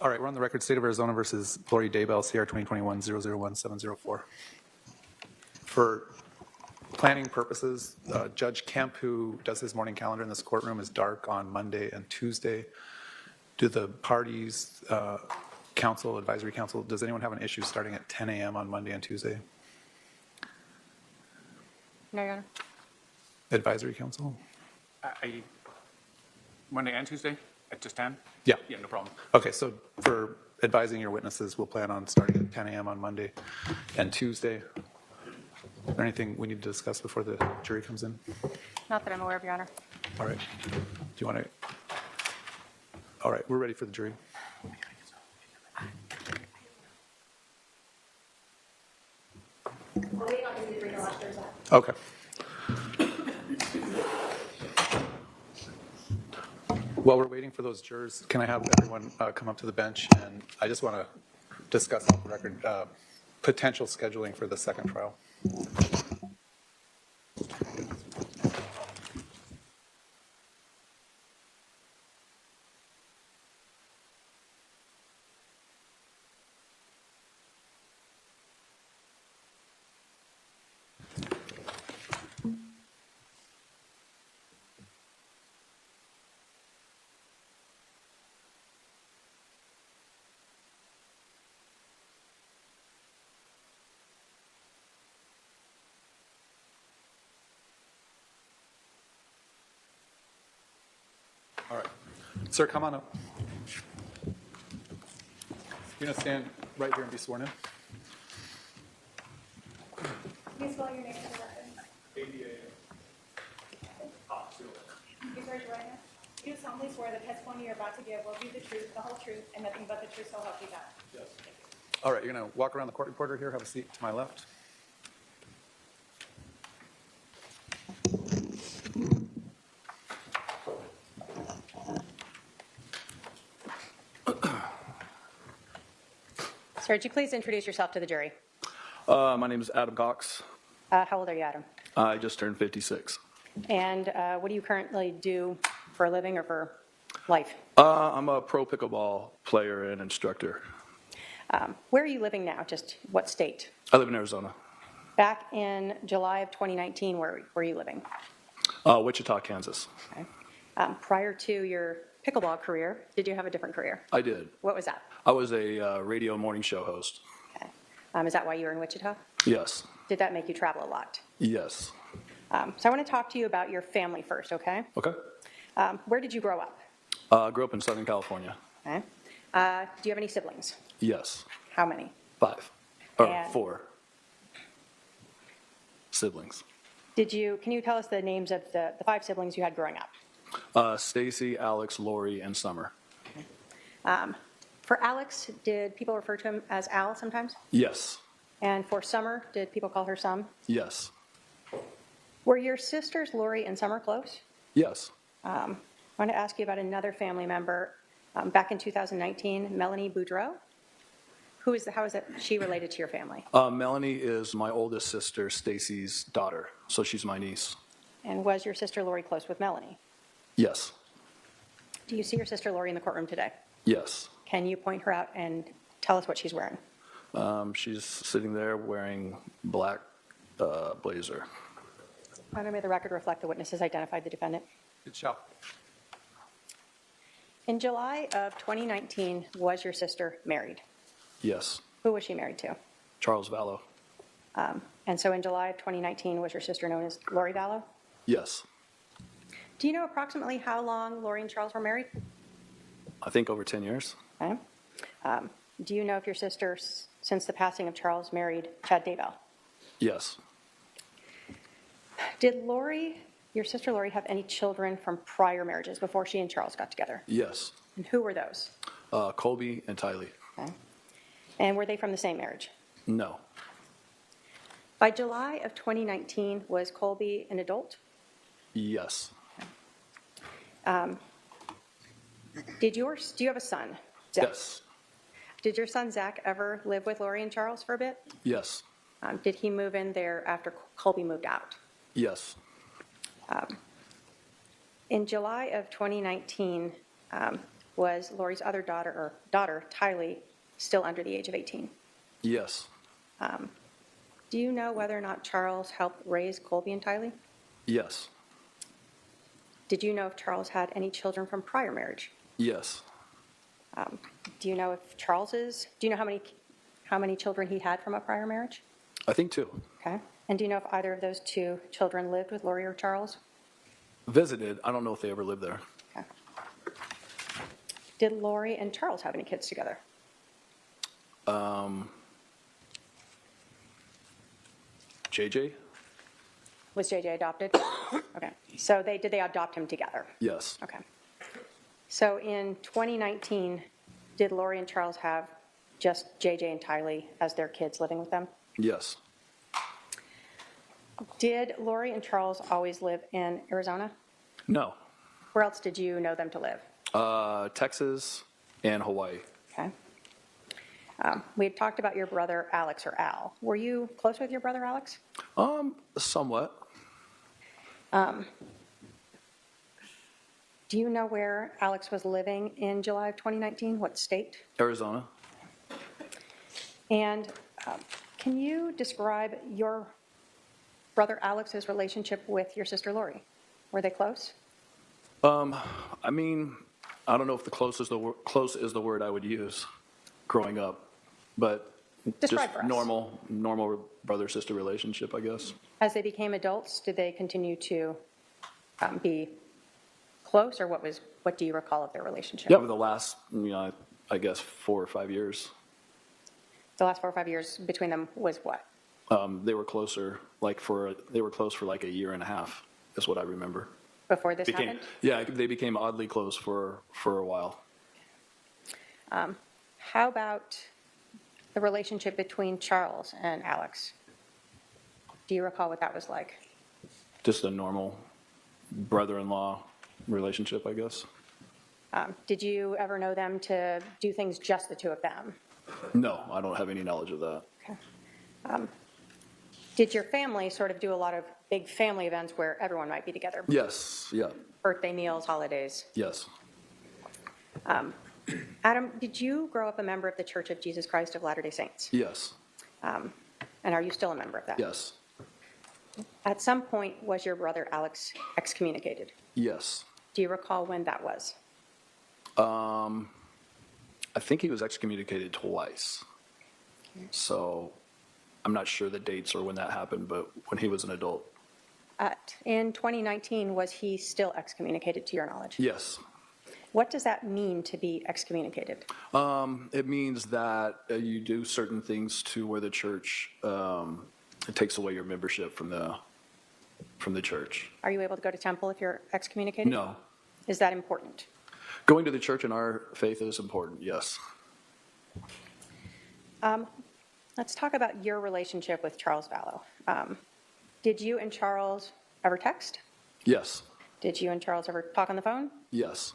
All right, we're on the record. State of Arizona versus Lori Daybell, CR 2021-001704. For planning purposes, Judge Kemp, who does his morning calendar in this courtroom, is dark on Monday and Tuesday. Do the parties, council, advisory council, does anyone have an issue starting at 10 a.m. on Monday and Tuesday? No, Your Honor. Advisory council? Monday and Tuesday at just 10? Yeah. Yeah, no problem. Okay, so for advising your witnesses, we'll plan on starting at 10 a.m. on Monday and Tuesday. Is there anything we need to discuss before the jury comes in? Not that I'm aware of, Your Honor. All right. Do you want to? All right, we're ready for the jury. Okay. While we're waiting for those jurors, can I have everyone come up to the bench? And I just want to discuss off the record potential scheduling for the second trial. All right. Sir, come on up. You're going to stand right here and be sworn in. Please spell your name for the record. ADA. Please raise your right hand. Do you solemnly swear the testimony you're about to give will be the truth, the whole truth, and nothing but the truth, so help you God? Yes. All right, you're going to walk around the court reporter here. Have a seat to my left. Sir, would you please introduce yourself to the jury? My name is Adam Cox. How old are you, Adam? I just turned 56. And what do you currently do for a living or for life? I'm a pro pickleball player and instructor. Where are you living now? Just what state? I live in Arizona. Back in July of 2019, where were you living? Wichita, Kansas. Okay. Prior to your pickleball career, did you have a different career? I did. What was that? I was a radio morning show host. Okay. Is that why you were in Wichita? Yes. Did that make you travel a lot? Yes. So I want to talk to you about your family first, okay? Okay. Where did you grow up? I grew up in Southern California. Okay. Do you have any siblings? Yes. How many? 5. Or And- 4 siblings. Can you tell us the names of the 5 siblings you had growing up? Stacy, Alex, Lori, and Summer. For Alex, did people refer to him as Al sometimes? Yes. And for Summer, did people call her Sum? Yes. Were your sisters Lori and Summer close? Yes. I want to ask you about another family member. Back in 2019, Melanie Boudreau. How is she related to your family? Melanie is my oldest sister, Stacy's daughter, so she's my niece. And was your sister Lori close with Melanie? Yes. Do you see your sister Lori in the courtroom today? Yes. Can you point her out and tell us what she's wearing? She's sitting there wearing black blazer. May the record reflect the witnesses identified the defendant. It shall. In July of 2019, was your sister married? Yes. Who was she married to? Charles Vallow. And so in July of 2019, was your sister known as Lori Vallow? Yes. Do you know approximately how long Lori and Charles were married? I think over 10 years. Okay. Do you know if your sister, since the passing of Charles, married Chad Daybell? Yes. Did your sister Lori, have any children from prior marriages before she and Charles got together? Yes. And who were those? Colby and Tylee. Okay. And were they from the same marriage? No. By July of 2019, was Colby an adult? Yes. Do you have a son, Zach? Yes. Did your son, Zach, ever live with Lori and Charles for a bit? Yes. Did he move in there after Colby moved out? was Lori's other daughter, Tylee, still under the age of 18? Yes. Do you know whether or not Charles helped raise Colby and Tylee? Yes. Did you know if Charles had any children from prior marriage? Yes. Do you know how many children he had from a prior marriage? I think 2. Okay. And do you know if either of those 2 children lived with Lori or Charles? Visited. I don't know if they ever lived there. Okay. Did Lori and Charles have any kids together? JJ? Was JJ adopted? Okay. So did they adopt him together? Yes. Okay. So in 2019, did Lori and Charles have just JJ and Tylee as their kids living with them? Yes. Did Lori and Charles always live in Arizona? No. Where else did you know them to live? Texas and Hawaii. Okay. We had talked about your brother Alex or Al. Were you close with your brother Alex? Somewhat. Do you know where Alex was living in July of 2019? What state? Arizona. And can you describe your brother Alex's relationship with your sister Lori? Were they close? I mean, I don't know if close is the word I would use growing up, but Describe just for us. normal brother-sister relationship, I guess. As they became adults, did they continue to be close, or what do you recall of their relationship? Yeah, over the last, I guess 4 or 5 years, The last 4 or 5 years between them was what? they were closer. They were close for like a year and a half. Is what I remember. Before this happened? Yeah, they became oddly close for a while. How about the relationship between Charles and Alex? Do you recall what that was like? Just a normal brother-in-law relationship, I guess. Did you ever know them to do things just the 2 of them? No, I don't have any knowledge of that. Okay. Did your family sort of do a lot of big family events where everyone might be together? Yes, yeah, Birthday meals, holidays? yes, Adam, did you grow up a member of the Church of Jesus Christ of Latter-day Saints? yes, And are you still a member of that? yes, At some point, was your brother Alex excommunicated? yes. Do you recall when that was? I think he was excommunicated twice. So I'm not sure the dates or when that happened, but when he was an adult. In 2019, was he still excommunicated to your knowledge? Yes. What does that mean to be excommunicated? It means that you do certain things to where the church, it takes away your membership from the church. Are you able to go to temple if you're excommunicated? No. Is that important? Going to the church in our faith is important, yes. Let's talk about your relationship with Charles Vallow. Did you and Charles ever text? Yes, Did you and Charles ever talk on the phone? yes,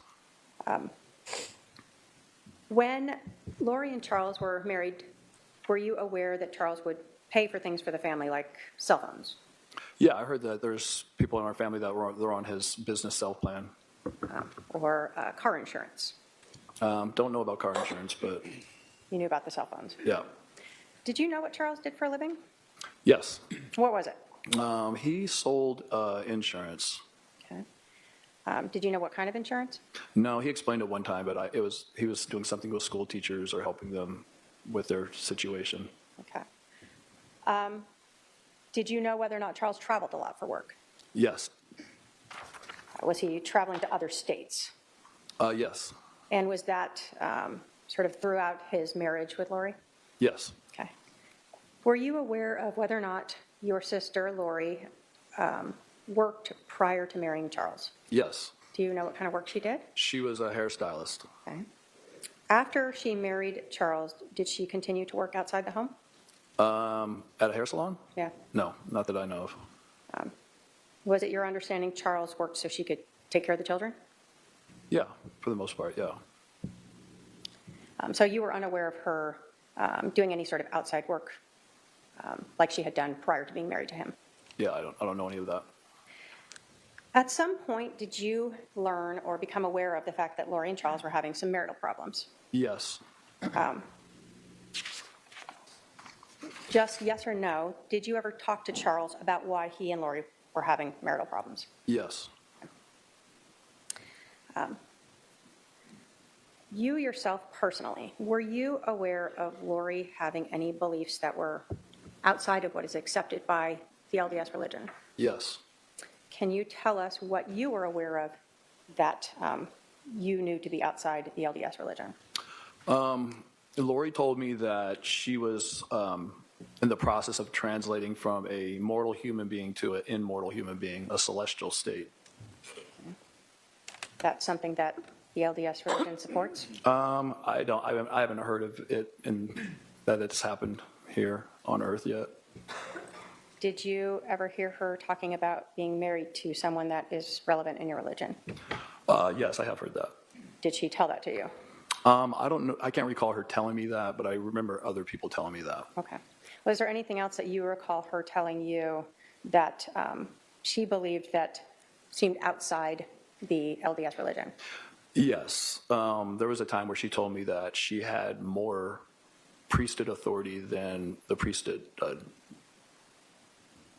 When Lori and Charles were married, were you aware that Charles would pay for things for the family, like cell phones? yeah. I heard that there's people in our family that they're on his business cell plan. Or car insurance? Don't know about car insurance, but You knew about the cell phones. yeah, Did you know what Charles did for a living? yes. What was it? He sold insurance. Okay. Did you know what kind of insurance? No, he explained it one time, but he was doing something with school teachers or helping them with their situation. Okay. Did you know whether or not Charles traveled a lot for work? Yes, Was he traveling to other states? yes, And was that sort of throughout his marriage with Lori? yes, Okay. Were you aware of whether or not your sister Lori worked prior to marrying Charles? yes. Do you know what kind of work she did? She was a hairstylist. Okay. After she married Charles, did she continue to work outside the home? At a hair salon? Yeah. No, not that I know of. Was it your understanding Charles worked so she could take care of the children? Yeah, for the most part, yeah. So you were unaware of her doing any sort of outside work like she had done prior to being married to him? Yeah, I don't know any of that. At some point, did you learn or become aware of the fact that Lori and Charles were having some marital problems? Yes. Just yes or no, did you ever talk to Charles about why he and Lori were having marital problems? Yes. You yourself personally, were you aware of Lori having any beliefs that were outside of what is accepted by the LDS religion? Yes. Can you tell us what you were aware of that you knew to be outside the LDS religion? Lori told me that she was in the process of translating from a mortal human being to an immortal human being, a celestial state. That's something that the LDS religion supports? I haven't heard of it that it's happened here on Earth yet. Did you ever hear her talking about being married to someone that is relevant in your religion? Yes, I have heard that. Did she tell that to you? I don't know. I can't recall her telling me that, but I remember other people telling me that. Okay. Was there anything else that you recall her telling you that she believed that seemed outside the LDS religion? Yes. There was a time where she told me that she had more priesthood authority than the priesthood did.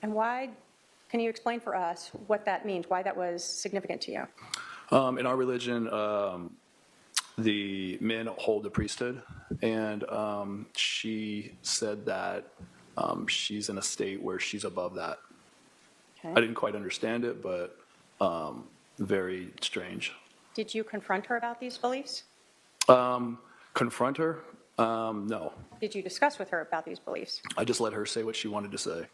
And why, can you explain for us what that means, why that was significant to you? In our religion, the men hold the priesthood, and she said that she's in a state where she's above that. I Okay. didn't quite understand it, but very strange. Did you confront her about these beliefs? Confront her? No. Did you discuss with her about these beliefs? I just let her say what she wanted to say.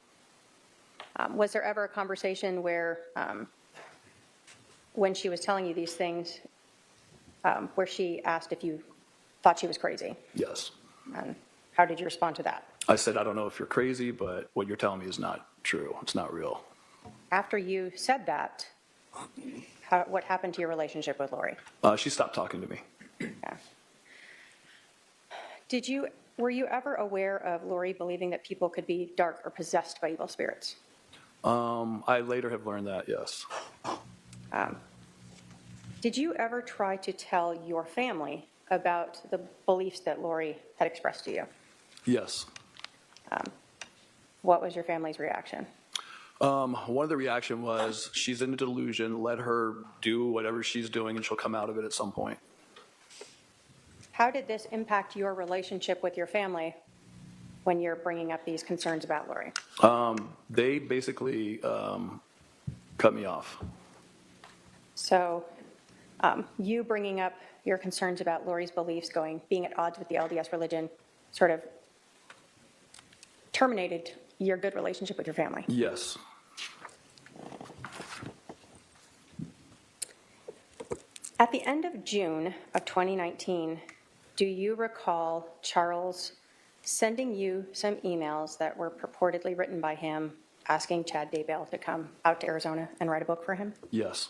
Was there ever a conversation where, when she was telling you these things, where she asked if you thought she was crazy? Yes. And how did you respond to that? I said, I don't know if you're crazy, but what you're telling me is not true. It's not real. After you said that, what happened to your relationship with Lori? She stopped talking to me. Yeah. Were you ever aware of Lori believing that people could be dark or possessed by evil spirits? I later have learned that, yes. Did you ever try to tell your family about the beliefs that Lori had expressed to you? Yes. What was your family's reaction? One of the reaction was, she's in a delusion, let her do whatever she's doing and she'll come out of it at some point. How did this impact your relationship with your family when you're bringing up these concerns about Lori? They basically cut me off. So you bringing up your concerns about Lori's beliefs being at odds with the LDS religion sort of terminated your good relationship with your family. Yes. At the end of June of 2019, do you recall Charles sending you some emails that were purportedly written by him asking Chad Daybell to come out to Arizona and write a book for him? Yes.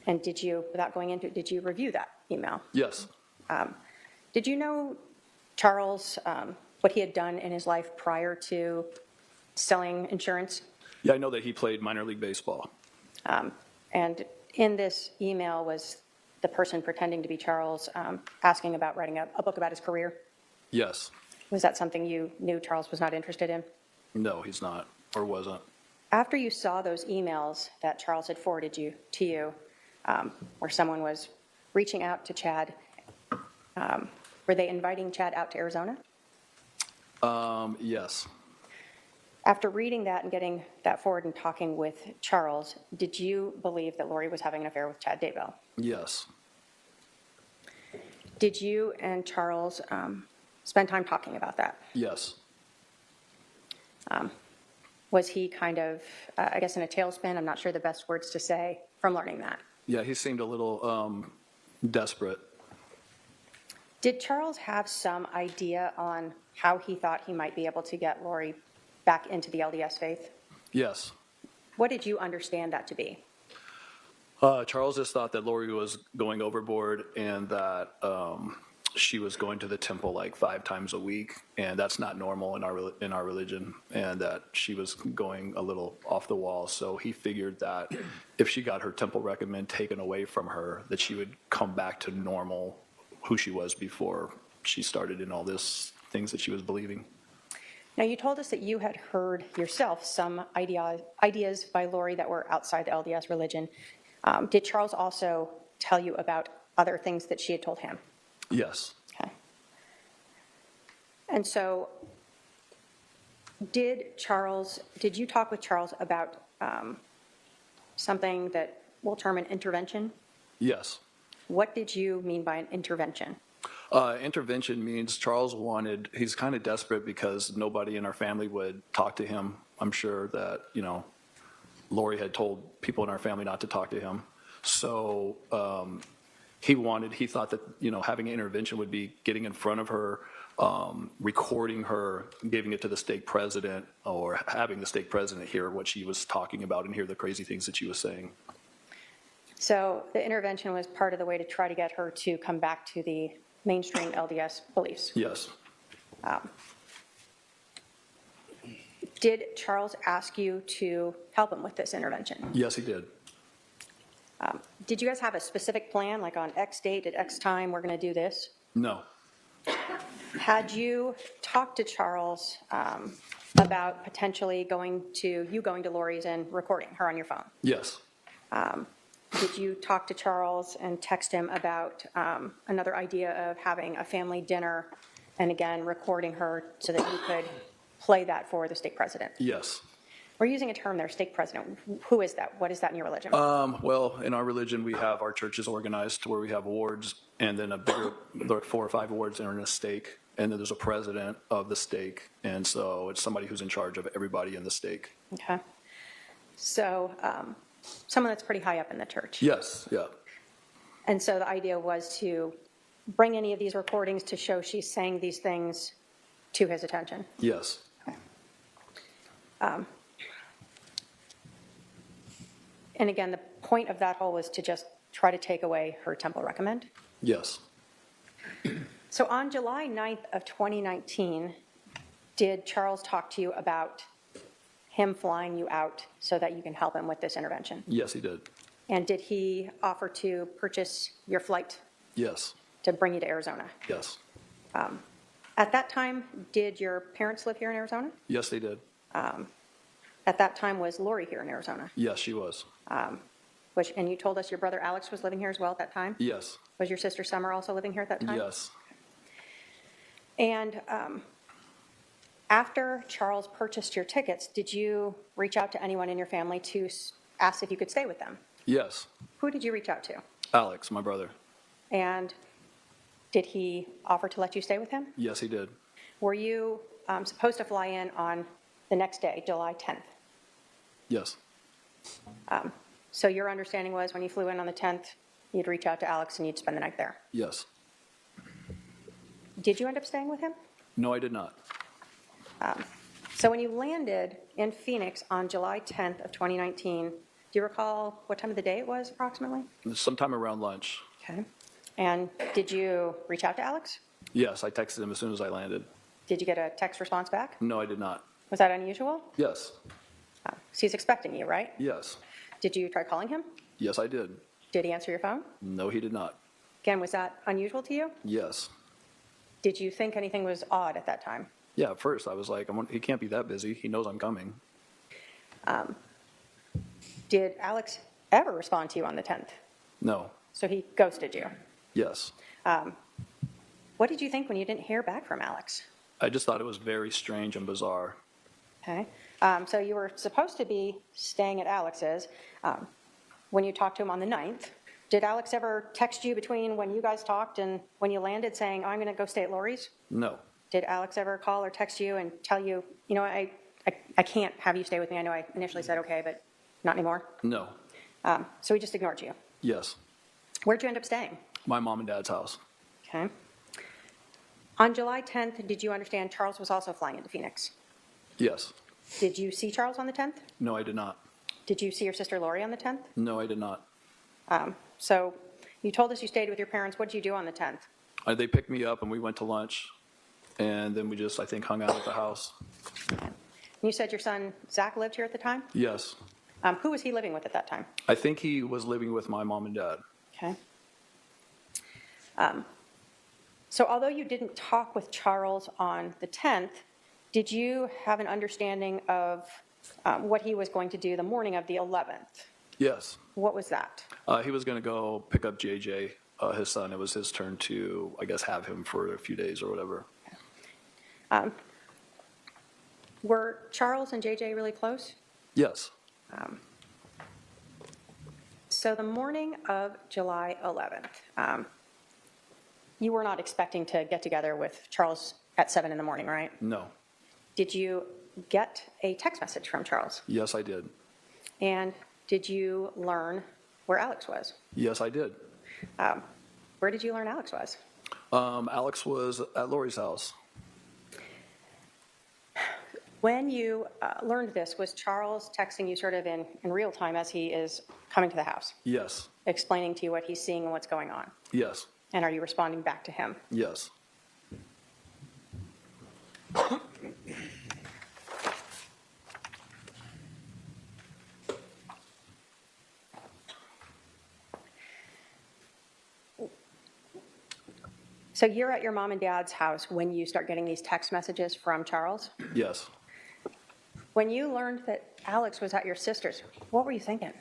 And did you, without going into it, did you review that email? Yes. Did you know Charles, what he had done in his life prior to selling insurance? Yeah, I know that he played minor league baseball. And in this email was the person pretending to be Charles asking about writing a book about his career? Yes. Was that something you knew Charles was not interested in? No, he's not, or wasn't. After you saw those emails that Charles had forwarded to you, where someone was reaching out to Chad, were they inviting Chad out to Arizona? Yes. After reading that and getting that forward and talking with Charles, did you believe that Lori was having an affair with Chad Daybell? Yes. Did you and Charles spend time talking about that? Yes. Was he kind of, I guess, in a tailspin? I'm not sure the best words to say from learning that. Yeah, he seemed a little desperate. Did Charles have some idea on how he thought he might be able to get Lori back into the LDS faith? Yes. What did you understand that to be? Charles just thought that Lori was going overboard and that she was going to the temple like 5 times a week, and that's not normal in our religion, and that she was going a little off the wall. So he figured that if she got her temple recommend taken away from her, that she would come back to normal, who she was before she started in all this things that she was believing. Now, you told us that you had heard yourself some ideas by Lori that were outside the LDS religion. Did Charles also tell you about other things that she had told him? Yes. Okay. And so, did you talk with Charles about something that we'll term an intervention? Yes. What did you mean by an intervention? Intervention means he's kind of desperate because nobody in our family would talk to him. I'm sure that, Lori had told people in our family not to talk to him. So he thought that, having an intervention would be getting in front of her, recording her, giving it to the stake president, or having the stake president hear what she was talking about and hear the crazy things that she was saying. So the intervention was part of the way to try to get her to come back to the mainstream LDS beliefs. Yes. Did Charles ask you to help him with this intervention? Yes, he did. Did you guys have a specific plan, like on X date at X time, we're going to do this? No. Had you talked to Charles about potentially going to Lori's and recording her on your phone? Yes. Did you talk to Charles and text him about another idea of having a family dinner and again recording her so that you could play that for the stake president? Yes. We're using a term there, stake president. Who is that? What is that in your religion? Well, in our religion, we have our churches organized to where we have wards, and then like 4 or 5 wards are in a stake, and then there's a president of the stake, and so it's somebody who's in charge of everybody in the stake. Okay. So someone that's pretty high up in the church. Yes, yeah. And so the idea was to bring any of these recordings to show she's saying these things to his attention. Yes. And again, the point of that whole was to just try to take away her temple recommend. Yes. So on July 9th of 2019, did Charles talk to you about him flying you out so that you can help him with this intervention? Yes, he did. And did he offer to purchase your flight Yes. to bring you to Arizona? Yes. At that time, did your parents live here in Arizona? Yes, they did. At that time, was Lori here in Arizona? Yes, she was. And you told us your brother Alex was living here as well at that time? Yes. Was your sister Summer also living here at that time? Yes. And after Charles purchased your tickets, did you reach out to anyone in your family to ask if you could stay with them? Yes. Who did you reach out to? Alex, my brother. And did he offer to let you stay with him? Yes, he did. Were you supposed to fly in on the next day, July 10th? Yes. So your understanding was when you flew in on the 10th, you'd reach out to Alex and you'd spend the night there. Yes. Did you end up staying with him? No, I did not. So when you landed in Phoenix on July 10th of 2019, do you recall what time of the day it was approximately? Sometime around lunch. Okay. And did you reach out to Alex? Yes, I texted him as soon as I landed. Did you get a text response back? No, I did not. Was that unusual? Yes. So he's expecting you, right? Yes. Did you try calling him? Yes, I did. Did he answer your phone? No, he did not. Again, was that unusual to you? Yes. Did you think anything was odd at that time? Yeah, at first I was like, he can't be that busy. He knows I'm coming. Did Alex ever respond to you on the 10th? No. So he ghosted you. Yes. What did you think when you didn't hear back from Alex? I just thought it was very strange and bizarre. Okay. So you were supposed to be staying at Alex's. When you talked to him on the 9th, did Alex ever text you between when you guys talked and when you landed saying, oh, I'm going to go stay at Lori's? No. Did Alex ever call or text you and tell you, I can't have you stay with me. I know I initially said okay, but not anymore? No. So he just ignored you. Yes. Where'd you end up staying? My mom and dad's house. Okay. On July 10th, did you understand Charles was also flying into Phoenix? Yes. Did you see Charles on the 10th? No, I did not. Did you see your sister Lori on the 10th? No, I did not. So you told us you stayed with your parents. What did you do on the 10th? They picked me up and we went to lunch, and then we just, I think, hung out at the house. You said your son Zach lived here at the time? Yes. Who was he living with at that time? I think he was living with my mom and dad. Okay. So although you didn't talk with Charles on the 10th, did you have an understanding of what he was going to do the morning of the 11th? Yes. What was that? He was going to go pick up JJ, his son. It was his turn to, I guess, have him for a few days or whatever. Were Charles and JJ really close? Yes. So the morning of July 11th, you were not expecting to get together with Charles at 7 in the morning, right? No. Did you get a text message from Charles? Yes, I did. And did you learn where Alex was? Yes, I did. Where did you learn Alex was? Alex was at Lori's house. When you learned this, was Charles texting you sort of in real time as he is coming to the house, Yes. explaining to you what he's seeing and what's going on? Yes. And are you responding back to him? Yes. So you're at your mom and dad's house when you start getting these text messages from Charles? Yes. When you learned that Alex was at your sister's, what were you thinking?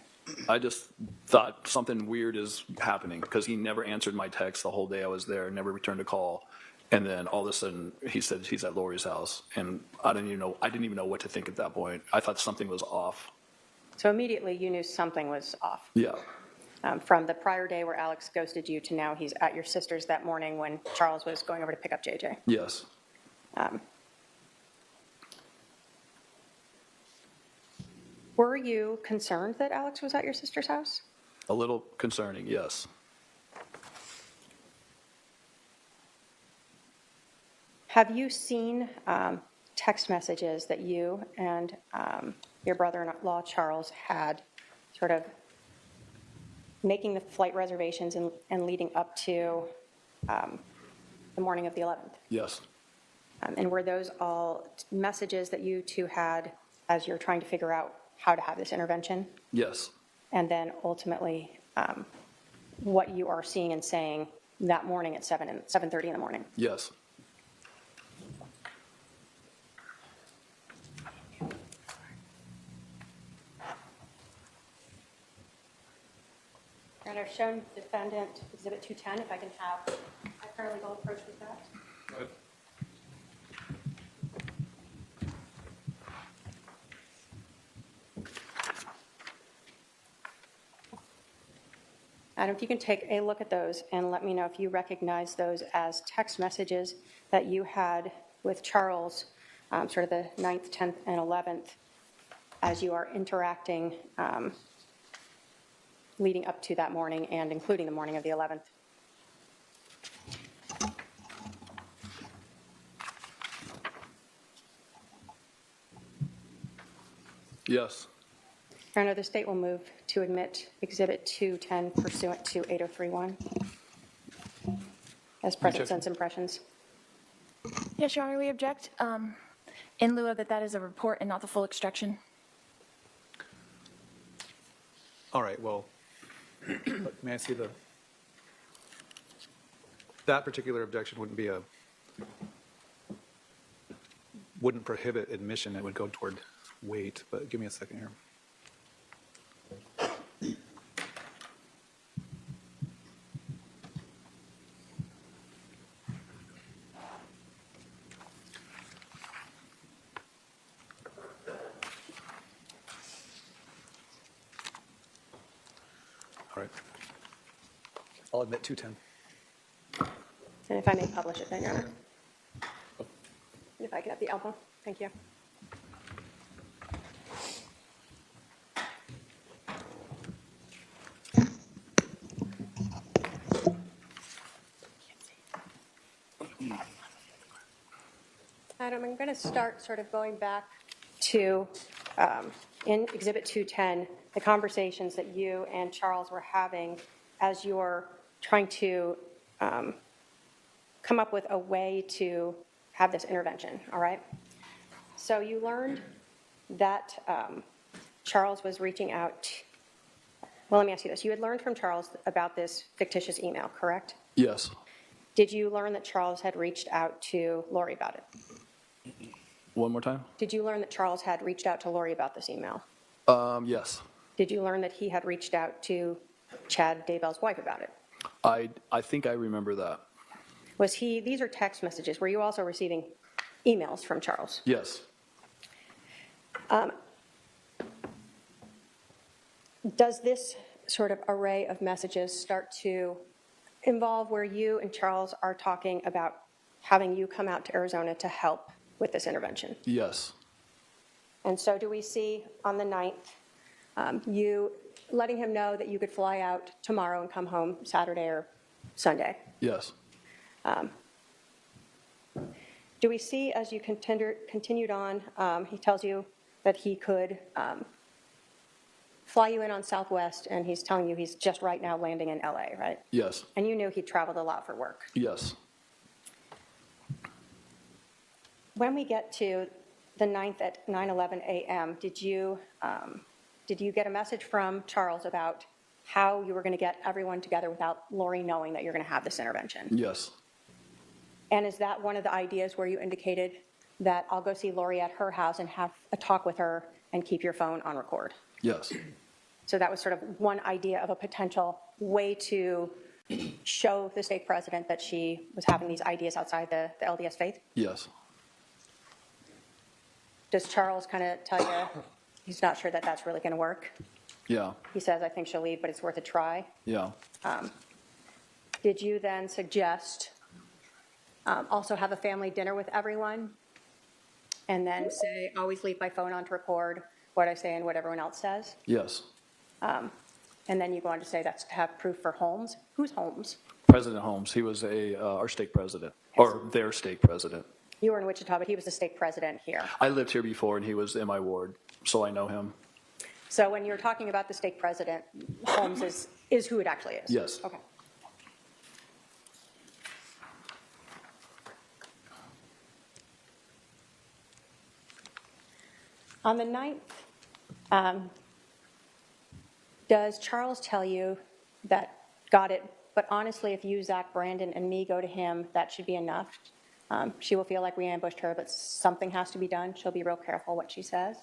I just thought something weird is happening because he never answered my text the whole day I was there, never returned a call. And then all of a sudden he said he's at Lori's house. And I didn't even know what to think at that point. I thought something was off. So immediately you knew something was off. Yeah. From the prior day where Alex ghosted you to now he's at your sister's that morning when Charles was going over to pick up JJ. Yes. Were you concerned that Alex was at your sister's house? A little concerning, yes. Have you seen text messages that you and your brother-in-law Charles had sort of making the flight reservations and leading up to the morning of the 11th? Yes. And were those all messages that you two had as you're trying to figure out how to have this intervention? Yes. And then ultimately, what you are seeing and saying that morning at 7:30 in the morning? Yes. And I've shown defendant Exhibit 210, if I can have a paralegal approach with that. Good. Adam, if you can take a look at those and let me know if you recognize those as text messages that you had with Charles, sort of the 9th, 10th, and 11th, as you are interacting leading up to that morning and including the morning of the 11th. Yes. Your Honor, the state will move to admit Exhibit 210 pursuant to 8031 as present sense impressions. Yes, Your Honor, we object in lieu of that is a report and not the full extraction. All right, well, may I see that particular objection wouldn't prohibit admission, it would go toward weight, but give me a second here. All right. I'll admit 210. And if I may publish it then, Your Honor. If I could have the album. Thank you. Adam, I'm going to start sort of going back to, in Exhibit 210, the conversations that you and Charles were having as you're trying to come up with a way to have this intervention, all right? So you learned that Charles was reaching out. Well, let me ask you this. You had learned from Charles about this fictitious email, correct? Yes. Did you learn that Charles had reached out to Lori about it? One more time? Did you learn that Charles had reached out to Lori about this email? Yes. Did you learn that he had reached out to Chad Daybell's wife about it? I think I remember that. These are text messages. Were you also receiving emails from Charles? Yes. Does this sort of array of messages start to involve where you and Charles are talking about having you come out to Arizona to help with this intervention? Yes. And so do we see on the 9th, you letting him know that you could fly out tomorrow and come home Saturday or Sunday? Yes. Do we see, as you continued on, he tells you that he could fly you in on Southwest, and he's telling you he's just right now landing in LA, right? Yes. And you knew he traveled a lot for work. Yes. When we get to the 9th at 9:11 a.m., did you get a message from Charles about how you were going to get everyone together without Lori knowing that you're going to have this intervention? Yes. And is that one of the ideas where you indicated that I'll go see Lori at her house and have a talk with her and keep your phone on record? Yes. So that was sort of one idea of a potential way to show the stake president that she was having these ideas outside the LDS faith? Yes. Does Charles kind of tell you he's not sure that that's really going to work? Yeah. He says, I think she'll leave, but it's worth a try. Yeah. Did you then suggest also have a family dinner with everyone and then say, always leave my phone on to record what I say and what everyone else says? Yes. And then you go on to say that's to have proof for Holmes. Who's Holmes? President Holmes. He was our stake president, or their stake president. You were in Wichita, but he was the stake president here. I lived here before, and he was in my ward, so I know him. So when you're talking about the stake president, Holmes is who it actually is? Yes. Okay. On the 9th, does Charles tell you that, got it, but honestly, if you, Zach, Brandon, and me go to him, that should be enough? She will feel like we ambushed her, but something has to be done. She'll be real careful what she says.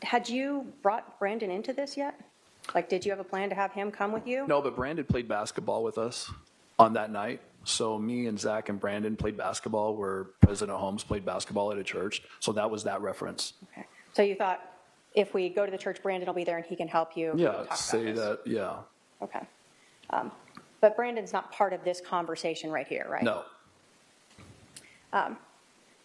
Had you brought Brandon into this yet? Like, did you have a plan to have him come with you? No, but Brandon played basketball with us on that night. So me and Zach and Brandon played basketball where President Holmes played basketball at a church. So that was that reference. Okay. So you thought if we go to the church, Brandon will be there and he can help you Yeah, talk about say this. that, yeah. Okay. But Brandon's not part of this conversation right here, right? No.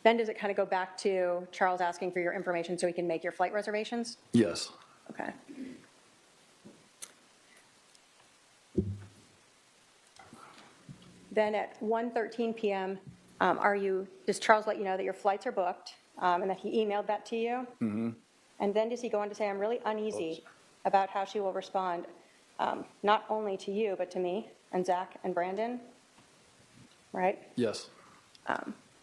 Then does it kind of go back to Charles asking for your information so he can make your flight reservations? Yes. Okay. Then at 1:13 p.m., does Charles let you know that your flights are booked and that he emailed that to you? Mm-hmm. And then does he go on to say, I'm really uneasy about how she will respond, not only to you, but to me and Zach and Brandon, right? Yes.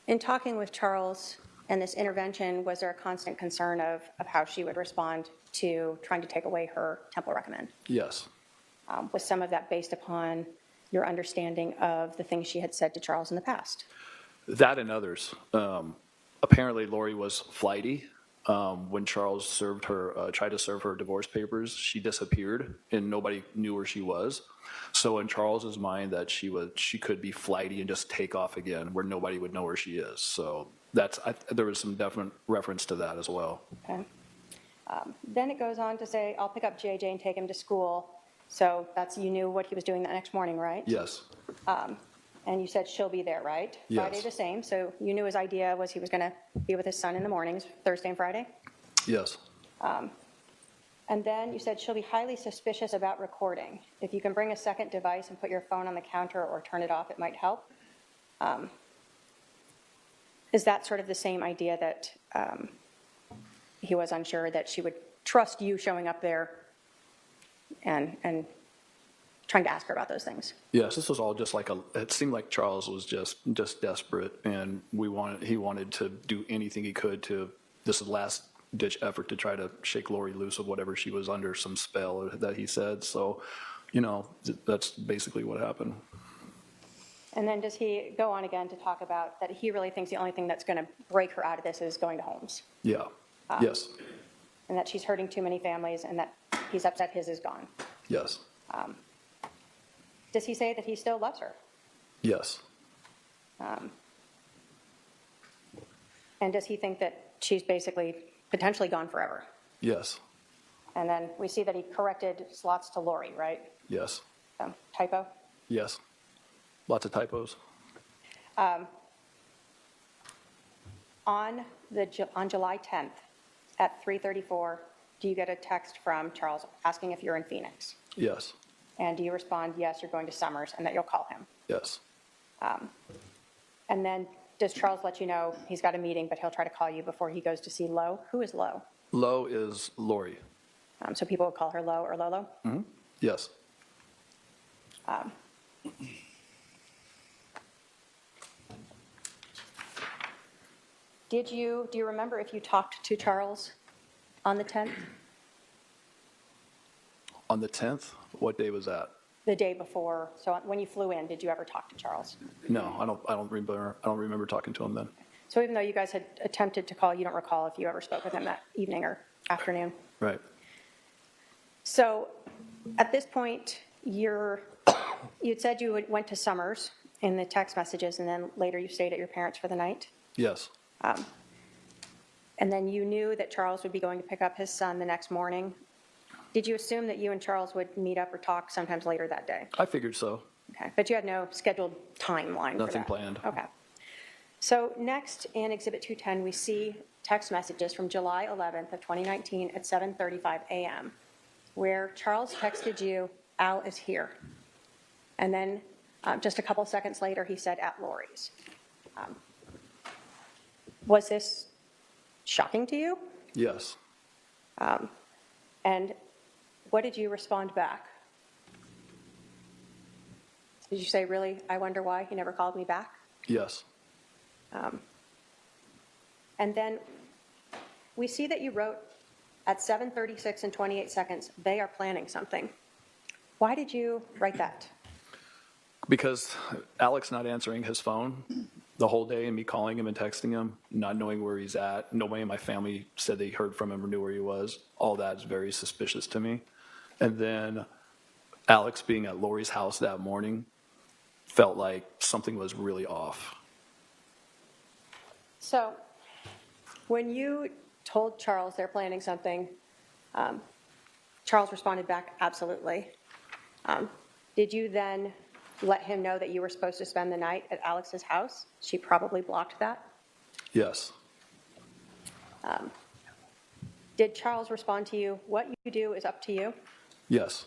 In talking with Charles and this intervention, was there a constant concern of how she would respond to trying to take away her temple recommend? Yes. Was some of that based upon your understanding of the things she had said to Charles in the past? That and others. Apparently, Lori was flighty. When Charles tried to serve her divorce papers, she disappeared and nobody knew where she was. So in Charles's mind, that she could be flighty and just take off again, where nobody would know where she is. So there was some definite reference to that as well. Okay. Then it goes on to say, I'll pick up JJ and take him to school. So you knew what he was doing that next morning, right? Yes. And you said she'll be there, right? Yes. Friday the same. So you knew his idea was he was going to be with his son in the mornings, Thursday and Friday? Yes. And then you said she'll be highly suspicious about recording. If you can bring a second device and put your phone on the counter or turn it off, it might help. Is that sort of the same idea that he was unsure that she would trust you showing up there and trying to ask her about those things. Yes, this was all just like it seemed like Charles was just desperate, and he wanted to do anything he could to, this is last ditch effort to try to shake Lori loose of whatever she was under, some spell that he said. So, that's basically what happened. And then does he go on again to talk about that he really thinks the only thing that's going to break her out of this is going to Holmes, Yeah, yes, and that she's hurting too many families, and that he's upset his is gone. yes, Does he say that he still loves her? yes, And does he think that she's basically potentially gone forever? yes, And then we see that he corrected slots to Lori, right? yes, Typo. yes. Lots of typos. On July 10th at 3:34, do you get a text from Charles asking if you're in Phoenix? Yes, And do you respond, yes, you're going to Summers, and that you'll call him? yes, And then does Charles let you know he's got a meeting, but he'll try to call you before he goes to see Lo? Who is Lo? Lo is Lori. So people would call her Lo or Lolo? Yes, Do you remember if you talked to Charles on the 10th? on the 10th, what day was that? The day before, so when you flew in, did you ever talk to Charles? No, I don't remember talking to him then. So even though you guys had attempted to call, you don't recall if you ever spoke with him that evening or afternoon? Right. So at this point, you'd said you went to Summers in the text messages, and then later you stayed at your parents' for the night? Yes, And then you knew that Charles would be going to pick up his son the next morning. Did you assume that you and Charles would meet up or talk sometimes later that day? I figured so. Okay, but you had no scheduled timeline for that? Nothing planned. Okay. So next, in Exhibit 210, we see text messages from July 11th of 2019 at 7:35 a.m., where Charles texted you, "Al is here." And then just a couple seconds later, he said, "At Lori's." Was this shocking to you? Yes, And what did you respond back? Did you say, "Really, I wonder why he never called me back"? yes, And then we see that you wrote at 7:36 and 28 seconds, "They are planning something." Why did you write that? because Alex not answering his phone the whole day and me calling him and texting him, not knowing where he's at. Nobody in my family said they heard from him or knew where he was. All that is very suspicious to me. And then Alex being at Lori's house that morning felt like something was really off. So when you told Charles they're planning something, Charles responded back, "Absolutely." Did you then let him know that you were supposed to spend the night at Alex's house? She probably blocked that. Yes, Did Charles respond to you, "What you do is up to you"? yes,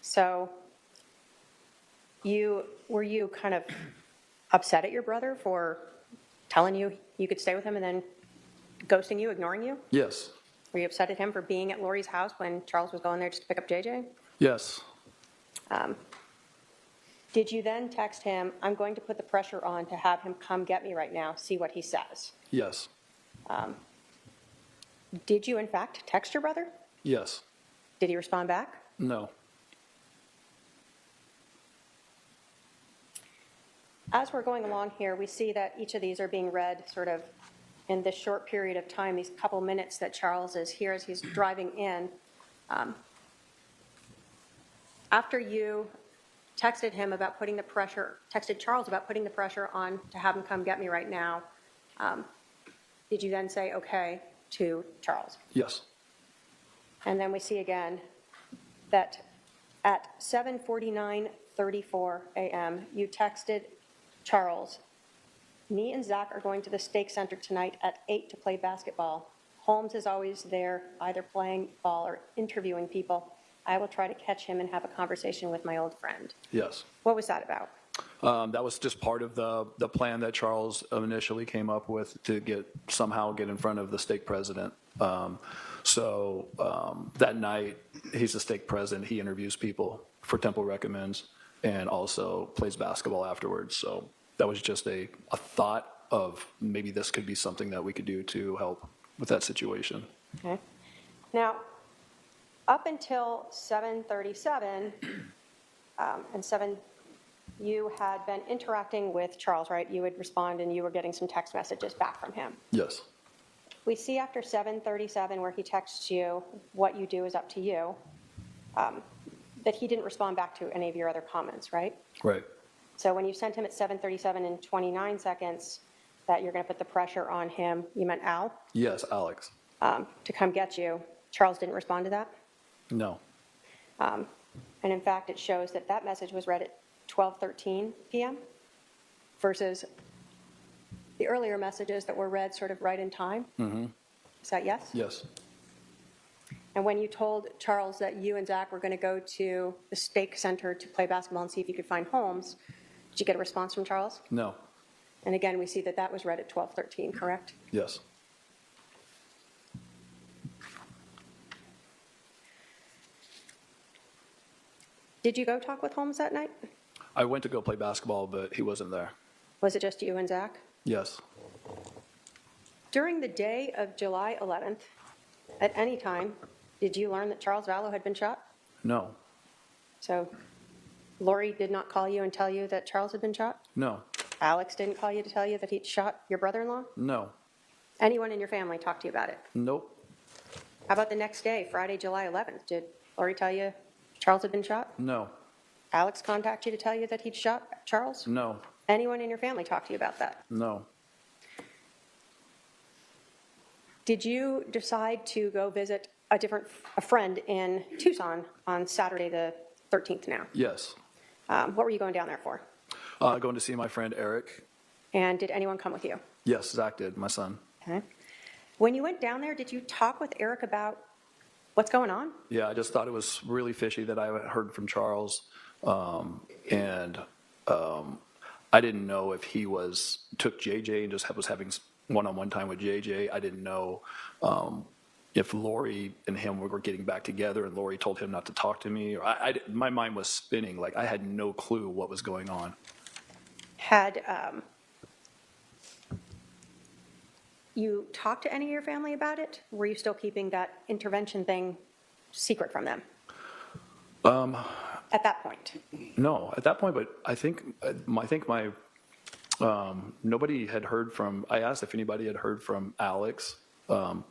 So were you kind of upset at your brother for telling you you could stay with him and then ghosting you, ignoring you? yes, Were you upset at him for being at Lori's house when Charles was going there just to pick up JJ? yes, Did you then text him, "I'm going to put the pressure on to have him come get me right now, see what he says"? yes, Did you in fact text your brother? yes, Did he respond back? no, As we're going along here, we see that each of these are being read sort of in this short period of time, these couple minutes that Charles is here as he's driving in. After you texted Charles about putting the pressure on to have him come get me right now, did you then say okay to Charles? yes, And then we see again that at 7:49:34 a.m., you texted Charles, "Me and Zach are going to the Stake Center tonight at 8 to play basketball. Holmes is always there, either playing ball or interviewing people. I will try to catch him and have a conversation with my old friend." yes. What was that about? That was just part of the plan that Charles initially came up with to somehow get in front of the stake president. So that night, he's the stake president. He interviews people for Temple Recommends and also plays basketball afterwards. So that was just a thought of maybe this could be something that we could do to help with that situation. Okay. Now, up until 7:37 and 7, you had been interacting with Charles, right? You would respond and you were getting some text messages back from him. Yes. We see after 7:37 where he texts you, what you do is up to you, that he didn't respond back to any of your other comments, right? Right. So when you sent him at 7:37 and 29 seconds that you're going to put the pressure on him, you meant Al, Yes, Alex. to come get you, Charles didn't respond to that? No. And in fact, it shows that that message was read at 12:13 p.m. versus the earlier messages that were read sort of right in time. Mm-hmm. Is that yes? Yes. And when you told Charles that you and Zach were going to go to the stake center to play basketball and see if you could find Holmes, did you get a response from Charles? No. And again, we see that that was read at 12:13, correct? Yes. Did you go talk with Holmes that night? I went to go play basketball, but he wasn't there. Was it just you and Zach? Yes. During the day of July 11th, at any time, did you learn that Charles Vallow had been shot? No. So Lori did not call you and tell you that Charles had been shot? No. Alex didn't call you to tell you that he'd shot your brother-in-law? No. Anyone in your family talk to you about it? Nope. How about the next day, Friday, July 11th? Did Lori tell you Charles had been shot? No. Alex contact you to tell you that he'd shot Charles? No. Anyone in your family talk to you about that? No. Did you decide to go visit a friend in Tucson on Saturday the 13th now? Yes. What were you going down there for? Going to see my friend Eric. And did anyone come with you? Yes, Zach did, my son. Okay. When you went down there, did you talk with Eric about what's going on? Yeah, I just thought it was really fishy that I had heard from Charles. And I didn't know if he took JJ and just was having one-on-one time with JJ. I didn't know if Lori and him were getting back together and Lori told him not to talk to me. Or my mind was spinning. Like I had no clue what was going on. Had you talked to any of your family about it? Were you still keeping that intervention thing secret from them? At that point? No, at that point, but I think my nobody had heard from. I asked if anybody had heard from Alex, and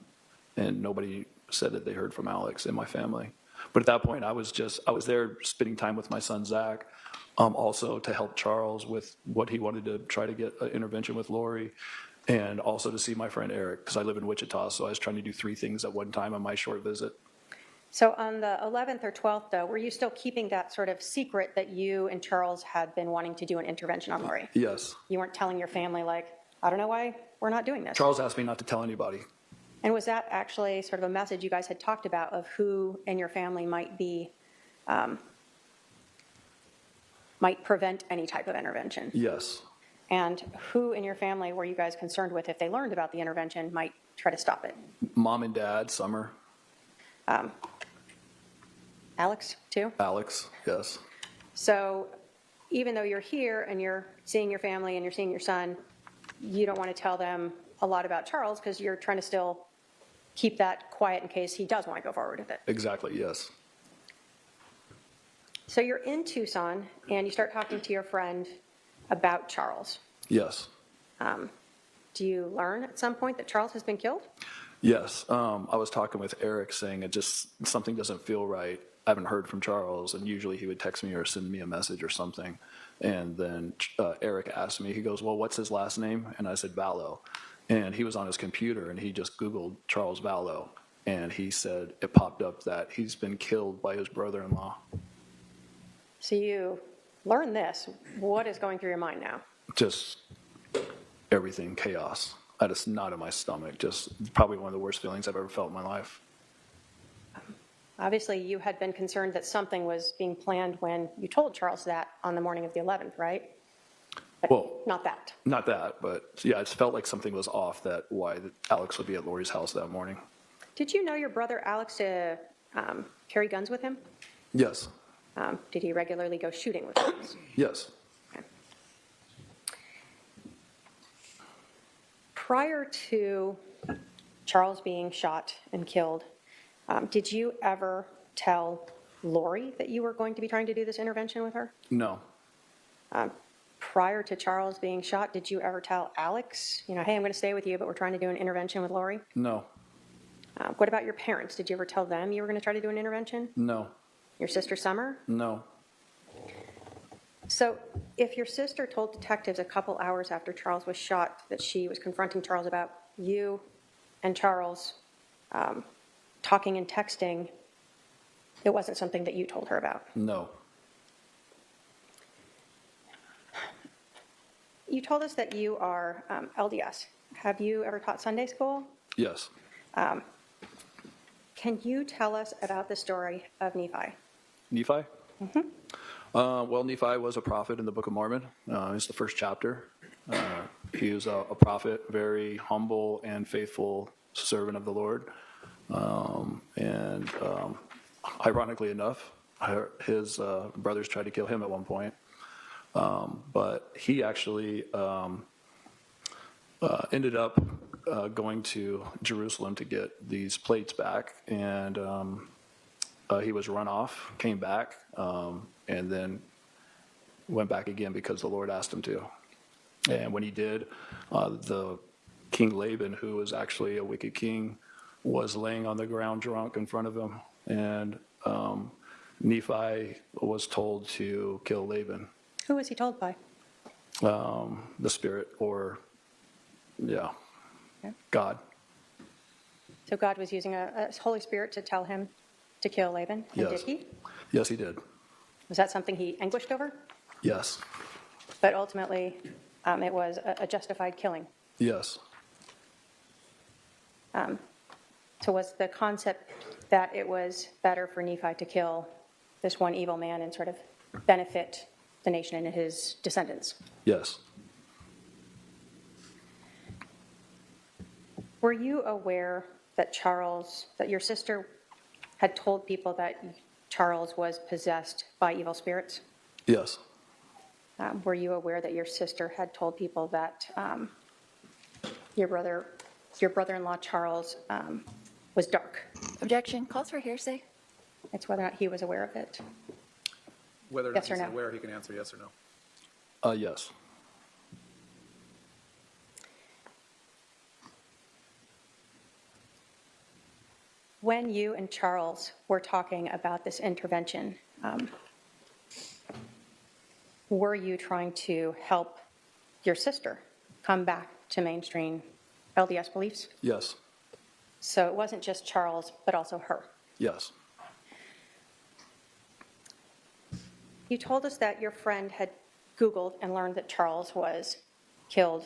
nobody said that they heard from Alex in my family. But at that point, I was there spending time with my son Zach, also to help Charles with what he wanted to try to get an intervention with Lori, and also to see my friend Eric because I live in Wichita, so I was trying to do 3 things at one time on my short visit. So on the 11th or 12th, though, were you still keeping that sort of secret that you and Charles had been wanting to do an intervention on Lori? Yes. You weren't telling your family, like, I don't know why we're not doing this. Charles asked me not to tell anybody. And was that actually sort of a message you guys had talked about of who in your family might be, might prevent any type of intervention? Yes. And who in your family were you guys concerned with if they learned about the intervention might try to stop it? Mom and Dad, Summer. Alex, too? Alex, yes. So even though you're here and you're seeing your family and you're seeing your son, you don't want to tell them a lot about Charles because you're trying to still keep that quiet in case he does want to go forward with it. Exactly, yes. So you're in Tucson and you start talking to your friend about Charles. Yes. Do you learn at some point that Charles has been killed? Yes. I was talking with Eric saying something doesn't feel right. I haven't heard from Charles, and usually he would text me or send me a message or something. And then Eric asked me, he goes, well, what's his last name? And I said, Vallow. And he was on his computer, and he just Googled Charles Vallow. And he said it popped up that he's been killed by his brother-in-law. So you learn this. What is going through your mind now? Just everything, chaos. I had a knot in my stomach. Just probably one of the worst feelings I've ever felt in my life. Obviously, you had been concerned that something was being planned when you told Charles that on the morning of the 11th, right? But Well, not that. Not that, but yeah, it felt like something was off that why Alex would be at Lori's house that morning. Did you know your brother Alex to carry guns with him? Yes. Did he regularly go shooting with guns? Yes. Okay. Prior to Charles being shot and killed, did you ever tell Lori that you were going to be trying to do this intervention with her? No. Prior to Charles being shot, did you ever tell Alex, hey, I'm going to stay with you, but we're trying to do an intervention with Lori? No. What about your parents? Did you ever tell them you were going to try to do an intervention? No. Your sister Summer? No. So if your sister told detectives a couple hours after Charles was shot that she was confronting Charles about you and Charles talking and texting, it wasn't something that you told her about? No. You told us that you are LDS. Have you ever taught Sunday school? Yes. Can you tell us about the story of Nephi? Nephi? Mm-hmm. Well, Nephi was a prophet in the Book of Mormon. It's the first chapter. He was a prophet, very humble and faithful servant of the Lord. Ironically enough, his brothers tried to kill him at one point. But he actually ended up going to Jerusalem to get these plates back, and he was run off, came back, and then went back again because the Lord asked him to. And when he did, the King Laban, who was actually a wicked king, was laying on the ground drunk in front of him, and Nephi was told to kill Laban. Who was he told by? The spirit, or Okay. God. So God was using a Holy Spirit to tell him to kill Laban? And Yes. did he? Yes, he did. Was that something he anguished over? Yes. But ultimately, it was a justified killing. Yes. So was the concept that it was better for Nephi to kill this one evil man and sort of benefit the nation and his descendants? Yes. Were you aware that that your sister had told people that Charles was possessed by evil spirits? Yes. Were you aware that your sister had told people that your brother-in-law Charles was dark? Objection. Calls for hearsay. It's whether or not he was aware of it. Whether or Yes not or he's no? aware, he can answer yes or no. Yes. When you and Charles were talking about this intervention, were you trying to help your sister come back to mainstream LDS beliefs? Yes. So it wasn't just Charles, but also her. Yes. You told us that your friend had Googled and learned that Charles was killed.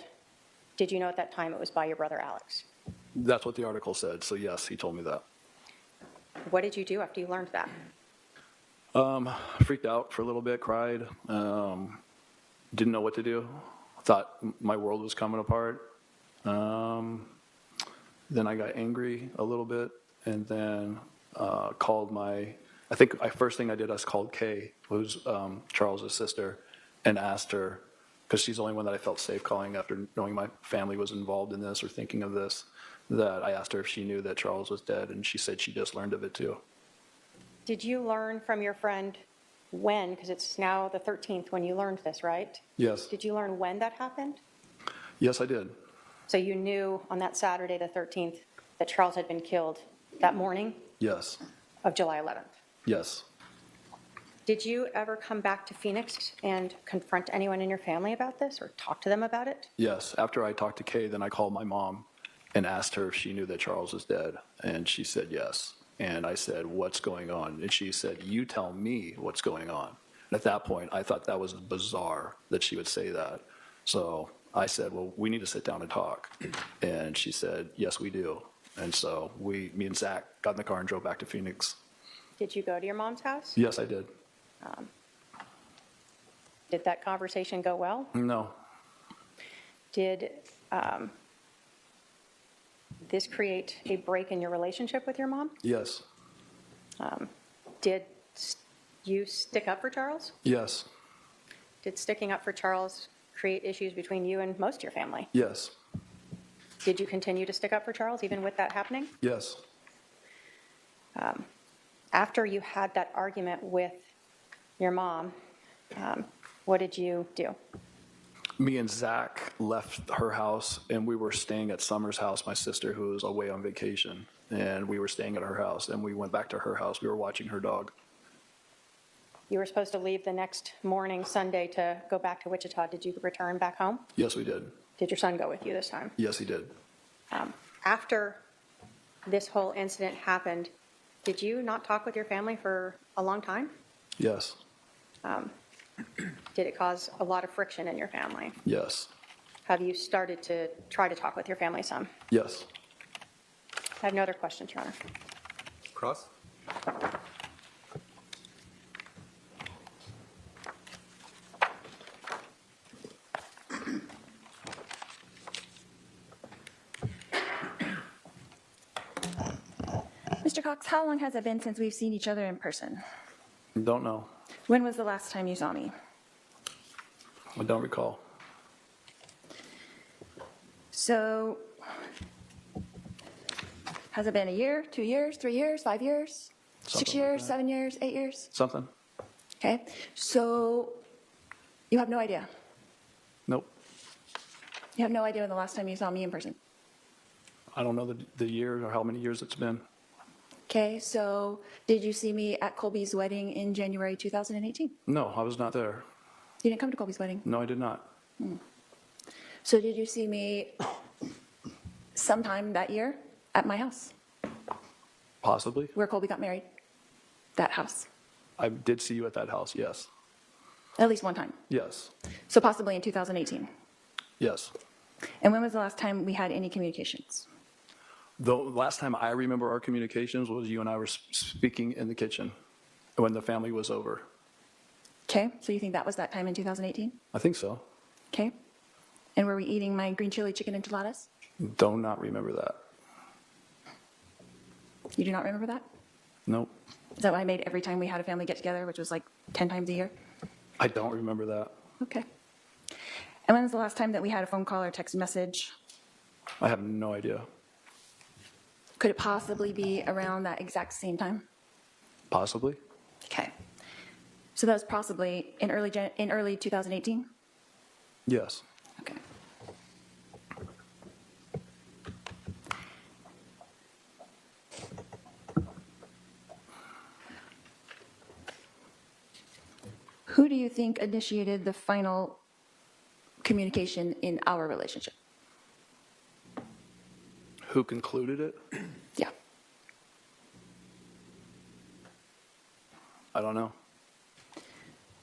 Did you know at that time it was by your brother Alex? That's what the article said. So yes, he told me that. What did you do after you learned that? Freaked out for a little bit, cried, didn't know what to do. Thought my world was coming apart. Then I got angry a little bit, and then called first thing I did, I called Kay, who's Charles's sister, and asked her, because she's the only one that I felt safe calling after knowing my family was involved in this or thinking of this, that I asked her if she knew that Charles was dead, and she said she just learned of it too. Did you learn from your friend when, because it's now the 13th when you learned this, right? Yes. Did you learn when that happened? Yes, I did. So you knew on that Saturday, the 13th, that Charles had been killed that morning Yes. of July 11th. Yes. Did you ever come back to Phoenix and confront anyone in your family about this or talk to them about it? Yes. After I talked to Kay, then I called my mom and asked her if she knew that Charles was dead. And she said yes. And I said, what's going on? And she said, you tell me what's going on. And at that point, I thought that was bizarre that she would say that. So I said, well, we need to sit down and talk. And she said, yes, we do. And so me and Zach got in the car and drove back to Phoenix. Did you go to your mom's house? Yes, I did. Did that conversation go well? No. Did this create a break in your relationship with your mom? Yes. Did you stick up for Charles? Yes. Did sticking up for Charles create issues between you and most of your family? Yes. Did you continue to stick up for Charles even with that happening? Yes. After you had that argument with your mom, what did you do? Me and Zach left her house, and we were staying at Summer's house, my sister, who was away on vacation. And we were staying at her house, and we went back to her house. We were watching her dog. You were supposed to leave the next morning, Sunday, to go back to Wichita. Did you return back home? Yes, we did. Did your son go with you this time? Yes, he did. After this whole incident happened, did you not talk with your family for a long time? Yes. Did it cause a lot of friction in your family? Yes. Have you started to try to talk with your family some? Yes. I have no other questions, Your Honor. Cross? Mr. Cox, how long has it been since we've seen each other in person? Don't know. When was the last time you saw me? I don't recall. So, has it been a year, 2 years, 3 years, 5 years, 6 Something like years, that. 7 years, 8 years? Something? Okay, so you have no idea. Nope. You have no idea when the last time you saw me in person. I don't know the year or how many years it's been. Okay, so did you see me at Colby's wedding in January 2018? No, I was not there. You didn't come to Colby's wedding. No, I did not. So did you see me sometime that year at my house Possibly. where Colby got married? That house. I did see you at that house, yes. At least one time. Yes. So possibly in 2018. Yes. And when was the last time we had any communications? The last time I remember our communications was you and I were speaking in the kitchen when the family was over. Okay, so you think that was that time in 2018? I think so. Okay. And were we eating my green chili chicken enchiladas? Do not remember that. You do not remember that? Nope. Is that what I made every time we had a family get together, which was like 10 times a year? I don't remember that. Okay. And when was the last time that we had a phone call or text message? I have no idea. Could it possibly be around that exact same time? Possibly. Okay. So that was possibly in early 2018? Yes. Okay. Who do you think initiated the final communication in our relationship? Who concluded it? Yeah. I don't know.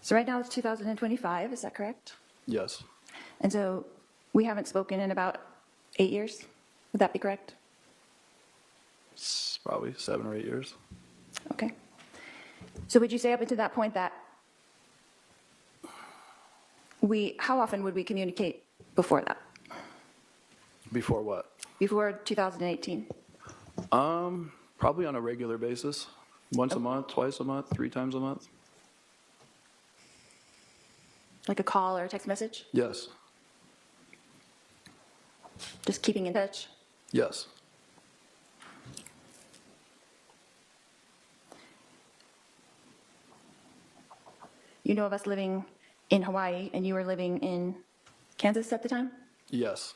So right now it's 2025, is that correct? Yes. And so we haven't spoken in about 8 years? Would that be correct? It's probably 7 or 8 years. Okay. So would you say up until that point that how often would we communicate before that? Before what? Before 2018? Probably on a regular basis. Once a month, twice a month, 3 times a month. Like a call or a text message? Yes. Just keeping in touch? Yes. You know of us living in Hawaii and you were living in Kansas at the time? Yes.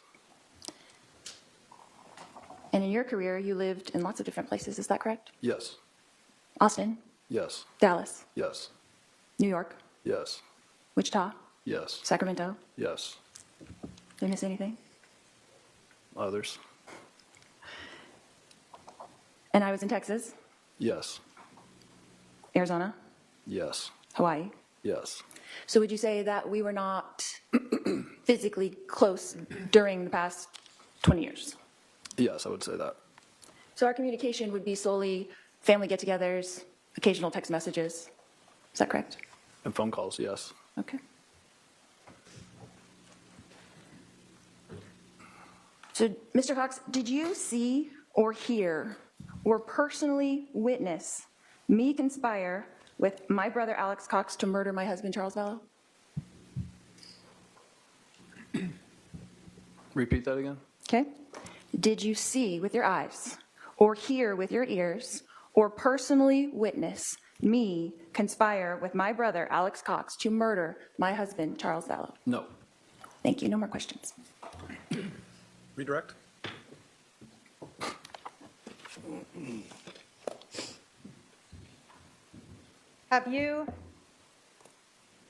And in your career, you lived in lots of different places, is that correct? Yes. Austin, Yes. Dallas, Yes. New York, Yes. Wichita, Yes. Sacramento. Yes. Did I miss anything? Others? And I was in Texas, Yes. Arizona, Yes. Hawaii. Yes. So would you say that we were not physically close during the past 20 years? Yes, I would say that. So our communication would be solely family get-togethers, occasional text messages. Is that correct? And phone calls, yes. Okay. So, Mr. Cox, did you see or hear or personally witness me conspire with my brother Alex Cox to murder my husband Charles Vallow? Repeat that again? Okay? Did you see with your eyes, or hear with your ears, or personally witness me conspire with my brother Alex Cox to murder my husband Charles Vallow? No. Thank you. No more questions. Redirect? Have you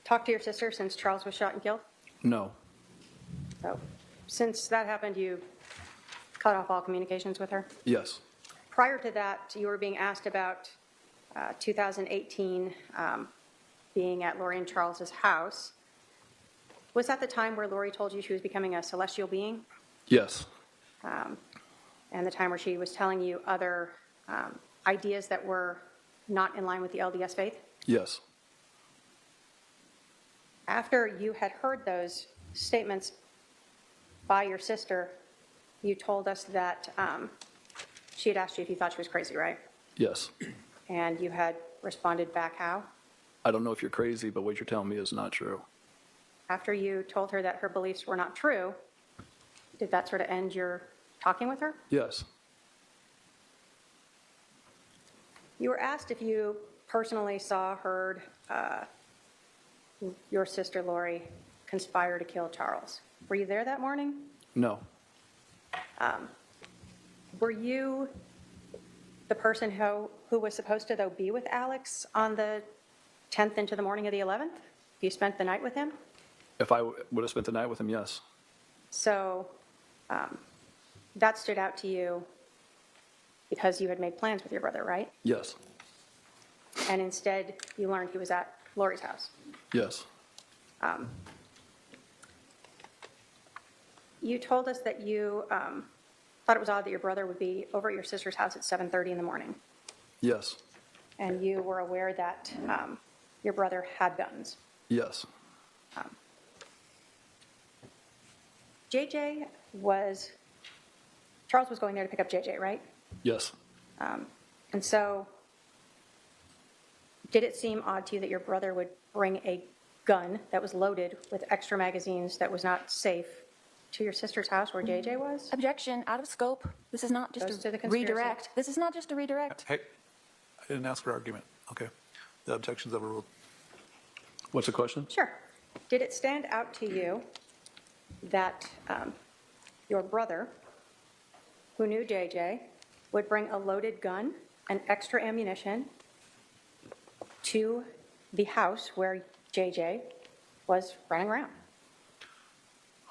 talked to your sister since Charles was shot and killed? No. So, since that happened, you cut off all communications with her? Yes. Prior to that, you were being asked about 2018 being at Lori and Charles's house. Was that the time where Lori told you she was becoming a celestial being? Yes. And the time where she was telling you other ideas that were not in line with the LDS faith? Yes. After you had heard those statements by your sister, you told us that she had asked you if you thought she was crazy, right? Yes. And you had responded back how? I don't know if you're crazy, but what you're telling me is not true. After you told her that her beliefs were not true, did that sort of end your talking with her? Yes. You were asked if you personally saw, heard your sister Lori conspire to kill Charles. Were you there that morning? No. Were you the person who was supposed to, though, be with Alex on the 10th into the morning of the 11th? You spent the night with him? If I would have spent the night with him, yes. So that stood out to you because you had made plans with your brother, right? Yes. And instead, you learned he was at Lori's house. Yes. You told us that you thought it was odd that your brother would be over at your sister's house at 7:30 in the morning. Yes. And you were aware that your brother had guns. Yes. Charles was going there to pick up JJ, right? Yes. And so, did it seem odd to you that your brother would bring a gun that was loaded with extra magazines that was not safe to your sister's house where JJ was? Objection, out of scope. This is not Goes just to a the conspiracy. redirect. This is not just a redirect. Hey, I didn't ask for argument. Okay. The objection's overruled. What's the question? Sure. Did it stand out to you that your brother, who knew JJ, would bring a loaded gun and extra ammunition to the house where JJ was running around?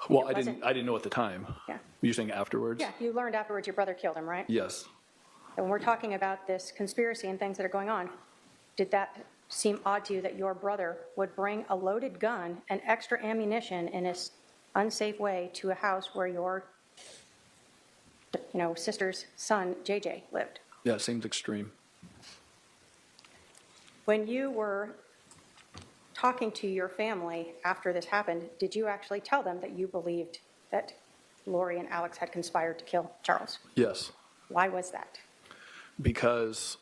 Well, It I didn't know at the time. Yeah. You're saying afterwards? Yeah, you learned afterwards your brother killed him, right? Yes. And when we're talking about this conspiracy and things that are going on, did that seem odd to you that your brother would bring a loaded gun and extra ammunition in an unsafe way to a house where your sister's son, JJ, lived? Yeah, it seems extreme. When you were talking to your family after this happened, did you actually tell them that you believed that Lori and Alex had conspired to kill Charles? Yes. Why was that? Because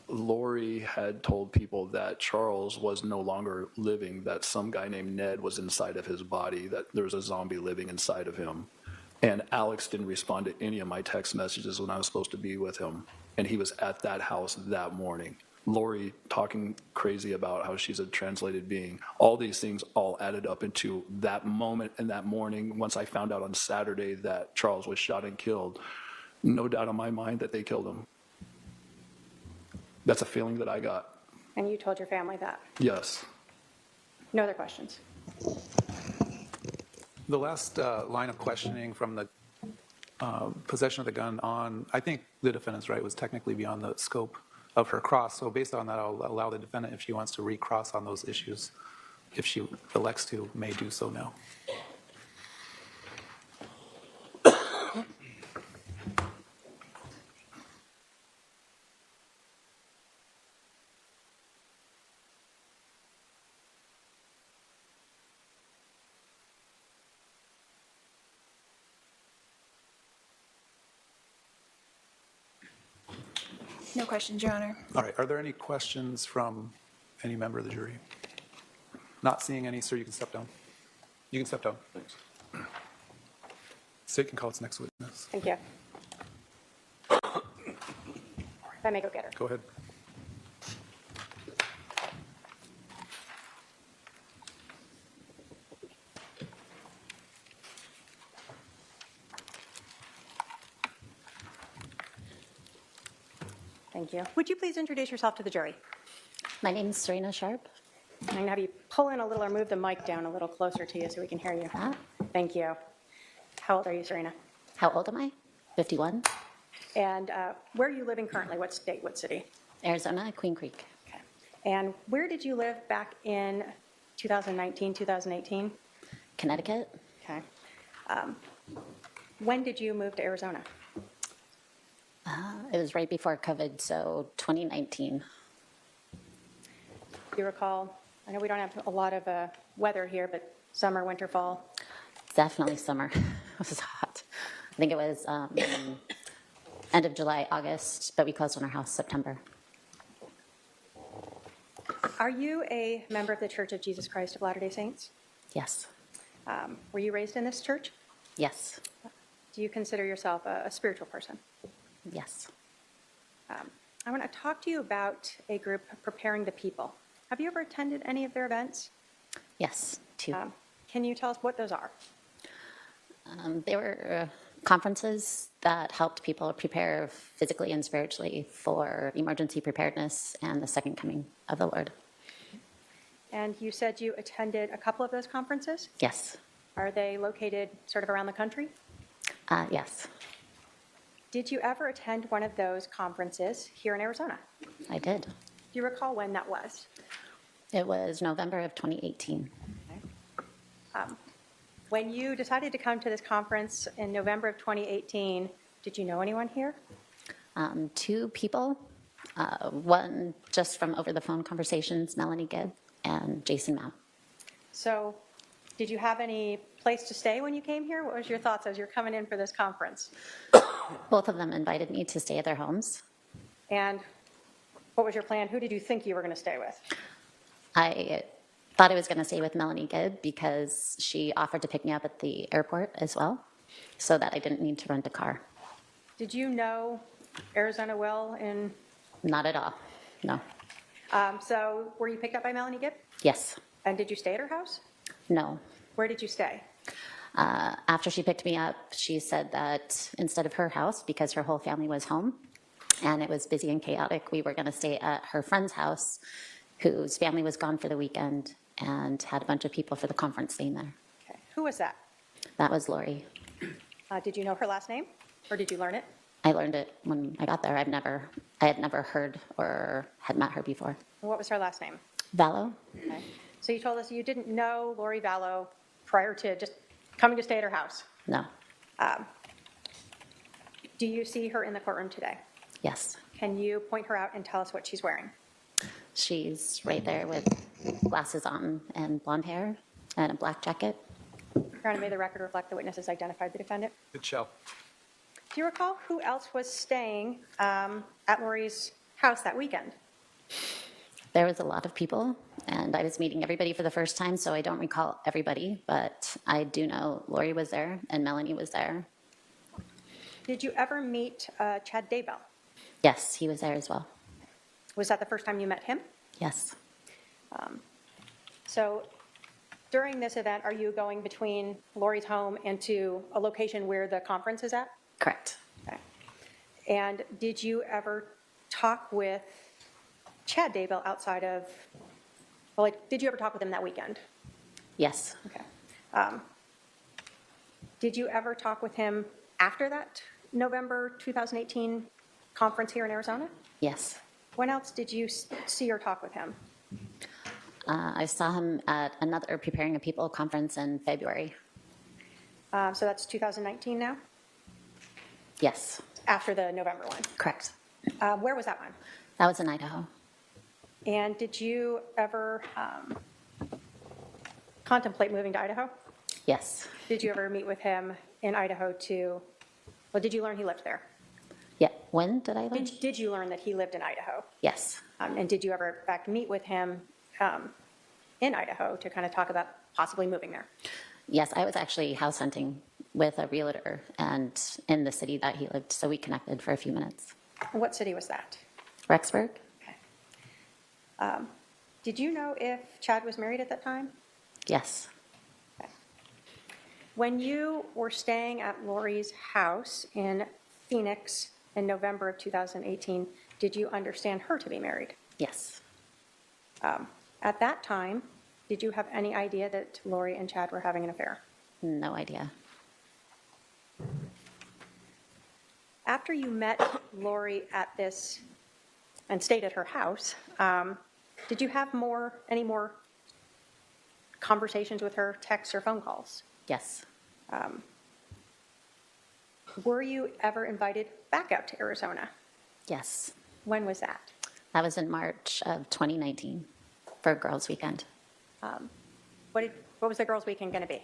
Lori had told people that Charles was no longer living, that some guy named Ned was inside of his body, that there was a zombie living inside of him. And Alex didn't respond to any of my text messages when I was supposed to be with him. And he was at that house that morning. Lori talking crazy about how she's a translated being. All these things all added up into that moment and that morning. Once I found out on Saturday that Charles was shot and killed, no doubt in my mind that they killed him. That's a feeling that I got. And you told your family that? Yes. No other questions? The last line of questioning from the possession of the gun on, I think the defendant's right, was technically beyond the scope of her cross. So based on that, I'll allow the defendant, if she wants to recross on those issues, if she elects to, may do so now. No questions, Your Honor. All right, are there any questions from Any member of the jury? Not seeing any, sir, you can step down. You can step down. Thanks. State can call its next witness. Thank you. If I may go get her. Go ahead. Thank you. Would you please introduce yourself to the jury? My name is Serena Sharp. I'm going to have you pull in a little or move the mic down a little closer to you so we can hear you. Ah. Thank you. How old are you, Serena? How old am I? 51. And where are you living currently? What state, what city? Arizona, Queen Creek. Okay. And where did you live back in 2019, 2018? Connecticut. Okay. When did you move to Arizona? It was right before COVID, so 2019. Do you recall? I know we don't have a lot of weather here, but summer, winter, fall. Definitely summer. It was hot. I think it was end of July, August, but we closed on our house September. Are you a member of the Church of Jesus Christ of Latter-day Saints? Yes. Were you raised in this church? Yes. Do you consider yourself a spiritual person? Yes. I want to talk to you about a group, Preparing the People. Have you ever attended any of their events? Yes. Two. Can you tell us what those are? They were conferences that helped people prepare physically and spiritually for emergency preparedness and the second coming of the Lord. And you said you attended a couple of those conferences. Yes. Are they located sort of around the country? Yes, Did you ever attend one of those conferences here in Arizona? I did. Do you recall when that was? It was November of 2018. When you decided to come to this conference in November of 2018, did you know anyone here? Two people, one just from over the phone conversations, Melanie Gibb and Jason Mount. So did you have any place to stay when you came here? What was your thoughts as you're coming in for this conference? Both of them invited me to stay at their homes. And what was your plan? Who did you think you were going to stay with? I thought I was going to stay with Melanie Gibb because she offered to pick me up at the airport as well, so that I didn't need to rent a car. Did you know Arizona well? Not at all, no. So were you picked up by Melanie Gibb? Yes, And did you stay at her house? no. Where did you stay? After she picked me up, she said that instead of her house, because her whole family was home and it was busy and chaotic, we were going to stay at her friend's house, whose family was gone for the weekend and had a bunch of people for the conference staying there. Okay. Who was that? That was Lori. Did you know her last name, or did you learn it? I learned it when I got there. I had never heard or had met her before. What was her last name? Vallow? Okay. So you told us you didn't know Lori Vallow prior to just coming to stay at her house. No. Do you see her in the courtroom today? Yes. Can you point her out and tell us what she's wearing? She's right there with glasses on and blonde hair and a black jacket. Your Honor, may the record reflect the witnesses identified the defendant. It shall. Do you recall who else was staying at Lori's house that weekend? There was a lot of people, and I was meeting everybody for the first time, so I don't recall everybody, but I do know Lori was there and Melanie was there. Did you ever meet Chad Daybell? Yes, he was there as well. Was that the first time you met him? Yes. So during this event, are you going between Lori's home and to a location where the conference is at? Correct. Okay. And did you ever talk with Chad Daybell outside of, well, like, did you ever talk with him that weekend? Yes. Okay. Did you ever talk with him after that November 2018 conference here in Arizona? Yes. When else did you see or talk with him? I saw him at another Preparing a People conference in February. So that's 2019 now, Yes. after the November one. Correct. Where was that one? That was in Idaho. And did you ever contemplate moving to Idaho? Yes. Did you ever meet with him in Idaho well, did you learn he lived there? Yeah. When did I learn? Did you learn that he lived in Idaho? Yes. And did you ever, in fact, meet with him in Idaho to kind of talk about possibly moving there. Yes, I was actually house hunting with a realtor and in the city that he lived, so we connected for a few minutes. What city was that? Rexburg? Did you know if Chad was married at that time? Yes. When you were staying at Lori's house in Phoenix in November of 2018, did you understand her to be married? Yes. At that time, did you have any idea that Lori and Chad were having an affair? No idea. After you met Lori at this and stayed at her house, did you have any more conversations with her, texts or phone calls? Yes. Were you ever invited back out to Arizona? Yes. When was that? That was in March of 2019 for Girls Weekend. What was the girls' weekend going to be?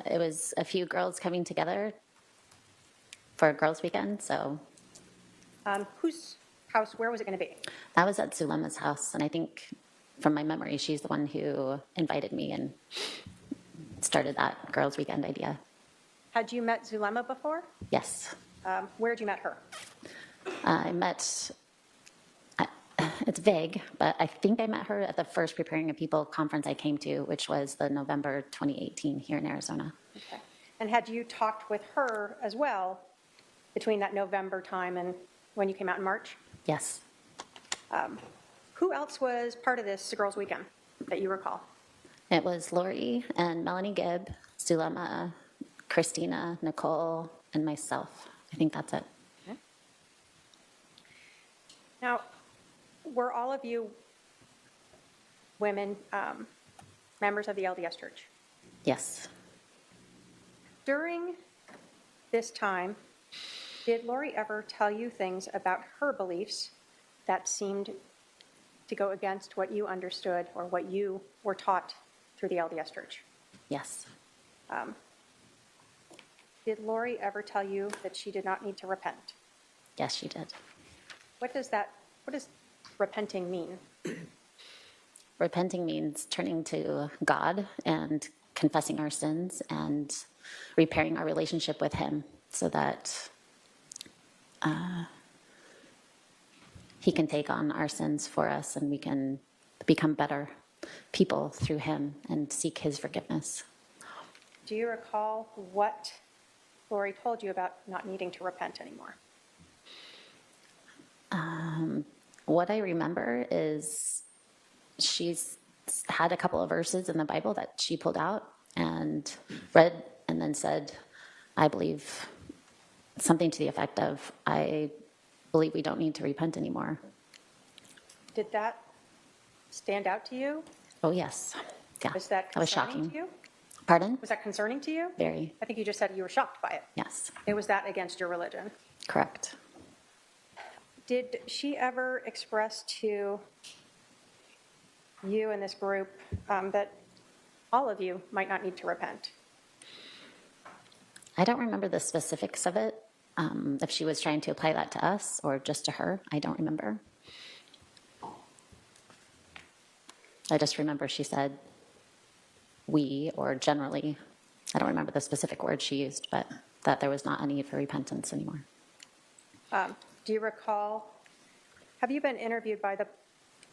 It was a few girls coming together for a Girls Weekend, so Whose house, where was it going to be? that was at Zulema's house, and I think from my memory, she's the one who invited me and started that Girls Weekend idea. Had you met Zulema before? Yes. Where did you met her? I met, it's vague, but I think I met her at the first Preparing a People conference I came to, which was the November 2018 here in Arizona. Okay. And had you talked with her as well between that November time and when you came out in March? Yes. Who else was part of this girls' weekend that you recall? It was Lori and Melanie Gibb, Zulema, Christina, Nicole, and myself. I think that's it. Now, were all of you women members of the LDS Church? Yes. During this time, did Lori ever tell you things about her beliefs that seemed to go against what you understood or what you were taught through the LDS Church? Yes. Did Lori ever tell you that she did not need to repent? Yes, she did. What does repenting mean? Repenting means turning to God and confessing our sins and repairing our relationship with Him so that He can take on our sins for us and we can become better people through Him and seek His forgiveness. Do you recall what Lori told you about not needing to repent anymore? What I remember is she's had a couple of verses in the Bible that she pulled out and read and then said, I believe something to the effect of, I believe we don't need to repent anymore. Did that stand out to you? Oh, yes. Yeah. Was that was concerning shocking. to you? Pardon? Was that concerning to you? Very. I think you just said you were shocked by it. Yes. It was that against your religion. Correct. Did she ever express to you and this group that all of you might not need to repent? I don't remember the specifics of it. If she was trying to apply that to us or just to her, I don't remember. I just remember she said we, or generally, I don't remember the specific word she used, but that there was not a need for repentance anymore. Do you recall, have you been interviewed by the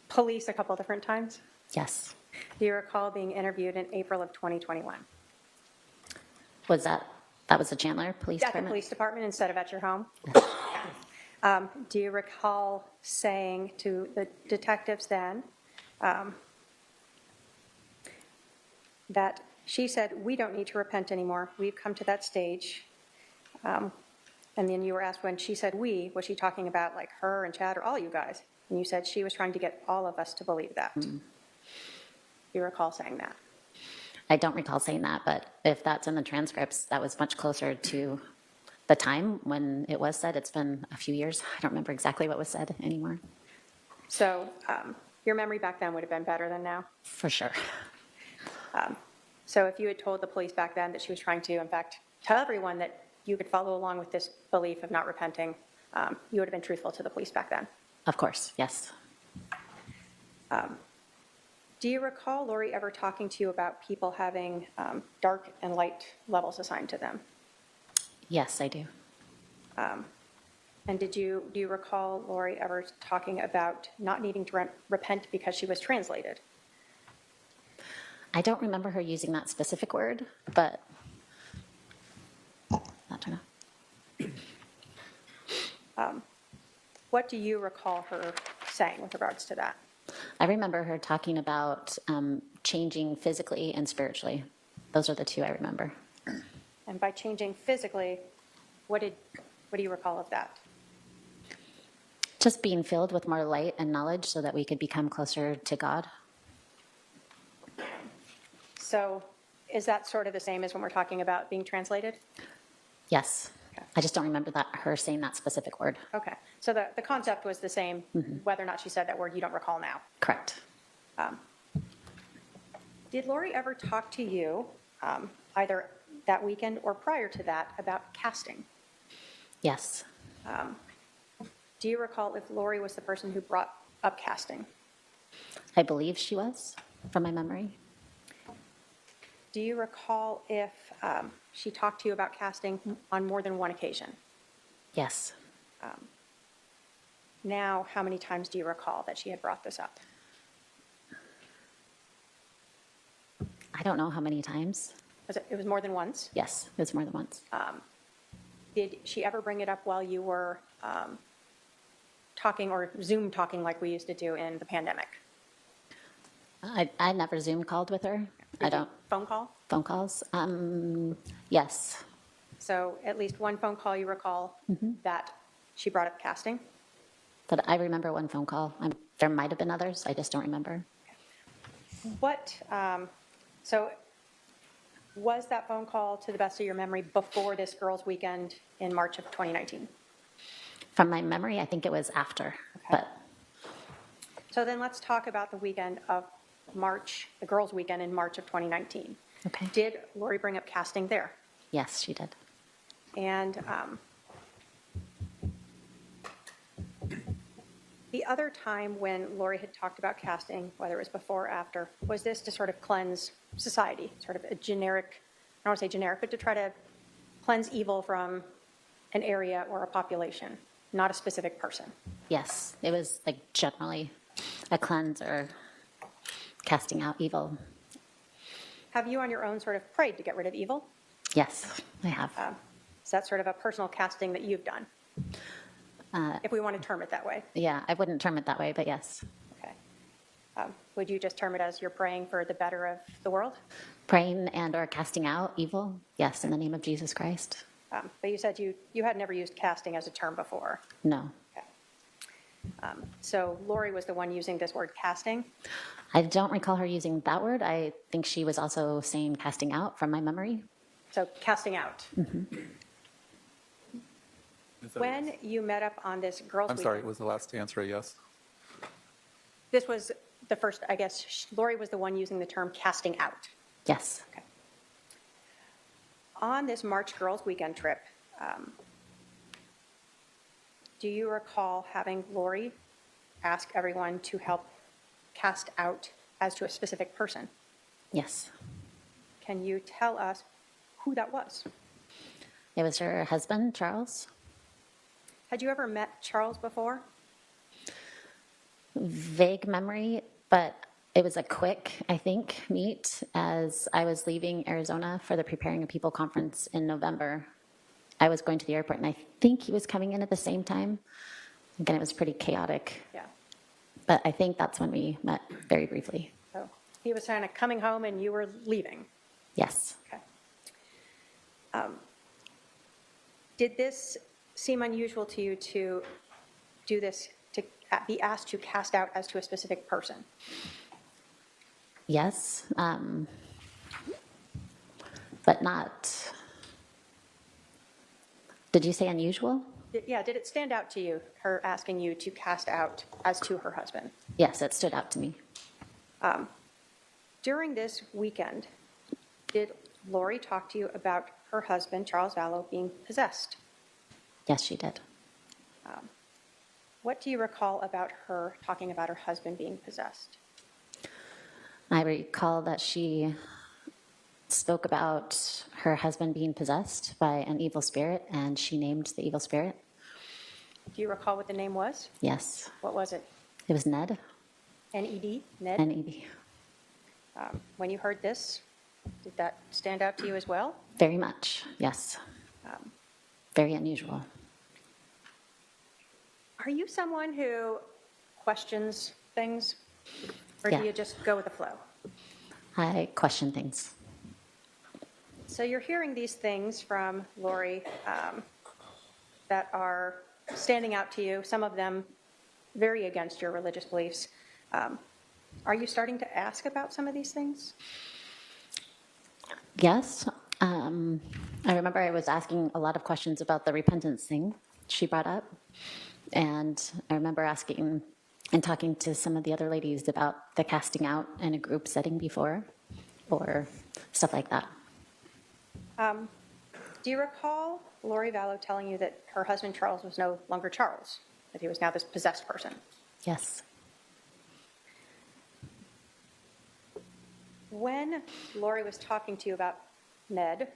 police a couple different times? Yes. Do you recall being interviewed in April of 2021? Was that was the Chandler Police At the Department? police department instead of at your home? Do you recall saying to the detectives then that she said, we don't need to repent anymore, we've come to that stage? And then you were asked when she said we, was she talking about like her and Chad or all you guys? And you said she was trying to get all of us to believe that. Do you recall saying that? I don't recall saying that, but if that's in the transcripts, that was much closer to the time when it was said. It's been a few years. I don't remember exactly what was said anymore. So your memory back then would have been better than now? For sure. So if you had told the police back then that she was trying to, in fact, tell everyone that you could follow along with this belief of not repenting, you would have been truthful to the police back then? Of course, yes. Do you recall Lori ever talking to you about people having dark and light levels assigned to them? Yes, I do. And do you recall Lori ever talking about not needing to repent because she was translated? I don't remember her using that specific word, but I don't know. What do you recall her saying with regards to that? I remember her talking about changing physically and spiritually. Those are the two I remember. And by changing physically, what do you recall of that? Just being filled with more light and knowledge so that we could become closer to God. So is that sort of the same as when we're talking about being translated? Yes. Okay. I just don't remember her saying that specific word. Okay, so the concept was the same, whether or not she said that word, you don't recall now. Correct. Did Lori ever talk to you, either that weekend or prior to that, about casting? Yes. Do you recall if Lori was the person who brought up casting? I believe she was, from my memory. Do you recall if she talked to you about casting on more than one occasion? Yes. Now, how many times do you recall that she had brought this up? I don't know how many times. It was more than once? Yes, it was more than once. Did she ever bring it up while you were talking or Zoom talking like we used to do in the pandemic? I never Zoom called with her. I don't. Phone call? Phone calls? Yes. So at least one phone call you recall that she brought up casting? But I remember one phone call. There might have been others. I just don't remember. So was that phone call, to the best of your memory, before this girls' weekend in March of 2019? From my memory, I think it was after. Okay. But So then let's talk about the weekend of March, the girls' weekend in March of 2019. okay. Did Lori bring up casting there? Yes, she did. And the other time when Lori had talked about casting, whether it was before or after, was this to sort of cleanse society, sort of a generic, I don't want to say generic, but to try to cleanse evil from an area or a population, not a specific person? Yes, it was like generally a cleanse or casting out evil. Have you on your own sort of prayed to get rid of evil? Yes, I have. Is that sort of a personal casting that you've done? If we want to term it that way. Yeah, I wouldn't term it that way, but yes. Okay. Would you just term it as you're praying for the better of the world? Praying and or casting out evil? Yes, in the name of Jesus Christ. But you said you had never used casting as a term before. No. Okay. So Lori was the one using this word casting. I don't recall her using that word. I think she was also saying casting out from my memory. So casting out. When you met up on this girls' I'm weekend, sorry, was the last answer a yes? this was the first, I guess, Lori was the one using the term casting out. Yes. Okay. On this March girls' weekend trip, do you recall having Lori ask everyone to help cast out as to a specific person? Yes. Can you tell us who that was? It was her husband, Charles. Had you ever met Charles before? Vague memory, but it was a quick, I think, meet as I was leaving Arizona for the Preparing a People conference in November. I was going to the airport, and I think he was coming in at the same time. Again, it was pretty chaotic, Yeah. but I think that's when we met very briefly. So he was kind of coming home and you were leaving. Yes. Okay. Did this seem unusual to you to do this, to be asked to cast out as to a specific person? Yes, but not. Did you say unusual? Did it stand out to you, her asking you to cast out as to her husband? Yes, it stood out to me. During this weekend, did Lori talk to you about her husband, Charles Vallow, being possessed? Yes, she did. What do you recall about her talking about her husband being possessed? I recall that she spoke about her husband being possessed by an evil spirit, and she named the evil spirit. Do you recall what the name was? Yes, What was it? it was Ned, Ned? Ned? N-E-D. When you heard this, did that stand out to you as well? Very much, yes. Very unusual. Are you someone who questions things, or Yeah. do you just go with the flow? I question things. So you're hearing these things from Lori that are standing out to you, some of them very against your religious beliefs. Are you starting to ask about some of these things? Yes. I remember I was asking a lot of questions about the repentance thing she brought up. And I remember asking and talking to some of the other ladies about the casting out in a group setting before, or stuff like that. Do you recall Lori Vallow telling you that her husband Charles was no longer Charles, that he was now this possessed person? Yes. When Lori was talking to you about Ned,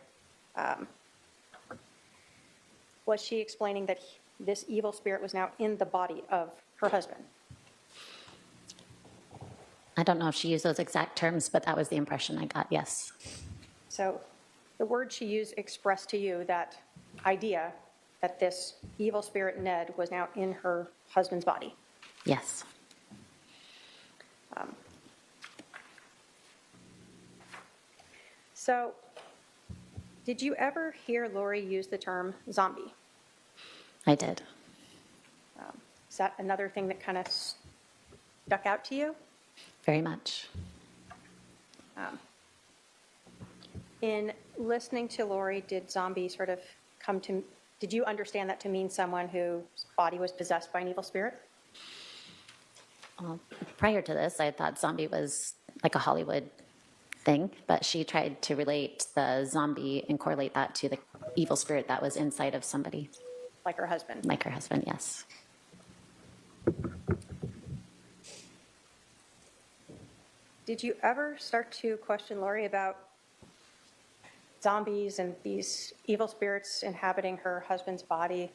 was she explaining that this evil spirit was now in the body of her husband? I don't know if she used those exact terms, but that was the impression I got, yes. So the word she used expressed to you that idea that this evil spirit Ned was now in her husband's body. Yes. So did you ever hear Lori use the term zombie? I did. Is that another thing that kind of stuck out to you? Very much. In listening to Lori, did zombie sort of come to, did you understand that to mean someone whose body was possessed by an evil spirit? Prior to this, I thought zombie was like a Hollywood thing, but she tried to relate the zombie and correlate that to the evil spirit that was inside of somebody, Like her husband? like her husband, yes. Did you ever start to question Lori about zombies and these evil spirits inhabiting her husband's body?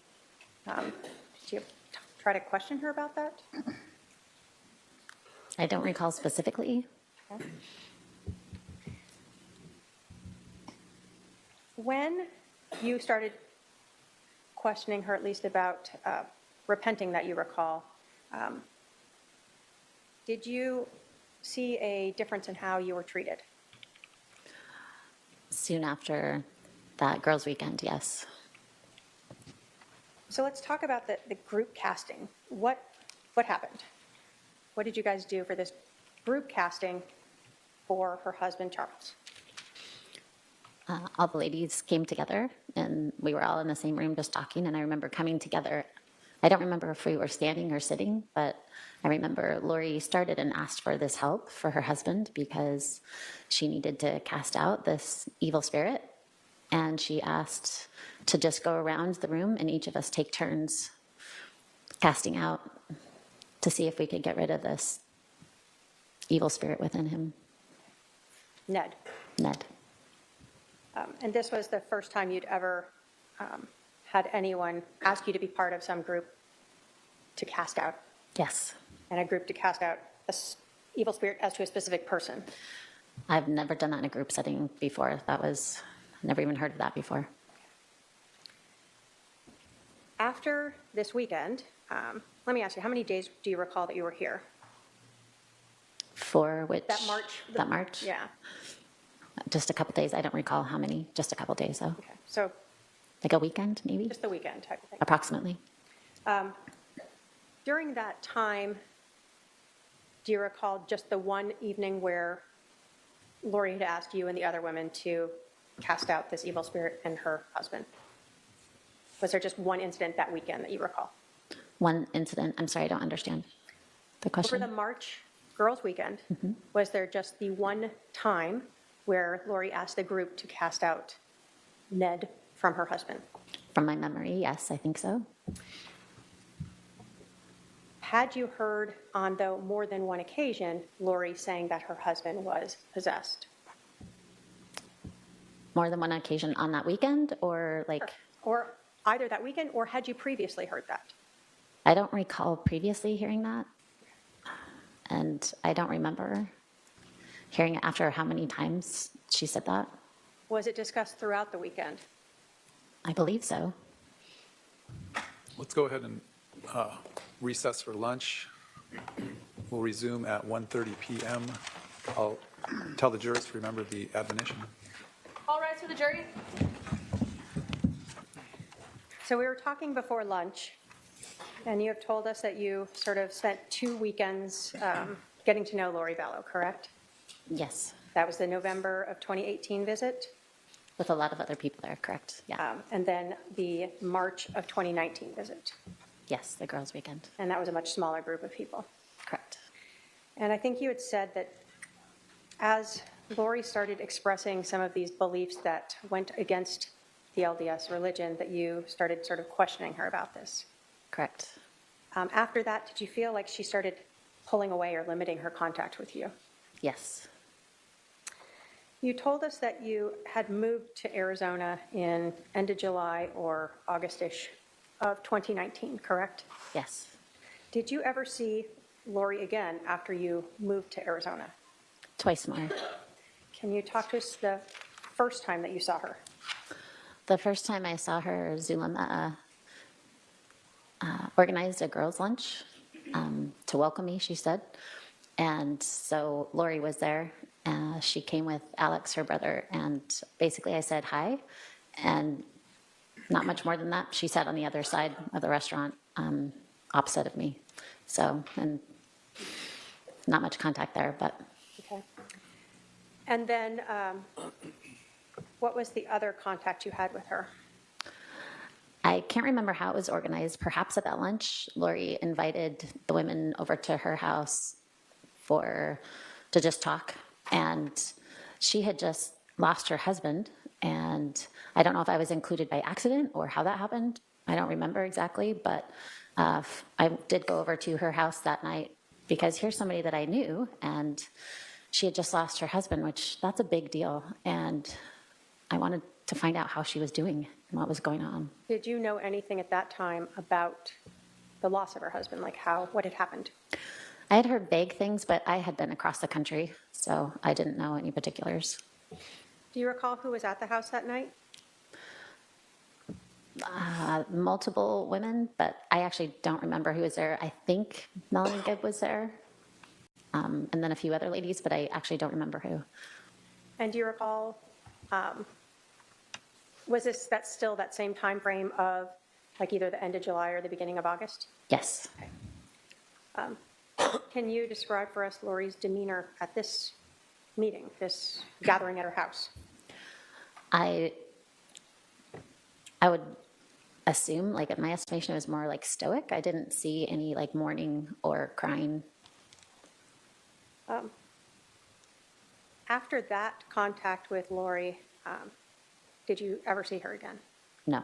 Did you try to question her about that? I don't recall specifically. Okay. When you started questioning her, at least about repenting that you recall, did you see a difference in how you were treated? Soon after that girls' weekend, yes. So let's talk about the group casting. What happened? What did you guys do for this group casting for her husband, Charles? All the ladies came together, and we were all in the same room just talking, and I remember coming together. I don't remember if we were standing or sitting, but I remember Lori started and asked for this help for her husband because she needed to cast out this evil spirit, and she asked to just go around the room and each of us take turns casting out to see if we could get rid of this evil spirit within him. Ned. Ned. And this was the first time you'd ever had anyone ask you to be part of some group to cast out, Yes. and a group to cast out an evil spirit as to a specific person. I've never done that in a group setting before. Never even heard of that before. After this weekend, let me ask you, how many days do you recall that you were here? For which? That March? That March? Yeah. Just a couple days. I don't recall how many. Just a couple days, though. Okay. So Like a weekend, maybe? just the weekend type of thing. Approximately. During that time, do you recall just the one evening where Lori had asked you and the other women to cast out this evil spirit and her husband? Was there just one incident that weekend that you recall? One incident. I'm sorry, I don't understand the Over question. the March Girls Weekend, was there just the one time where Lori asked the group to cast out Ned from her husband? From my memory, yes, I think so. had you heard on, though, more than one occasion, Lori saying that her husband was possessed? More than one occasion on that weekend, or like, Or either that weekend, or had you previously heard that? I don't recall previously hearing that. And I don't remember hearing it after how many times she said that. Was it discussed throughout the weekend? I believe so. Let's go ahead and recess for lunch. We'll resume at 1:30 p.m. I'll tell the jurors to remember the admonition. All rise for the jury. So we were talking before lunch, and you have told us that you sort of spent 2 weekends getting to know Lori Vallow, correct? Yes, That was the November of 2018 visit, with a lot of other people there, correct? Yeah. and then the March of 2019 visit. Yes, the girls' weekend, And that was a much smaller group of people. correct. And I think you had said that as Lori started expressing some of these beliefs that went against the LDS religion, that you started sort of questioning her about this. Correct. After that, did you feel like she started pulling away or limiting her contact with you? Yes, You told us that you had moved to Arizona in end of July or August-ish of 2019, correct? yes. Did you ever see Lori again after you moved to Arizona? Twice more. Can you talk to us the first time that you saw her? The first time I saw her, Zulema organized a girls' lunch to welcome me, she said. And so Lori was there. She came with Alex, her brother, and basically I said hi. And not much more than that. She sat on the other side of the restaurant, opposite of me. So, and not much contact there, but Okay. And then what was the other contact you had with her? I can't remember how it was organized. Perhaps at that lunch, Lori invited the women over to her house to just talk. And she had just lost her husband. And I don't know if I was included by accident or how that happened. I don't remember exactly, but I did go over to her house that night because here's somebody that I knew, and she had just lost her husband, which that's a big deal. And I wanted to find out how she was doing and what was going on. Did you know anything at that time about the loss of her husband, like what had happened? I had heard vague things, but I had been across the country, so I didn't know any particulars. Do you recall who was at the house that night? Multiple women, but I actually don't remember who was there. I think Melanie Gibb was there, and then a few other ladies, but I actually don't remember who. And do you recall, was that still that same time frame of like either the end of July or the beginning of August? Yes. Can you describe for us Lori's demeanor at this meeting, this gathering at her house? I would assume, like in my estimation, it was more like stoic. I didn't see any like mourning or crying. After that contact with Lori, did you ever see her again? No,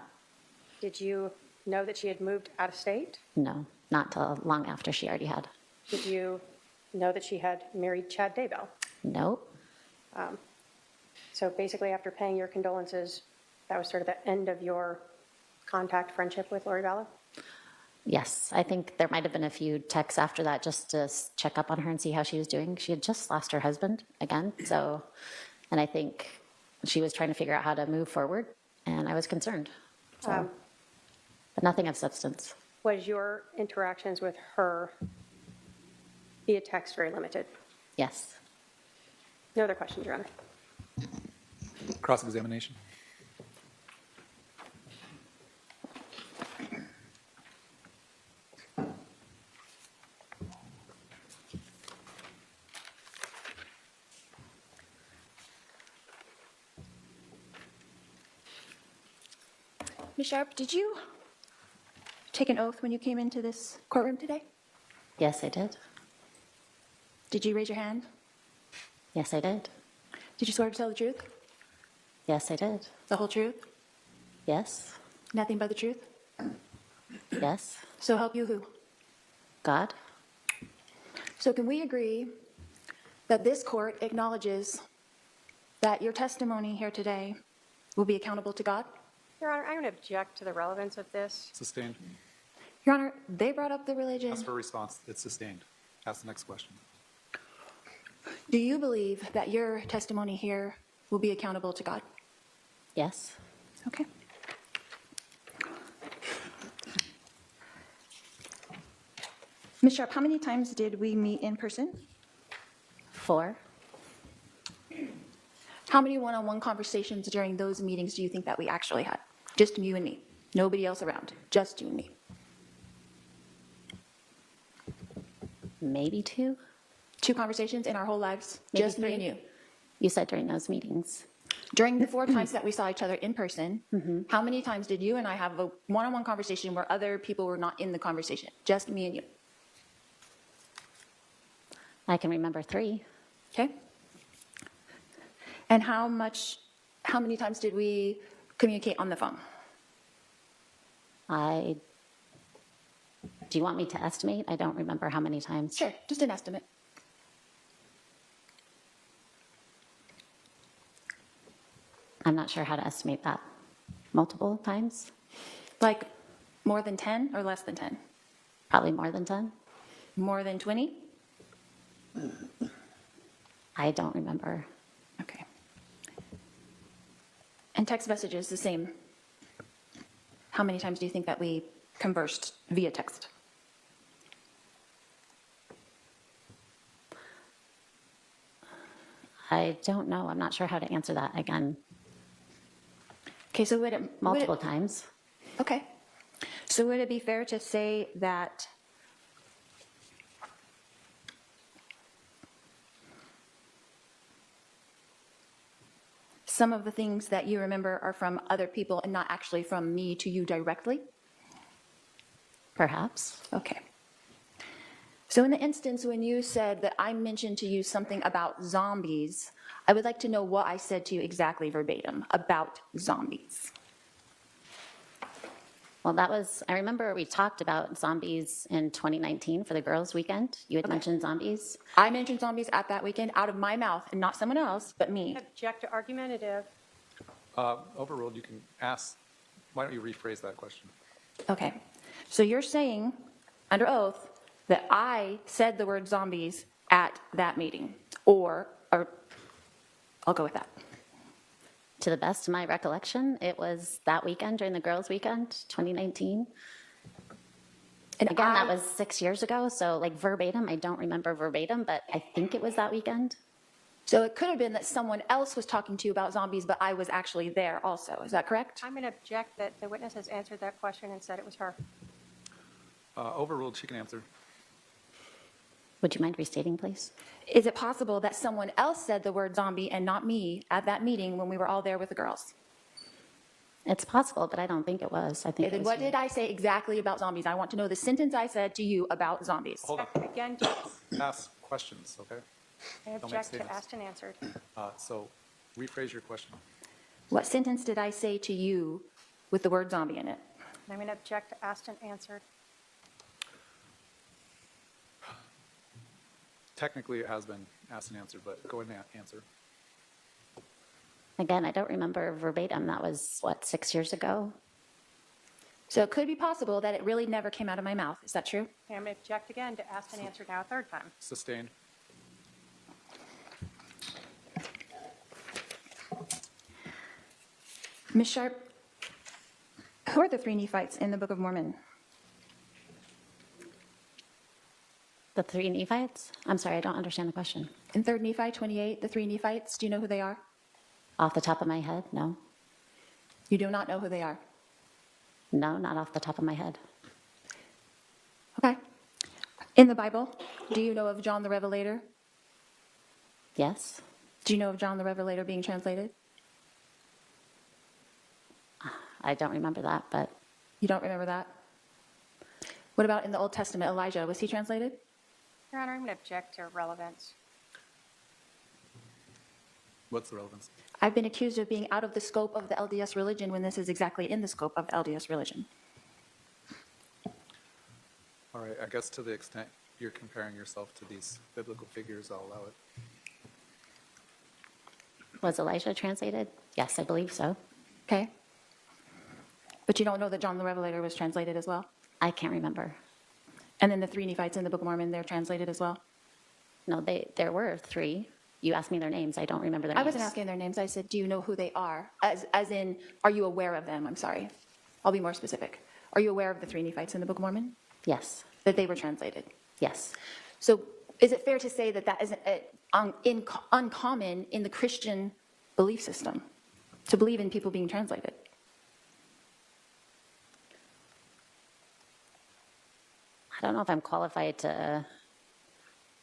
Did you know that she had moved out of state? no, not till long after she already had. Did you know that she had married Chad Daybell? Nope. So basically, after paying your condolences, that was sort of the end of your contact friendship with Lori Vallow? Yes, I think there might have been a few texts after that just to check up on her and see how she was doing. She had just lost her husband again, so, and I think she was trying to figure out how to move forward, and I was concerned. So, but nothing of substance. Was your interactions with her via text very limited? Yes. No other questions, Your Honor. Cross-examination. Ms. Sharp, did you take an oath when you came into this courtroom today? Yes, I did. Did you raise your hand? Yes, I did. Did you swear to tell the truth? Yes, I did. The whole truth? Yes. Nothing but the truth? Yes. So help you who? God? So can we agree that this court acknowledges that your testimony here today will be accountable to God? Your Honor, I'm going to object to the relevance of this. Sustained. Your Honor, they brought up the religion. Ask for a response. It's sustained. Ask the next question. Do you believe that your testimony here will be accountable to God? Yes. Okay. Ms. Sharp, how many times did we meet in person? 4. How many one-on-one conversations during those meetings do you think that we actually had? Just you and me. Nobody else around. Just you and me. Maybe 2. 2 conversations in our whole lives? Maybe Just me 3. and you. You said during those meetings. During the 4 times that we saw each other in person, how many times did you and I have a one-on-one conversation where other people were not in the conversation? Just me and you. I can remember 3. Okay? And how many times did we communicate on the phone? Do you want me to estimate? I don't remember how many times. Sure, just an estimate. I'm not sure how to estimate that. Multiple times? Like more than 10 or less than 10? Probably more than 10. More than 20? I don't remember. Okay. And text messages, the same. How many times do you think that we conversed via text? I don't know. I'm not sure how to answer that again. Okay, so would it... Multiple times. Okay. So would it be fair to say that some of the things that you remember are from other people and not actually from me to you directly? Perhaps. Okay. So in the instance when you said that I mentioned to you something about zombies, I would like to know what I said to you exactly verbatim about zombies. Well, I remember we talked about zombies in 2019 for the girls' weekend. You had mentioned zombies. I mentioned zombies at that weekend out of my mouth, and not someone else, but me. Object to argumentative. Overruled, you can ask, why don't you rephrase that question? Okay. So you're saying, under oath, that I said the word zombies at that meeting, or I'll go with that. To the best of my recollection, it was that weekend during the girls' weekend, 2019. And Again, that was 6 years ago, so like verbatim, I don't remember verbatim, but I think it was that weekend. So it could have been that someone else was talking to you about zombies, but I was actually there also. Is that correct? I'm going to object that the witness has answered that question and said it was her. Overruled, she can answer. Would you mind restating, please? Is it possible that someone else said the word zombie and not me at that meeting when we were all there with the girls? It's possible, but I don't think it was. I think it Then was what you. did I say exactly about zombies? I want to know the sentence I said to you about zombies. Hold on. Again, Ask questions, okay? I make object to statements. asked and answered. So rephrase your question. What sentence did I say to you with the word zombie in it? And I'm going to object to asked and answered. Technically, it has been asked and answered, but go ahead and answer. Again, I don't remember verbatim. That was, 6 years ago? So it could be possible that it really never came out of my mouth. Is that true? And I'm going to object again to asked and answered now a third time. Sustained. Ms. Sharp, who are the 3 Nephites in the Book of Mormon? The 3 Nephites? I'm sorry, I don't understand the question. In 3 Nephi 28, the 3 Nephites, do you know who they are? Off the top of my head, no. You do not know who they are. No, not off the top of my head. Okay. In the Bible, do you know of John the Revelator? Yes? Do you know of John the Revelator being translated? I don't remember that, but You don't remember that? What about in the Old Testament, Elijah? Was he translated? Your Honor, I'm going to object to relevance. What's the relevance? I've been accused of being out of the scope of the LDS religion when this is exactly in the scope of the LDS religion. All right, I guess to the extent you're comparing yourself to these biblical figures, I'll allow it. Was Elijah translated? Yes, I believe so. Okay. But you don't know that John the Revelator was translated as well? I can't remember. And then the three Nephites in the Book of Mormon, they're translated as well? No, there were 3. You asked me their names. I don't remember their I names. wasn't asking their names. I said, do you know who they are? As in, are you aware of them? I'm sorry. I'll be more specific. Are you aware of the three Nephites in the Book of Mormon? Yes, That they were translated? yes. So is it fair to say that that isn't uncommon in the Christian belief system, to believe in people being translated? I don't know if I'm qualified to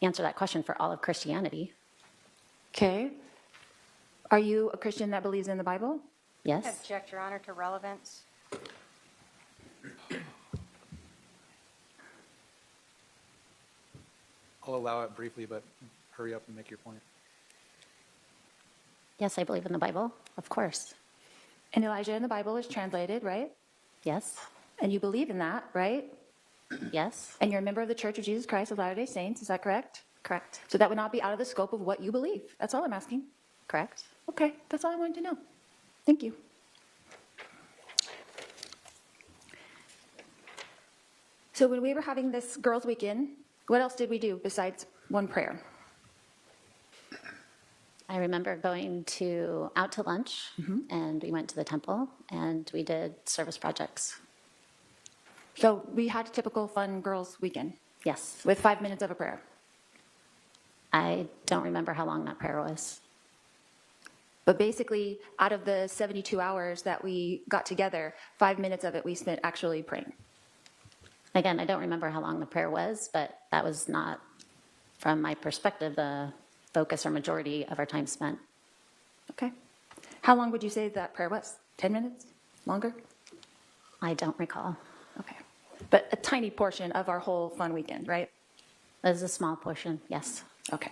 answer that question for all of Christianity. Okay. Are you a Christian that believes in the Bible? Yes? Object, Your Honor, to relevance. I'll allow it briefly, but hurry up and make your point. Yes, I believe in the Bible, of course. And Elijah in the Bible is translated, right? Yes, And you believe in that, right? yes, And you're a member of the Church of Jesus Christ of Latter-day Saints, is that correct? correct, So that would not be out of the scope of what you believe. That's all I'm asking. correct. Okay, that's all I wanted to know. Thank you. So when we were having this girls' weekend, what else did we do besides one prayer? I remember going out to lunch, and we went to the temple, and we did service projects. So we had a typical fun girls' weekend Yes, with 5 minutes of a prayer. I don't remember how long that prayer was. But basically, out of the 72 hours that we got together, 5 minutes of it we spent actually praying. Again, I don't remember how long the prayer was, but that was not, from my perspective, the focus or majority of our time spent. Okay. How long would you say that prayer was? 10 minutes? Longer? I don't recall. Okay. But a tiny portion of our whole fun weekend, right? It was a small portion, yes. Okay.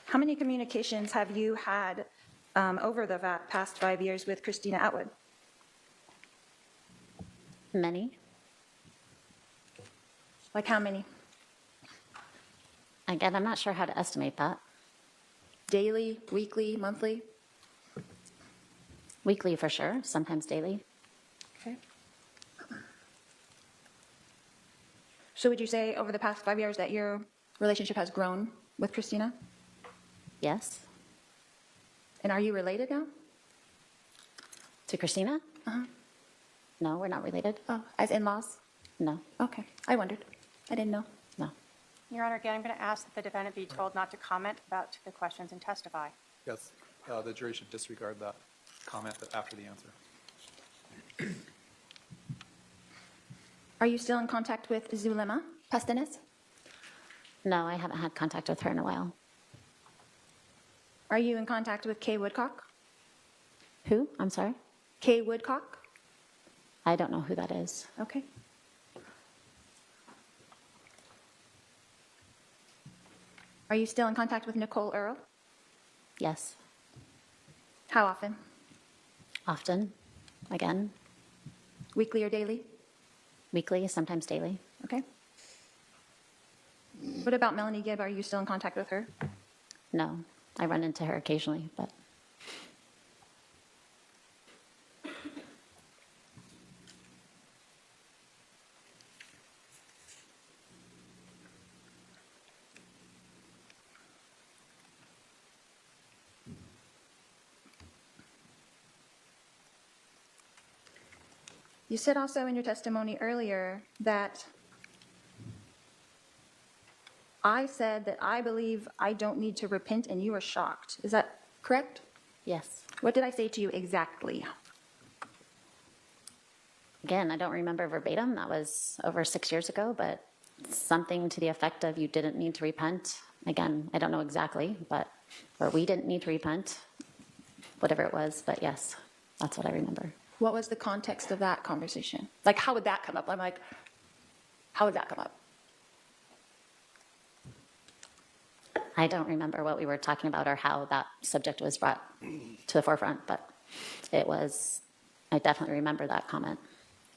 How many communications have you had over the past 5 years with Christina Atwood? Many. Like how many? Again, I'm not sure how to estimate that. Daily, weekly, monthly? Weekly for sure, sometimes daily. Okay. So would you say over the past 5 years that your relationship has grown with Christina? Yes. And are you related now? To Christina? No, we're not related. Oh, as in-laws? No, Okay, I wondered. I didn't know. no. Your Honor, again, I'm going to ask that the defendant be told not to comment about the questions and testify. Yes, the jury should disregard that comment after the answer. Are you still in contact with Zulema Pastenes? No, I haven't had contact with her in a while. Are you in contact with Kay Woodcock? Who? I'm sorry? Kay Woodcock? I don't know who that is. Okay. Are you still in contact with Nicole Earl? Yes. How often? Often. Again. Weekly or daily? Weekly, sometimes daily. Okay. What about Melanie Gibb? Are you still in contact with her? No. I run into her occasionally, but You said also in your testimony earlier that I said that I believe I don't need to repent and you were shocked. Is that correct? yes. What did I say to you exactly? Again, I don't remember verbatim. That was over 6 years ago, but something to the effect of you didn't need to repent. Again, I don't know exactly, or we didn't need to repent, whatever it was, but yes, that's what I remember. What was the context of that conversation? Like, how would that come up? I'm like, how would that come up? I don't remember what we were talking about or how that subject was brought to the forefront, but I definitely remember that comment.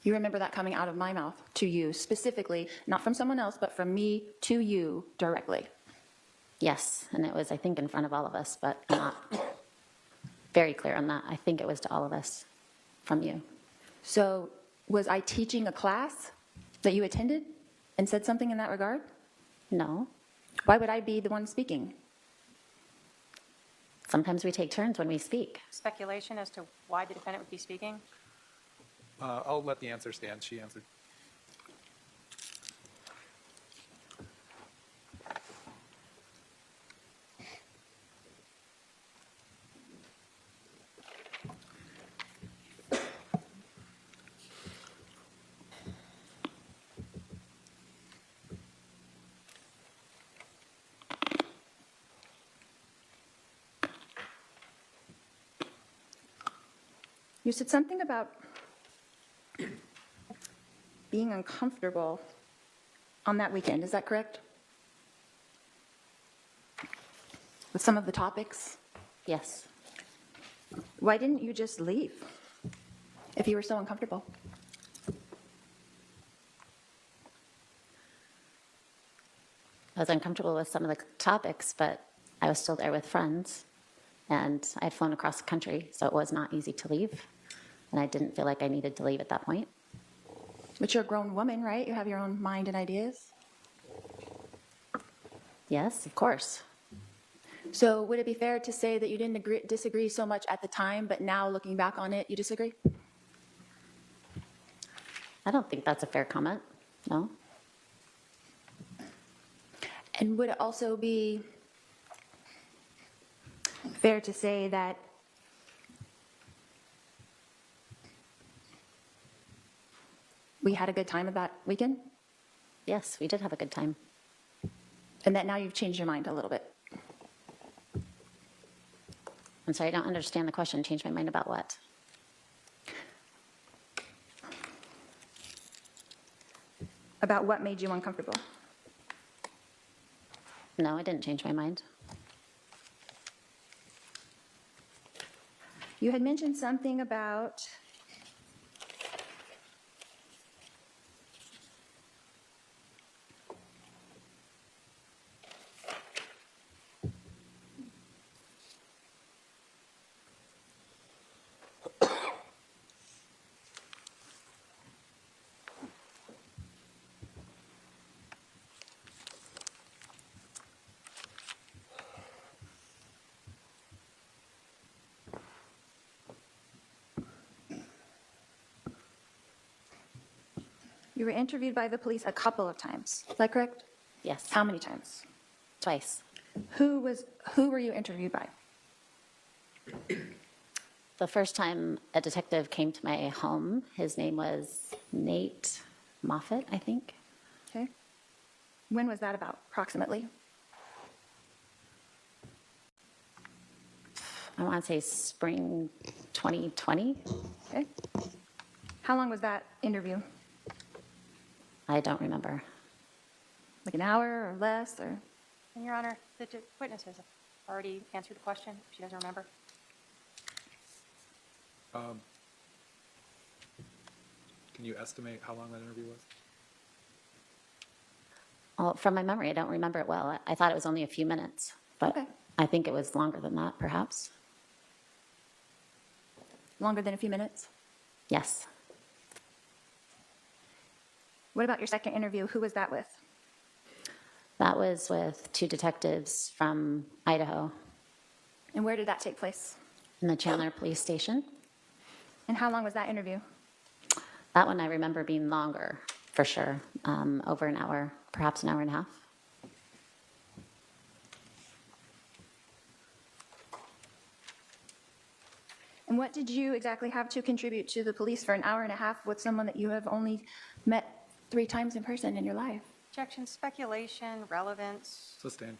You remember that coming out of my mouth to you specifically, not from someone else, but from me to you directly. Yes, and it was, I think, in front of all of us, but I'm not very clear on that. I think it was to all of us from you. So was I teaching a class that you attended and said something in that regard? No. Why would I be the one speaking? Sometimes we take turns when we speak. Speculation as to why the defendant would be speaking? I'll let the answer stand. She answered. You said something about being uncomfortable on that weekend. Is that correct? With some of the topics? Yes. Why didn't you just leave if you were so uncomfortable? I was uncomfortable with some of the topics, but I was still there with friends, and I had flown across the country, so it was not easy to leave, and I didn't feel like I needed to leave at that point. But you're a grown woman, right? You have your own mind and ideas. Yes, of course. So would it be fair to say that you didn't disagree so much at the time, but now looking back on it, you disagree? I don't think that's a fair comment, no. And would it also be fair to say that we had a good time at that weekend? Yes, we did have a good time. And that now you've changed your mind a little bit? I'm sorry, I don't understand the question. Change my mind about what? About what made you uncomfortable? No, I didn't change my mind. You had mentioned something about you were interviewed by the police a couple of times. Is that correct? Yes, How many times? twice. Who were you interviewed by? The first time a detective came to my home, his name was Nate Moffat, I think. Okay. When was that about, approximately? I want to say spring 2020. Okay. How long was that interview? I don't remember. Like an hour or less, or? And Your Honor, the witness has already answered the question. She doesn't remember. Can you estimate how long that interview was? Well, from my memory, I don't remember it well. I thought it was only a few minutes, but Okay. I think it was longer than that, perhaps. Longer than a few minutes? Yes. What about your second interview? Who was that with? That was with two detectives from Idaho And where did that take place? in the Chandler Police Station. And how long was that interview? That one I remember being longer, for sure, over an hour, perhaps an hour and a half. And what did you exactly have to contribute to the police for an hour and a half with someone that you have only met 3 times in person in your life? Objection, speculation, relevance. Sustained.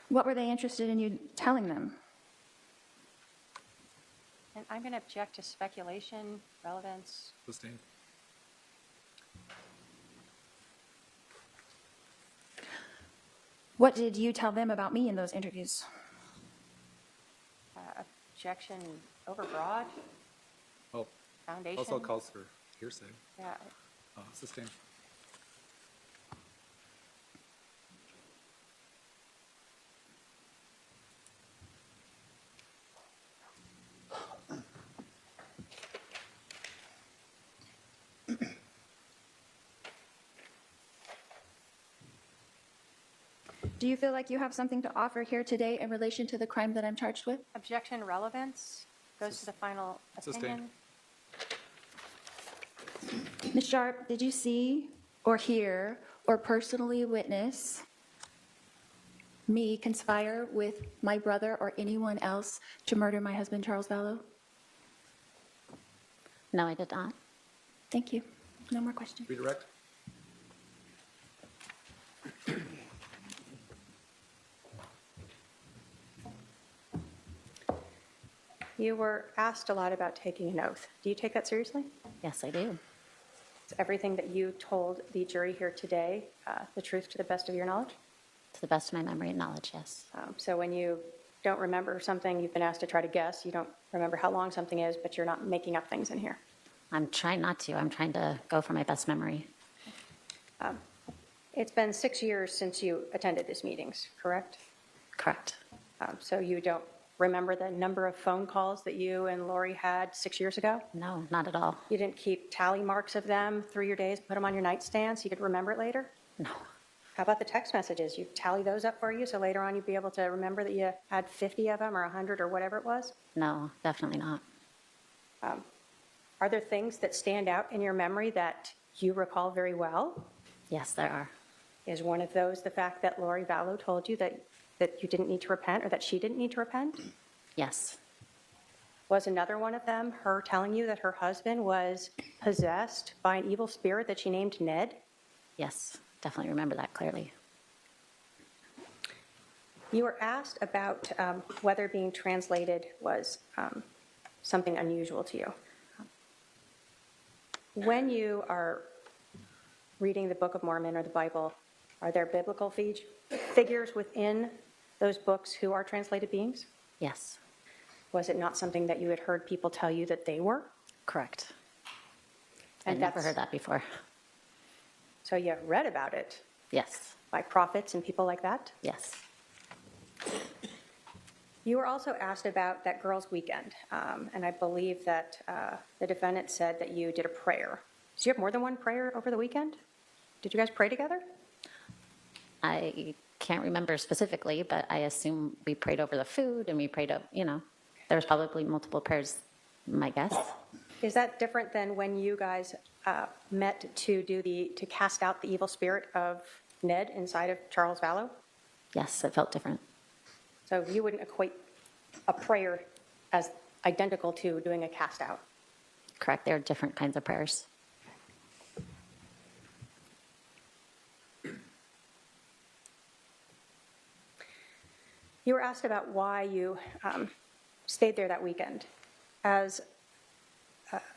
What were they interested in you telling them? And I'm going to object to speculation, relevance. Sustained. What did you tell them about me in those interviews? Objection overbroad, Well, foundation. also calls for hearsay. Yeah, Sustained. Do you feel like you have something to offer here today in relation to the crime that I'm charged with? objection relevance goes to the final Sustained. opinion. Ms. Sharp, did you see or hear or personally witness me conspire with my brother or anyone else to murder my husband, Charles Vallow? No, I did not. Thank you. No more questions. Redirect. You were asked a lot about taking an oath. Do you take that seriously? Yes, I do. Is everything that you told the jury here today the truth to the best of your knowledge? To the best of my memory and knowledge, yes. So when you don't remember something, you've been asked to try to guess. You don't remember how long something is, but you're not making up things in here. I'm trying not to. I'm trying to go for my best memory. It's been 6 years since you attended these meetings, correct? Correct. So you don't remember the number of phone calls that you and Lori had 6 years ago? No, not at all. You didn't keep tally marks of them through your days, put them on your nightstand so you could remember it later? No. How about the text messages? You tally those up for you so later on you'd be able to remember that you had 50 of them or 100 or whatever it was? No, definitely not. Are there things that stand out in your memory that you recall very well? Yes, there are. Is one of those the fact that Lori Vallow told you that you didn't need to repent or that she didn't need to repent? Yes. Was another one of them her telling you that her husband was possessed by an evil spirit that she named Ned? Yes, definitely remember that clearly. You were asked about whether being translated was something unusual to you. When you are reading the Book of Mormon or the Bible, are there biblical figures within those books who are translated beings? Yes, Was it not something that you had heard people tell you that they were? correct. And I'd never that's- heard that before. So you read about it Yes, by prophets and people like that? yes. You were also asked about that girls' weekend, and I believe that the defendant said that you did a prayer. So you have more than one prayer over the weekend? Did you guys pray together? I can't remember specifically, but I assume we prayed over the food and we prayed up, there was probably multiple prayers, my guess. Is that different than when you guys met to cast out the evil spirit of Ned inside of Charles Vallow? Yes, it felt different. So you wouldn't equate a prayer as identical to doing a cast out? Correct, there are different kinds of prayers. You were asked about why you stayed there that weekend. As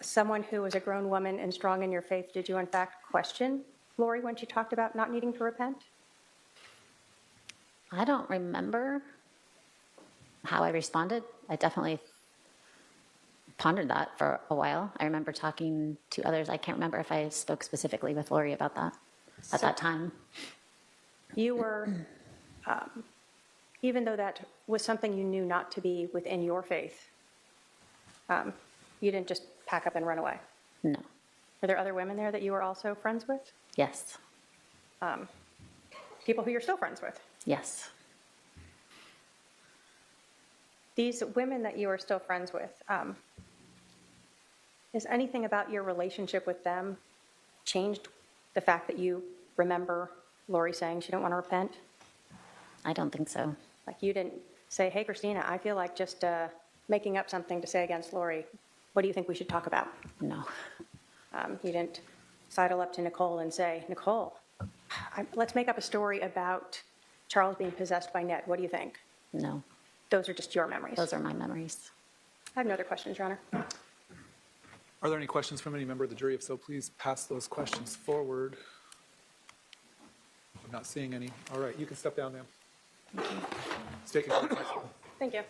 someone who was a grown woman and strong in your faith, did you in fact question Lori when she talked about not needing to repent? I don't remember how I responded. I definitely pondered that for a while. I remember talking to others. I can't remember if I spoke specifically with Lori about that at that time. You were, even though that was something you knew not to be within your faith, you didn't just pack up and run away. No. Were there other women there that you were also friends with? Yes. People who you're still friends with? Yes. These women that you are still friends with, is anything about your relationship with them changed the fact that you remember Lori saying she didn't want to repent? I don't think so. Like you didn't say, hey, Christina, I feel like just making up something to say against Lori. What do you think we should talk about? No. You didn't sidle up to Nicole and say, Nicole, let's make up a story about Charles being possessed by Ned. What do you think? No. Those are just your memories. Those are my memories. I have no other questions, Your Honor. Are there any questions from any member of the jury? If so, please pass those questions forward. I'm not seeing any. All right, you can step down, ma'am. State your name. Thank you.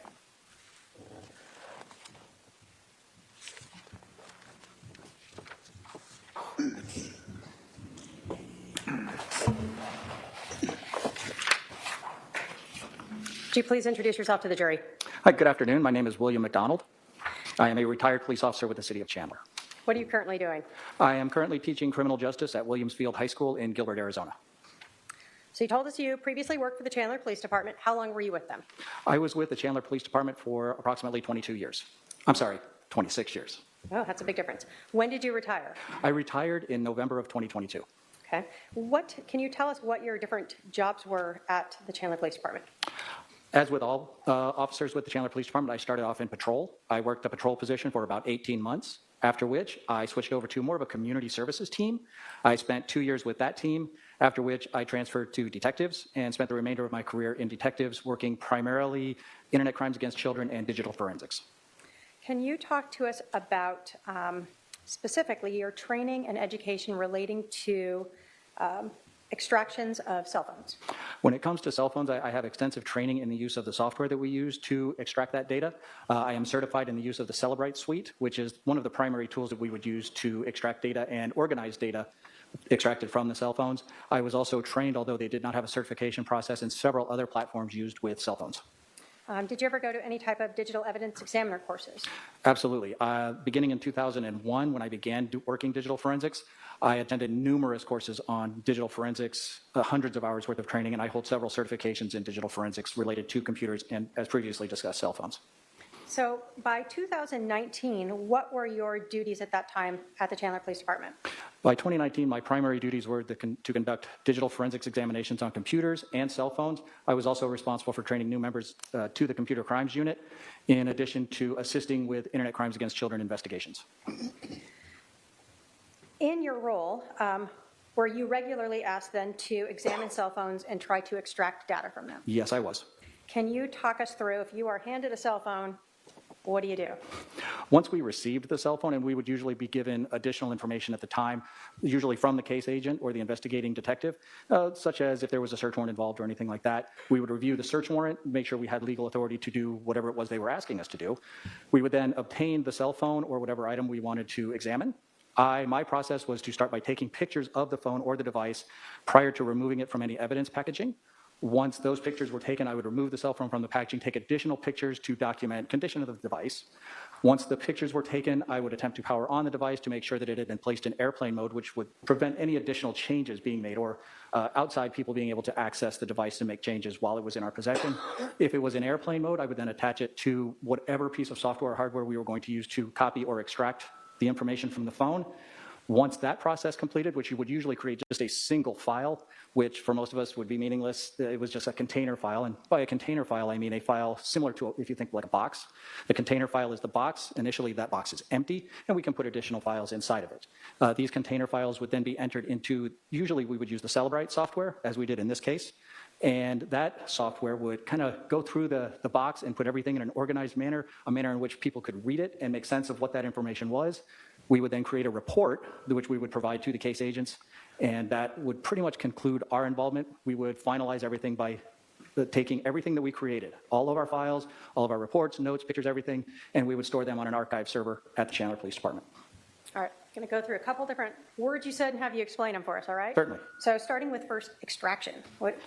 Would you please introduce yourself to the jury? Hi, good afternoon. My name is William McDonald. I am a retired police officer with the City of Chandler. What are you currently doing? I am currently teaching criminal justice at Williams Field High School in Gilbert, Arizona. So you told us you previously worked for the Chandler Police Department. How long were you with them? I was with the Chandler Police Department for approximately 22 years. I'm sorry, 26 years. Oh, that's a big difference. When did you retire? I retired in November of 2022. Okay. Can you tell us what your different jobs were at the Chandler Police Department? As with all officers with the Chandler Police Department, I started off in patrol. I worked a patrol position for about 18 months, after which I switched over to more of a community services team. I spent 2 years with that team, after which I transferred to detectives and spent the remainder of my career in detectives, working primarily internet crimes against children and digital forensics. Can you talk to us about specifically your training and education relating to extractions of cell phones? When it comes to cell phones, I have extensive training in the use of the software that we use to extract that data. I am certified in the use of the Celebrite suite, which is one of the primary tools that we would use to extract data and organize data extracted from the cell phones. I was also trained, although they did not have a certification process, in several other platforms used with cell phones. Did you ever go to any type of digital evidence examiner courses? Absolutely. Beginning in 2001, when I began working digital forensics, I attended numerous courses on digital forensics, hundreds of hours worth of training, and I hold several certifications in digital forensics related to computers and, as previously discussed, cell phones. So by 2019, what were your duties at that time at the Chandler Police Department? By 2019, my primary duties were to conduct digital forensics examinations on computers and cell phones. I was also responsible for training new members to the computer crimes unit, in addition to assisting with internet crimes against children investigations. In your role, were you regularly asked then to examine cell phones and try to extract data from them? Yes, I was. Can you talk us through, if you are handed a cell phone, what do you do? Once we received the cell phone, and we would usually be given additional information at the time, usually from the case agent or the investigating detective, such as if there was a search warrant involved or anything like that. We would review the search warrant, make sure we had legal authority to do whatever it was they were asking us to do. We would then obtain the cell phone or whatever item we wanted to examine. My process was to start by taking pictures of the phone or the device prior to removing it from any evidence packaging. Once those pictures were taken, I would remove the cell phone from the packaging, take additional pictures to document condition of the device. Once the pictures were taken, I would attempt to power on the device to make sure that it had been placed in airplane mode, which would prevent any additional changes being made or outside people being able to access the device to make changes while it was in our possession. If it was in airplane mode, I would then attach it to whatever piece of software or hardware we were going to use to copy or extract the information from the phone. Once that process completed, which you would usually create just a single file, which for most of us would be meaningless, it was just a container file. And by a container file, I mean a file similar to, if you think like a box. The container file is the box. Initially, that box is empty, and we can put additional files inside of it. These container files would then be entered into, usually we would use the Celebrite software, as we did in this case. And that software would kind of go through the box and put everything in an organized manner, a manner in which people could read it and make sense of what that information was. We would then create a report, which we would provide to the case agents, and that would pretty much conclude our involvement. We would finalize everything by taking everything that we created, all of our files, all of our reports, notes, pictures, everything, and we would store them on an archive server at the Chandler Police Department. All right, going to go through a couple different words you said and have you explain them for us, all right? Certainly. So starting with first, extraction. What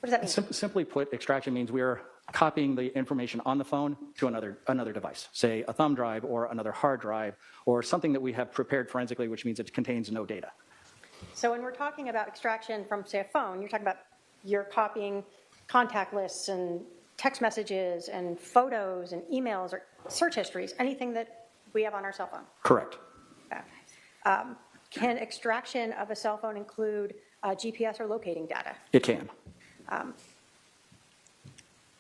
does that mean? Simply put, extraction means we are copying the information on the phone to another device, say a thumb drive or another hard drive or something that we have prepared forensically, which means it contains no data. So when we're talking about extraction from, say, a phone, you're talking about you're copying contact lists and text messages and photos and emails or search histories, anything that we have on our cell phone. Correct. Okay. Can extraction of a cell phone include GPS or locating data? It can.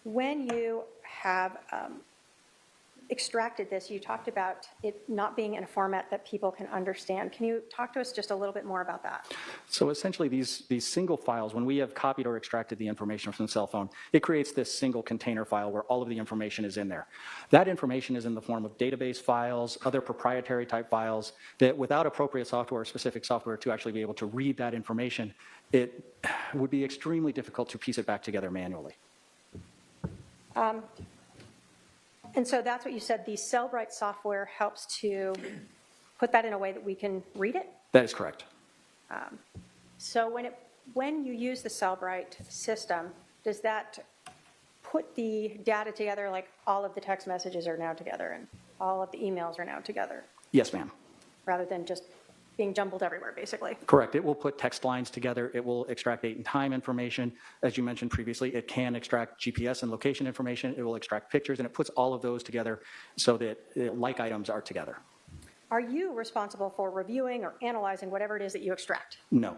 When you have extracted this, you talked about it not being in a format that people can understand. Can you talk to us just a little bit more about that? So essentially, these single files, when we have copied or extracted the information from the cell phone, it creates this single container file where all of the information is in there. That information is in the form of database files, other proprietary type files, that without appropriate software or specific software to actually be able to read that information, it would be extremely difficult to piece it back together manually. And so that's what you said, the Cellbrite software helps to put that in a way that we can read it? That is correct. So when you use the Cellbrite system, does that put the data together, like all of the text messages are now together and all of the emails are now together, Yes, ma'am. rather than just being jumbled everywhere, basically? Correct. It will put text lines together. It will extract date and time information. As you mentioned previously, it can extract GPS and location information. It will extract pictures, and it puts all of those together so that like items are together. Are you responsible for reviewing or analyzing whatever it is that you extract? No.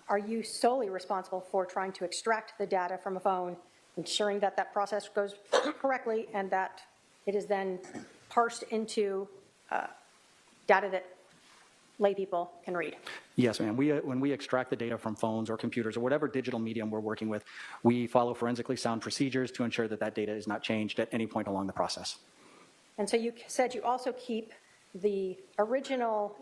Are you solely responsible for trying to extract the data from a phone, ensuring that that process goes correctly and that it is then parsed into data that lay people can read? Yes, ma'am. When we extract the data from phones or computers or whatever digital medium we're working with, we follow forensically sound procedures to ensure that that data is not changed at any point along the process. And so you said you also keep the original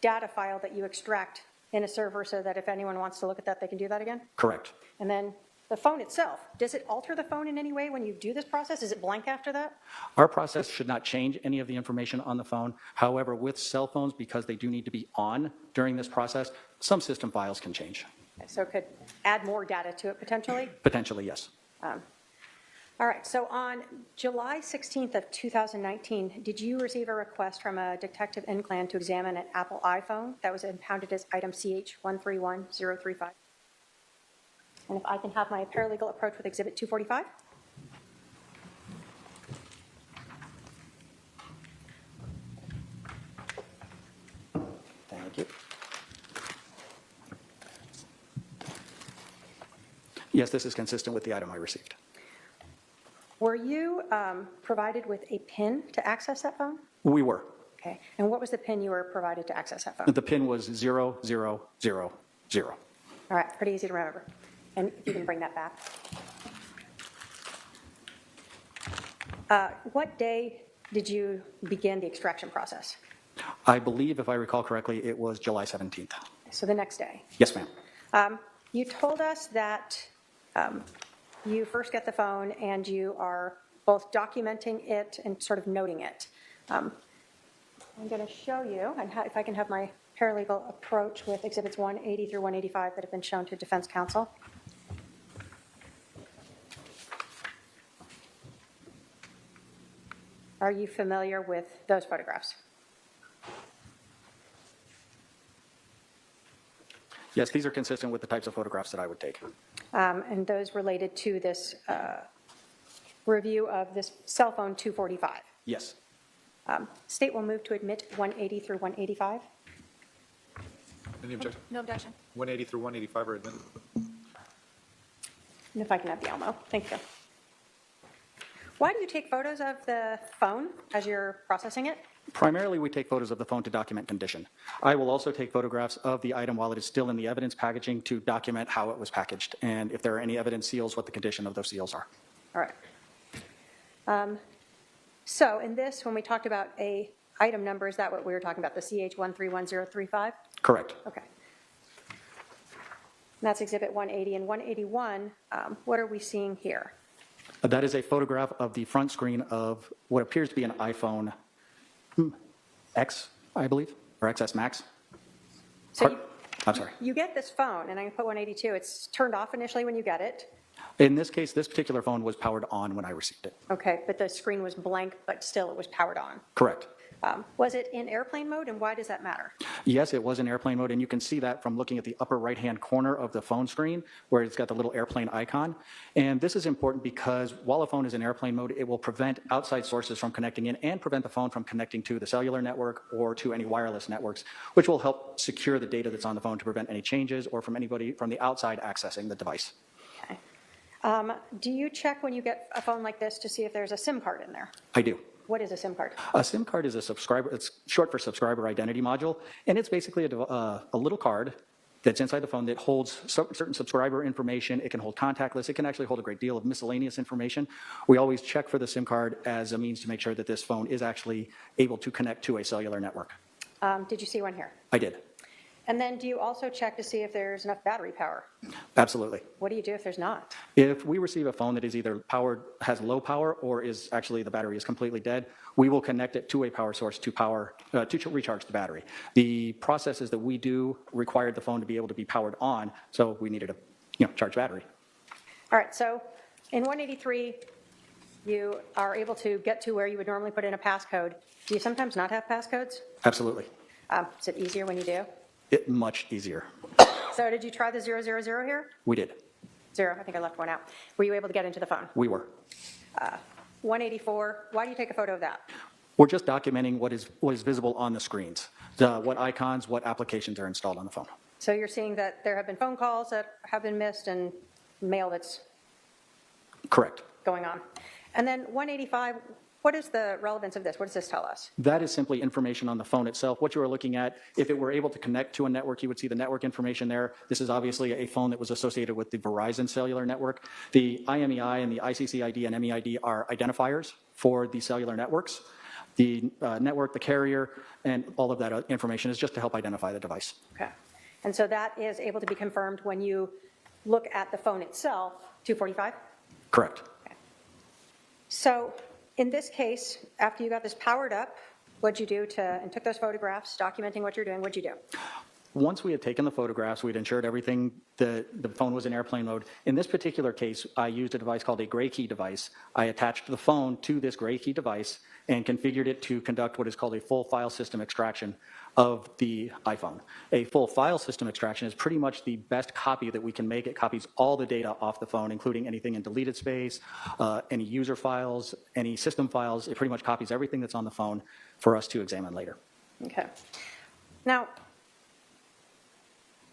data file that you extract in a server so that if anyone wants to look at that, they can do that again? Correct. And then the phone itself, does it alter the phone in any way when you do this process? Is it blank after that? Our process should not change any of the information on the phone. However, with cell phones, because they do need to be on during this process, some system files can change. Okay, so it could add more data to it potentially? Potentially, yes. All right, so on July 16th of 2019, did you receive a request from a detective in Clan to examine an Apple iPhone that was impounded as item CH131035? And if I can have my paralegal approach with Exhibit 245? Thank you. Yes, this is consistent with the item I received. Were you provided with a PIN to access that phone? We were. Okay, and what was the PIN you were provided to access that phone? The PIN was 0000. All right, pretty easy to remember. And if you can bring that back. What day did you begin the extraction process? I believe, if I recall correctly, it was July 17th. So the next day. Yes, ma'am. You told us that you first get the phone and you are both documenting it and sort of noting it. I'm going to show you, and if I can have my paralegal approach with Exhibits 180 through 185 that have been shown to defense counsel. Are you familiar with those photographs? Yes, these are consistent with the types of photographs that I would take. And those related to this review of this cell phone 245. Yes. State will move to admit 180 through 185. Any objection? No objection. 180 through 185 are admitted. And if I can have the Elmo, thank you. Why do you take photos of the phone as you're processing it? Primarily, we take photos of the phone to document condition. I will also take photographs of the item while it is still in the evidence packaging to document how it was packaged and if there are any evidence seals, what the condition of those seals are. All right. So in this, when we talked about a item number, is that what we were talking about, the CH131035? Correct. Okay. And that's Exhibit 180. And 181, what are we seeing here? That is a photograph of the front screen of what appears to be an iPhone X, I believe, or XS Max. So I'm sorry. you get this phone, and I can put 182. It's turned off initially when you get it. In this case, this particular phone was powered on when I received it. Okay, but the screen was blank, but still it was powered on. Correct. Was it in airplane mode, and why does that matter? Yes, it was in airplane mode, and you can see that from looking at the upper right-hand corner of the phone screen where it's got the little airplane icon. And this is important because while a phone is in airplane mode, it will prevent outside sources from connecting in and prevent the phone from connecting to the cellular network or to any wireless networks, which will help secure the data that's on the phone to prevent any changes or from anybody from the outside accessing the device. Okay. Do you check when you get a phone like this to see if there's a SIM card in there? I do. What is a SIM card? A SIM card is a subscriber, it's short for subscriber identity module, and it's basically a little card that's inside the phone that holds certain subscriber information. It can hold contact lists. It can actually hold a great deal of miscellaneous information. We always check for the SIM card as a means to make sure that this phone is actually able to connect to a cellular network. Did you see one here? I did. And then do you also check to see if there's enough battery power? Absolutely. What do you do if there's not? If we receive a phone that is either powered, has low power, or is actually the battery is completely dead, we will connect it to a power source to recharge the battery. The processes that we do required the phone to be able to be powered on, so we needed a charged battery. All right, so in 183, you are able to get to where you would normally put in a passcode. Do you sometimes not have passcodes? Absolutely. Is it easier when you do? Much easier. So did you try the 000 here? We did. 0, I think I left one out. Were you able to get into the phone? We were. 184, why do you take a photo of that? We're just documenting what is visible on the screens, what icons, what applications are installed on the phone. So you're seeing that there have been phone calls that have been missed and mail that's Correct. going on. And then 185, what is the relevance of this? What does this tell us? That is simply information on the phone itself. What you are looking at, if it were able to connect to a network, you would see the network information there. This is obviously a phone that was associated with the Verizon cellular network. The IMEI and the ICCID and MEID are identifiers for the cellular networks. The network, the carrier, and all of that information is just to help identify the device. Okay. And so that is able to be confirmed when you look at the phone itself, 245? Correct. Okay. So in this case, after you got this powered up, what'd you do and took those photographs, documenting what you're doing, what'd you do? Once we had taken the photographs, we'd ensured everything, the phone was in airplane mode. In this particular case, I used a device called a gray key device. I attached the phone to this gray key device and configured it to conduct what is called a full file system extraction of the iPhone. A full file system extraction is pretty much the best copy that we can make. It copies all the data off the phone, including anything in deleted space, any user files, any system files. It pretty much copies everything that's on the phone for us to examine later. Okay. Now,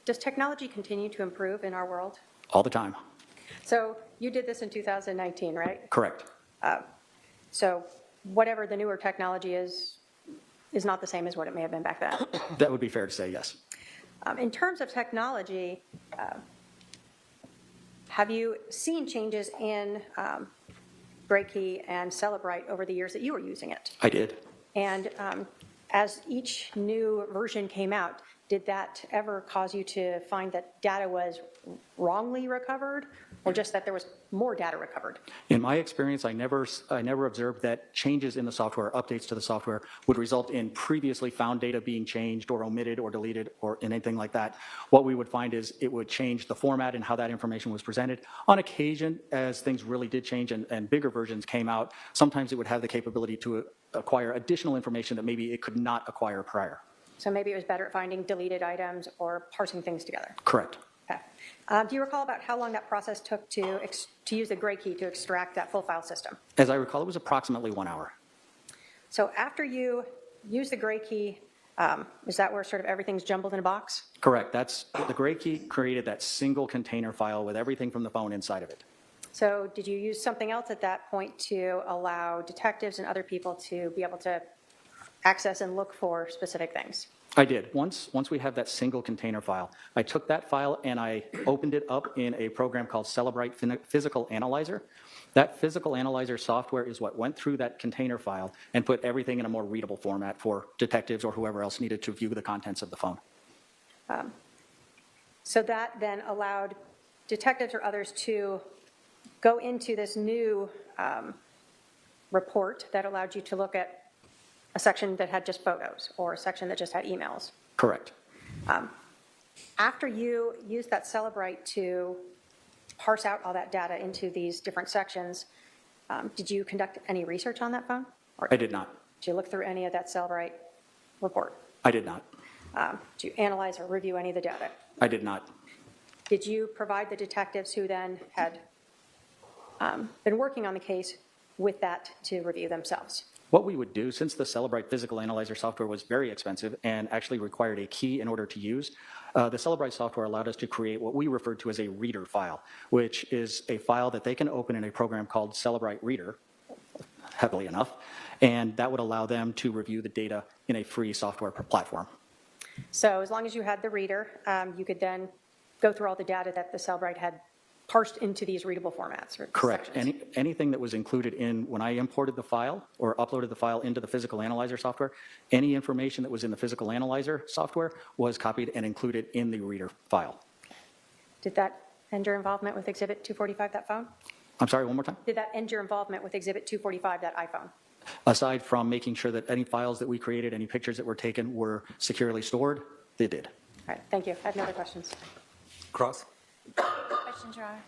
does technology continue to improve in our world? All the time. So you did this in 2019, right? Correct. So whatever the newer technology is not the same as what it may have been back then. That would be fair to say, yes. In terms of technology, have you seen changes in Gray Key and Celebrite over the years that you were using it? I did. And as each new version came out, did that ever cause you to find that data was wrongly recovered, or just that there was more data recovered? In my experience, I never observed that changes in the software, updates to the software, would result in previously found data being changed or omitted or deleted or anything like that. What we would find is it would change the format and how that information was presented. On occasion, as things really did change and bigger versions came out, sometimes it would have the capability to acquire additional information that maybe it could not acquire prior. So maybe it was better at finding deleted items or parsing things together. Correct. Okay. Do you recall about how long that process took to use the Gray Key to extract that full file system? As I recall, it was approximately 1 hour. So after you use the Gray Key, is that where sort of everything's jumbled in a box? Correct. That's the Gray Key created that single container file with everything from the phone inside of it. So did you use something else at that point to allow detectives and other people to be able to access and look for specific things? I did. Once we have that single container file, I took that file and I opened it up in a program called Celebrite Physical Analyzer. That physical analyzer software is what went through that container file and put everything in a more readable format for detectives or whoever else needed to view the contents of the phone. So that then allowed detectives or others to go into this new report that allowed you to look at a section that had just photos or a section that just had emails. Correct. After you used that Celebrite to parse out all that data into these different sections, did you conduct any research on that phone? Or I did not. did you look through any of that Celebrite report? I did not. Did you analyze or review any of the data? I did not. Did you provide the detectives who then had been working on the case with that to review themselves? What we would do, since the Cellebrite physical analyzer software was very expensive and actually required a key in order to use, the Cellebrite software allowed us to create what we referred to as a reader file, which is a file that they can open in a program called Cellebrite Reader, heavily enough, and that would allow them to review the data in a free software platform. So as long as you had the reader, you could then go through all the data that the Cellebrite had parsed into these readable formats or Correct. sections. Anything that was included in, when I imported the file or uploaded the file into the physical analyzer software, any information that was in the physical analyzer software was copied and included in the reader file. Did that end your involvement with Exhibit 245, that phone? I'm sorry, one more time? Did that end your involvement with Exhibit 245, that iPhone? Aside from making sure that any files that we created, any pictures that were taken were securely stored, they did. All right, thank you. I have no other questions. Cross? Questions, Your Honor?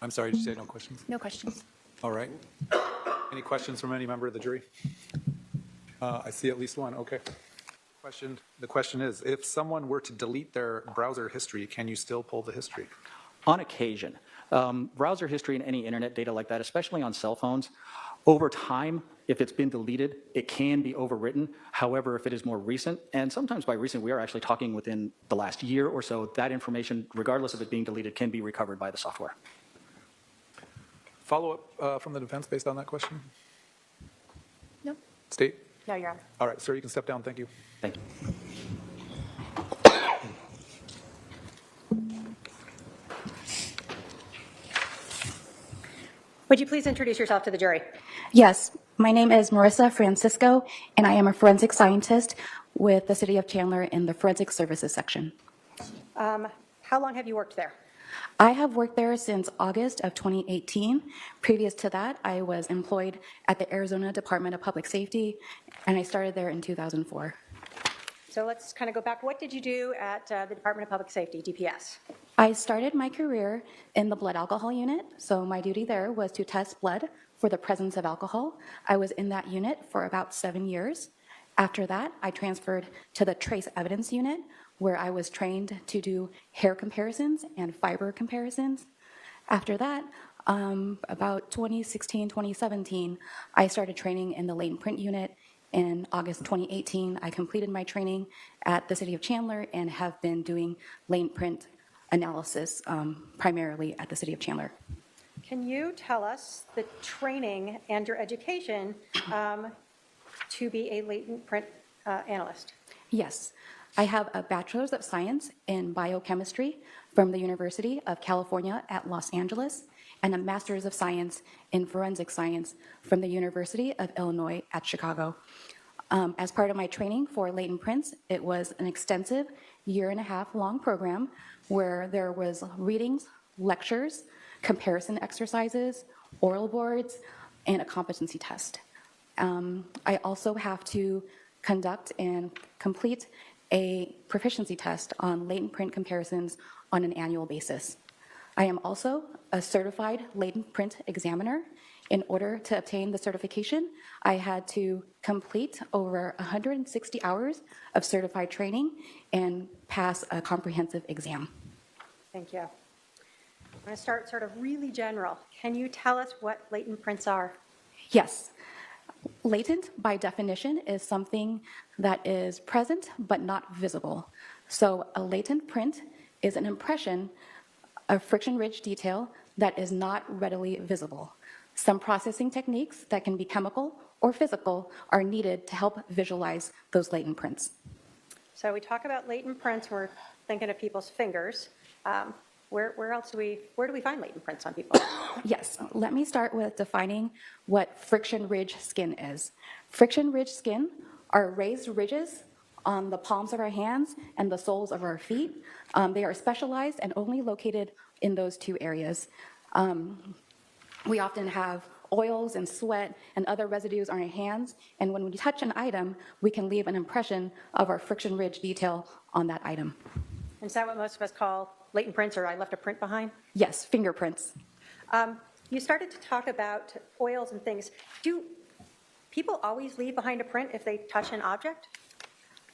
I'm sorry, did you say no questions? No questions. All right. Any questions from any member of the jury? I see at least one, okay. The question is, if someone were to delete their browser history, can you still pull the history? On occasion. Browser history and any internet data like that, especially on cell phones, over time, if it's been deleted, it can be overwritten. However, if it is more recent, and sometimes by recent, we are actually talking within the last year or so, that information, regardless of it being deleted, can be recovered by the software. Follow-up from the defense based on that question? No. State? No, Your Honor. All right, sir, you can step down, thank you. Thank you. Would you please introduce yourself to the jury? Yes, my name is Marissa Francisco, and I am a forensic scientist with the City of Chandler in the Forensic Services section. How long have you worked there? I have worked there since August of 2018. Previous to that, I was employed at the Arizona Department of Public Safety, and I started there in 2004. So let's kind of go back. What did you do at the Department of Public Safety, DPS? I started my career in the blood alcohol unit, so my duty there was to test blood for the presence of alcohol. I was in that unit for about 7 years. After that, I transferred to the trace evidence unit, where I was trained to do hair comparisons and fiber comparisons. After that, about 2016, 2017, I started training in the latent print unit. In August 2018, I completed my training at the City of Chandler and have been doing latent print analysis primarily at the City of Chandler. Can you tell us the training and your education to be a latent print analyst? Yes, I have a Bachelor's of Science in Biochemistry from the University of California at Los Angeles and a Master's of Science in Forensic Science from the University of Illinois at Chicago. As part of my training for latent prints, it was an extensive 1.5-year long program where there was readings, lectures, comparison exercises, oral boards, and a competency test. I also have to conduct and complete a proficiency test on latent print comparisons on an annual basis. I am also a certified latent print examiner. In order to obtain the certification, I had to complete over 160 hours of certified training and pass a comprehensive exam. Thank you. I'm going to start sort of really general. Can you tell us what latent prints are? Yes. Latent, by definition, is something that is present but not visible. So a latent print is an impression of friction-ridge detail that is not readily visible. Some processing techniques that can be chemical or physical are needed to help visualize those latent prints. So we talk about latent prints, we're thinking of people's fingers. Where else do we find latent prints on people? Yes, let me start with defining what friction-ridge skin is. Friction-ridge skin are raised ridges on the palms of our hands and the soles of our feet. They are specialized and only located in those two areas. We often have oils and sweat and other residues on our hands, and when we touch an item, we can leave an impression of our friction ridge detail on that item. Is that what most of us call latent prints, or I left a print behind? Yes, fingerprints. You started to talk about oils and things. Do people always leave behind a print if they touch an object?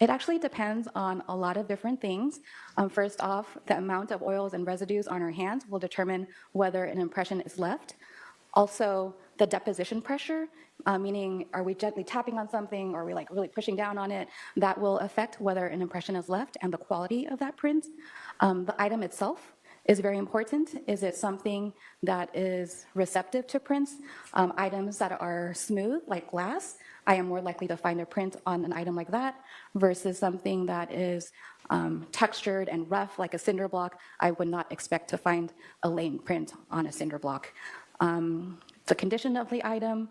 It actually depends on a lot of different things. First off, the amount of oils and residues on our hands will determine whether an impression is left. Also, the deposition pressure, meaning are we gently tapping on something, or are we like really pushing down on it, that will affect whether an impression is left and the quality of that print. The item itself is very important. Is it something that is receptive to prints? Items that are smooth, like glass, I am more likely to find a print on an item like that versus something that is textured and rough, like a cinder block. I would not expect to find a latent print on a cinder block. The condition of the item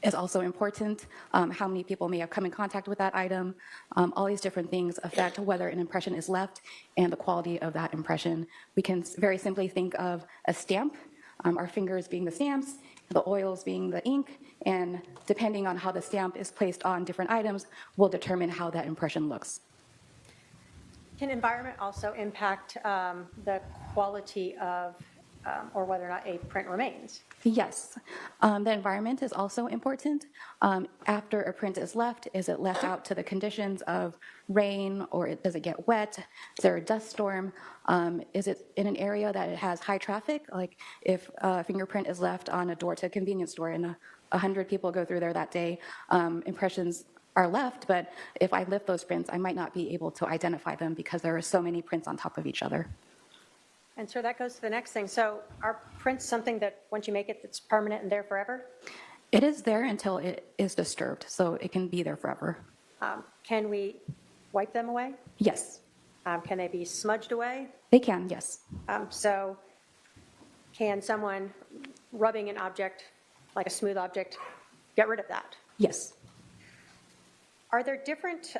is also important. How many people may have come in contact with that item. All these different things affect whether an impression is left and the quality of that impression. We can very simply think of a stamp, our fingers being the stamps, the oils being the ink, and depending on how the stamp is placed on different items will determine how that impression looks. Can environment also impact the quality of, or whether or not a print remains? Yes, the environment is also important. After a print is it left out to the conditions of rain, or does it get wet? Is there a dust storm? Is it in an area that it has high traffic? Like if a fingerprint is left on a door to a convenience store and 100 people go through there that day, impressions are left, but if I lift those prints, I might not be able to identify them because there are so many prints on top of each other. And so that goes to the next thing. So are prints something that once you make it, it's permanent and there forever? It is there until it is disturbed, so it can be there forever. Can we wipe them away? Yes, Can they be smudged away? they can, yes. So can someone rubbing an object, like a smooth object, get rid of that? Yes. Are there different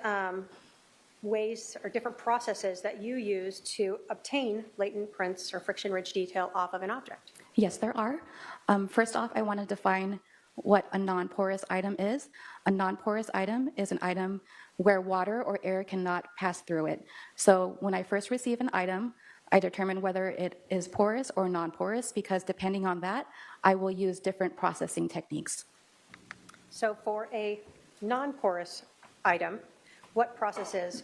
ways or different processes that you use to obtain latent prints or friction-ridge detail off of an object? Yes, there are. First off, I want to define what a non-porous item is. A non-porous item is an item where water or air cannot pass through it. So when I first receive an item, I determine whether it is porous or non-porous, because depending on that, I will use different processing techniques. So for a non-porous item, what processes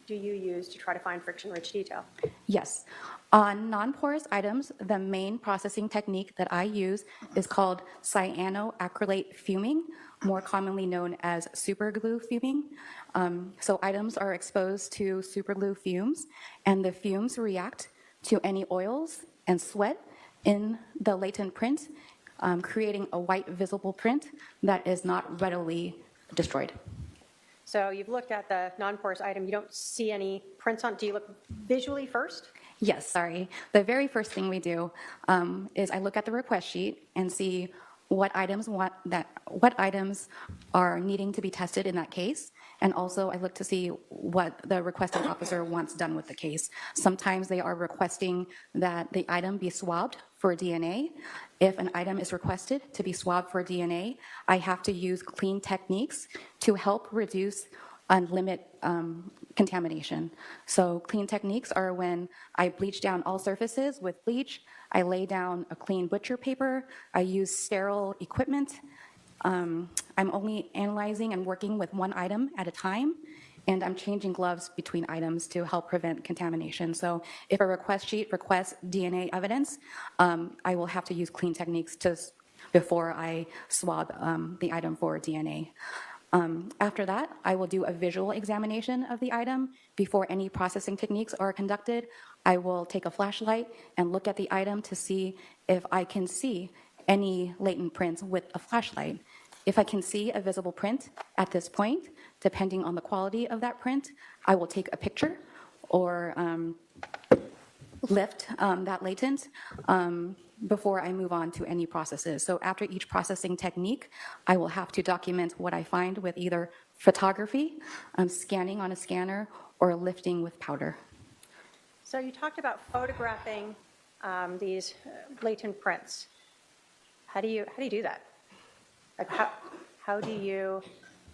do you use to try to find friction-rich detail? Yes. On non-porous items, the main processing technique that I use is called cyanoacrylate fuming, more commonly known as superglue fuming. So items are exposed to superglue fumes, and the fumes react to any oils and sweat in the latent print, creating a white visible print that is not readily destroyed. So you've looked at the non-porous item. You don't see any prints on. Do you look visually first? Yes, sorry. The very first thing we do is I look at the request sheet and see what items are needing to be tested in that case, and also I look to see what the requesting officer wants done with the case. Sometimes they are requesting that the item be swabbed for DNA. If an item is requested to be swabbed for DNA, I have to use clean techniques to help reduce and limit contamination. So clean techniques are when I bleach down all surfaces with bleach, I lay down a clean butcher paper, I use sterile equipment, I'm only analyzing and working with one item at a time, and I'm changing gloves between items to help prevent contamination. So if a request sheet requests DNA evidence, I will have to use clean techniques before I swab the item for DNA. After that, I will do a visual examination of the item. Before any processing techniques are conducted, I will take a flashlight and look at the item to see if I can see any latent prints with a flashlight. If I can see a visible print at this point, depending on the quality of that print, I will take a picture or lift that latent before I move on to any processes. So after each processing technique, I will have to document what I find with either photography, scanning on a scanner, or lifting with powder. So you talked about photographing these latent prints. How do you do that? Like how do you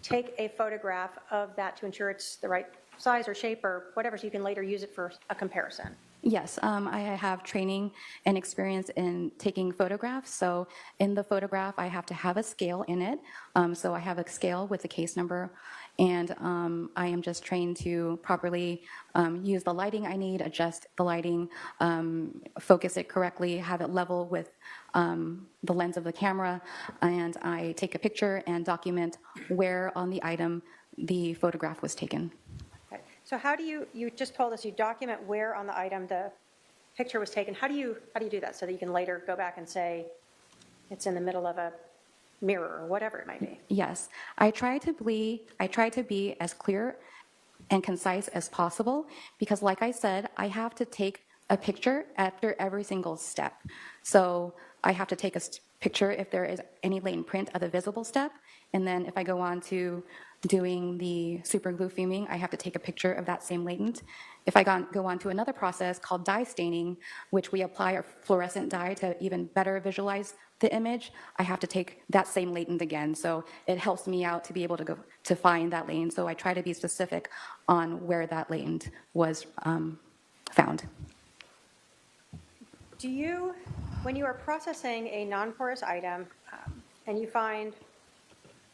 take a photograph of that to ensure it's the right size or shape or whatever, so you can later use it for a comparison? Yes, I have training and experience in taking photographs. So in the photograph, I have to have a scale in it. So I have a scale with the case number, and I am just trained to properly use the lighting I need, adjust the lighting, focus it correctly, have it level with the lens of the camera, and I take a picture and document where on the item the photograph was taken. Okay. So how do you just told us you document where on the item the picture was taken. How do you do that so that you can later go back and say it's in the middle of a mirror or whatever it might be? Yes, I try to be as clear and concise as possible because, like I said, I have to take a picture after every single step. So I have to take a picture if there is any latent print of the visible step, and then if I go on to doing the super glue fuming, I have to take a picture of that same latent. If I go on to another process called dye staining, which we apply a fluorescent dye to even better visualize the image, I have to take that same latent again. So it helps me out to be able to go to find that latent. So I try to be specific on where that latent was found. Do you, when you are processing a non-porous item and you find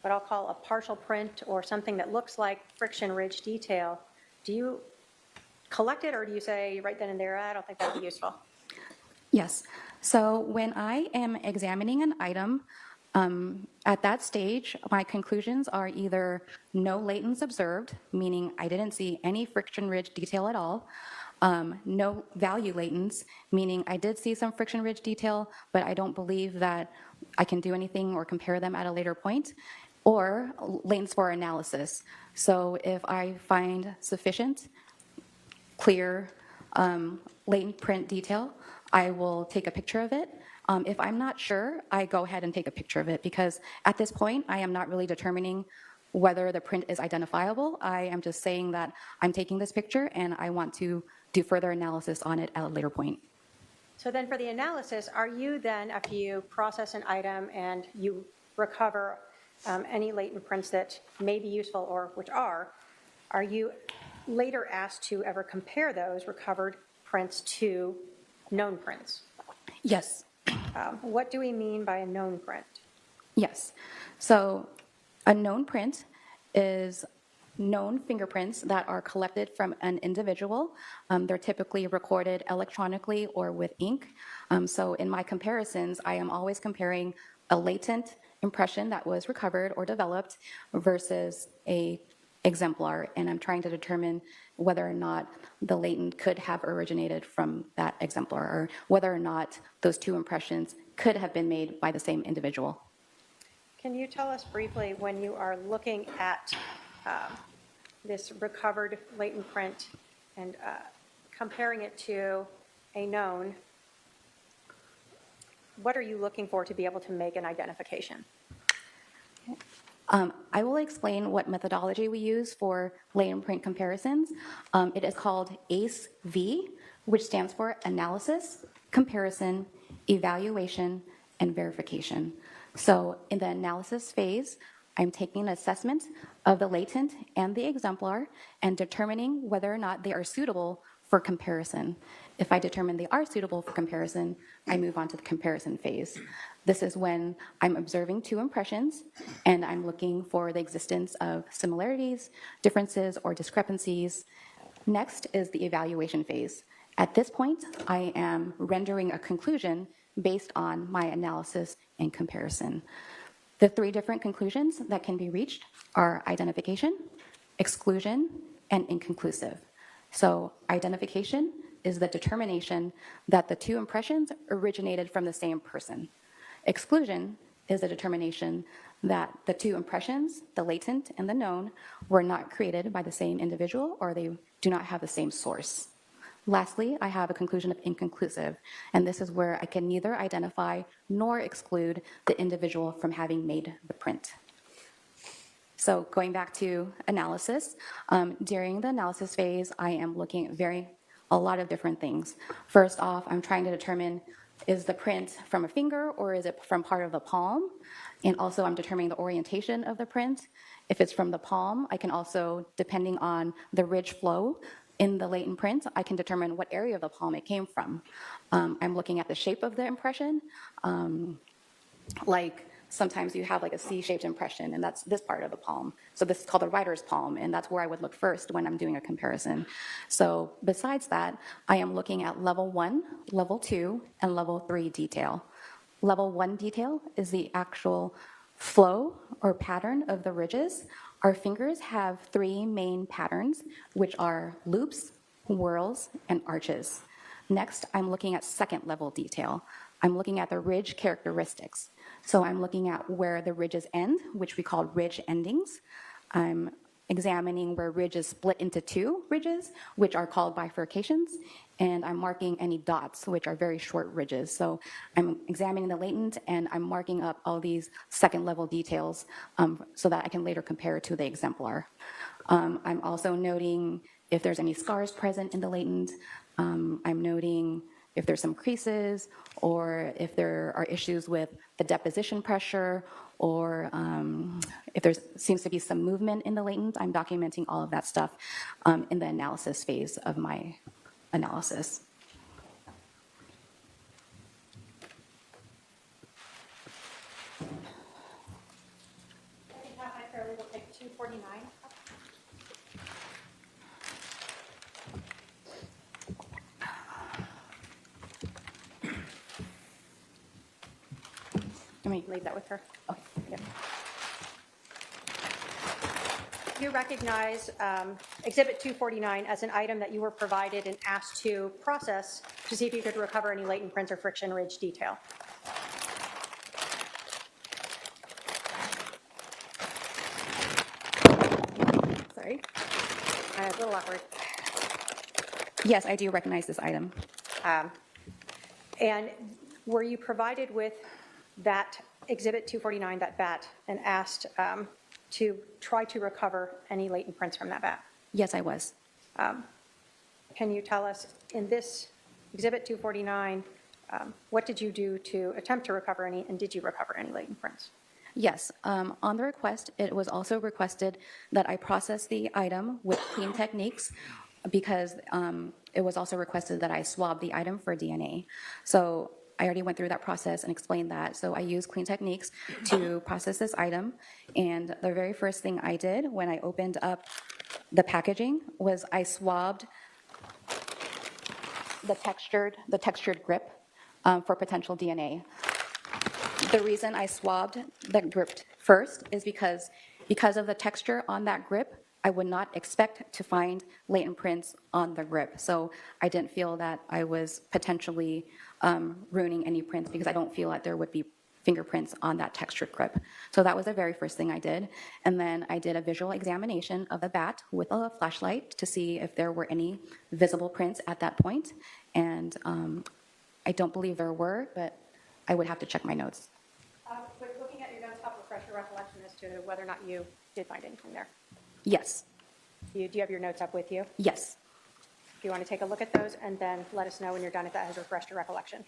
what I'll call a partial print or something that looks like friction ridge detail, do you collect it or do you say right then and there, I don't think that would be useful? Yes. So when I am examining an item, at that stage, my conclusions are either no latents observed, meaning I didn't see any friction ridge detail at all, no value latents, meaning I did see some friction ridge detail, but I don't believe that I can do anything or compare them at a later point, or latents for analysis. So if I find sufficient, clear, latent print detail, I will take a picture of it. If I'm not sure, I go ahead and take a picture of it because at this point, I am not really determining whether the print is identifiable. I am just saying that I'm taking this picture and I want to do further analysis on it at a later point. So then for the analysis, are you then, after you process an item and you recover any latent prints that may be useful or which are you later asked to ever compare those recovered prints to known prints? Yes. What do we mean by a known print? Yes. So a known print is known fingerprints that are collected from an individual. They're typically recorded electronically or with ink. So in my comparisons, I am always comparing a latent impression that was recovered or developed versus a exemplar, and I'm trying to determine whether or not the latent could have originated from that exemplar, or whether or not those two impressions could have been made by the same individual. Can you tell us briefly, when you are looking at this recovered latent print and comparing it to a known, what are you looking for to be able to make an identification? I will explain what methodology we use for latent print comparisons. It is called ACE-V, which stands for Analysis, Comparison, Evaluation, and Verification. So in the analysis phase, I'm taking an assessment of the latent and the exemplar and determining whether or not they are suitable for comparison. If I determine they are suitable for comparison, I move on to the comparison phase. This is when I'm observing two impressions and I'm looking for the existence of similarities, differences, or discrepancies. Next is the evaluation phase. At this point, I am rendering a conclusion based on my analysis and comparison. The three different conclusions that can be reached are identification, exclusion, and inconclusive. So identification is the determination that the two impressions originated from the same person. Exclusion is a determination that the two impressions, the latent and the known, were not created by the same individual or they do not have the same source. Lastly, I have a conclusion of inconclusive, and this is where I can neither identify nor exclude the individual from having made the print. So going back to analysis, during the analysis phase, I am looking at a lot of different things. First off, I'm trying to determine, is the print from a finger or is it from part of the palm? And also I'm determining the orientation of the print. If it's from the palm, I can also, depending on the ridge flow, In the latent print, I can determine what area of the palm it came from. I'm looking at the shape of the impression. Like sometimes you have like a C-shaped impression, and that's this part of the palm. So this is called the writer's palm, and that's where I would look first when I'm doing a comparison. So besides that, I am looking at level 1, level 2, and level 3 detail. Level 1 detail is the actual flow or pattern of the ridges. Our fingers have 3 main patterns, which are loops, whirls, and arches. Next, I'm looking at second level detail. I'm looking at the ridge characteristics. So I'm looking at where the ridges end, which we call ridge endings. I'm examining where ridges split into 2 ridges, which are called bifurcations, and I'm marking any dots, which are very short ridges. So I'm examining the latent, and I'm marking up all these second level details so that I can later compare to the exemplar. I'm also noting if there's any scars present in the latent. I'm noting if there's some creases, or if there are issues with the deposition pressure, or if there seems to be some movement in the latent. I'm documenting all of that stuff in the analysis phase of my analysis. I think my paralegal will take 249. Let me leave that with her. Okay. Yep. You recognize Exhibit 249 as an item that you were provided and asked to process to see if you could recover any latent prints or friction ridge detail. Sorry. A little awkward. Yes, I do recognize this item. And were you provided with that Exhibit 249, that bat, and asked to try to recover any latent prints from that bat? Yes, I was. Can you tell us, in this Exhibit 249, what did you do to attempt to recover any, and did you recover any latent prints? Yes, on the request, it was also requested that I process the item with clean techniques, because it was also requested that I swab the item for DNA. So I already went through that process and explained that. So I used clean techniques to process this item. And the very first thing I did when I opened up the packaging was I swabbed the textured grip for potential DNA. The reason I swabbed the grip first is because of the texture on that grip, I would not expect to find latent prints on the grip. So I didn't feel that I was potentially ruining any prints, because I don't feel that there would be fingerprints on that textured grip. So that was the very first thing I did. And then I did a visual examination of the bat with a flashlight to see if there were any visible prints at that point. And I don't believe there were, but I would have to check my notes. But looking at your notes, help refresh your recollection as to whether or not you did find anything there. Yes. Do you have your notes up with you? Yes. If you want to take a look at those, and then let us know when you're done if that has refreshed your recollection.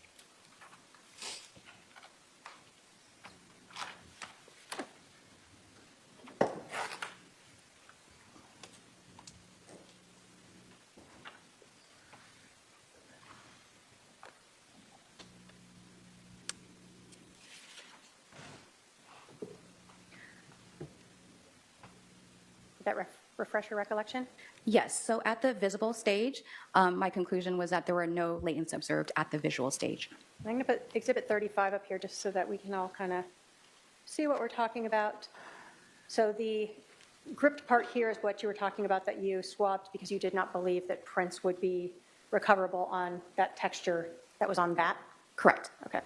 Did that refresh your recollection? Yes, so at the visible stage, my conclusion was that there were no latents observed at the visual stage. I'm going to put Exhibit 35 up here just so that we can all kind of see what we're talking about. So the gripped part here is what you were talking about, that you swabbed because you did not believe that prints would be recoverable on that texture that was on that? Correct. Okay.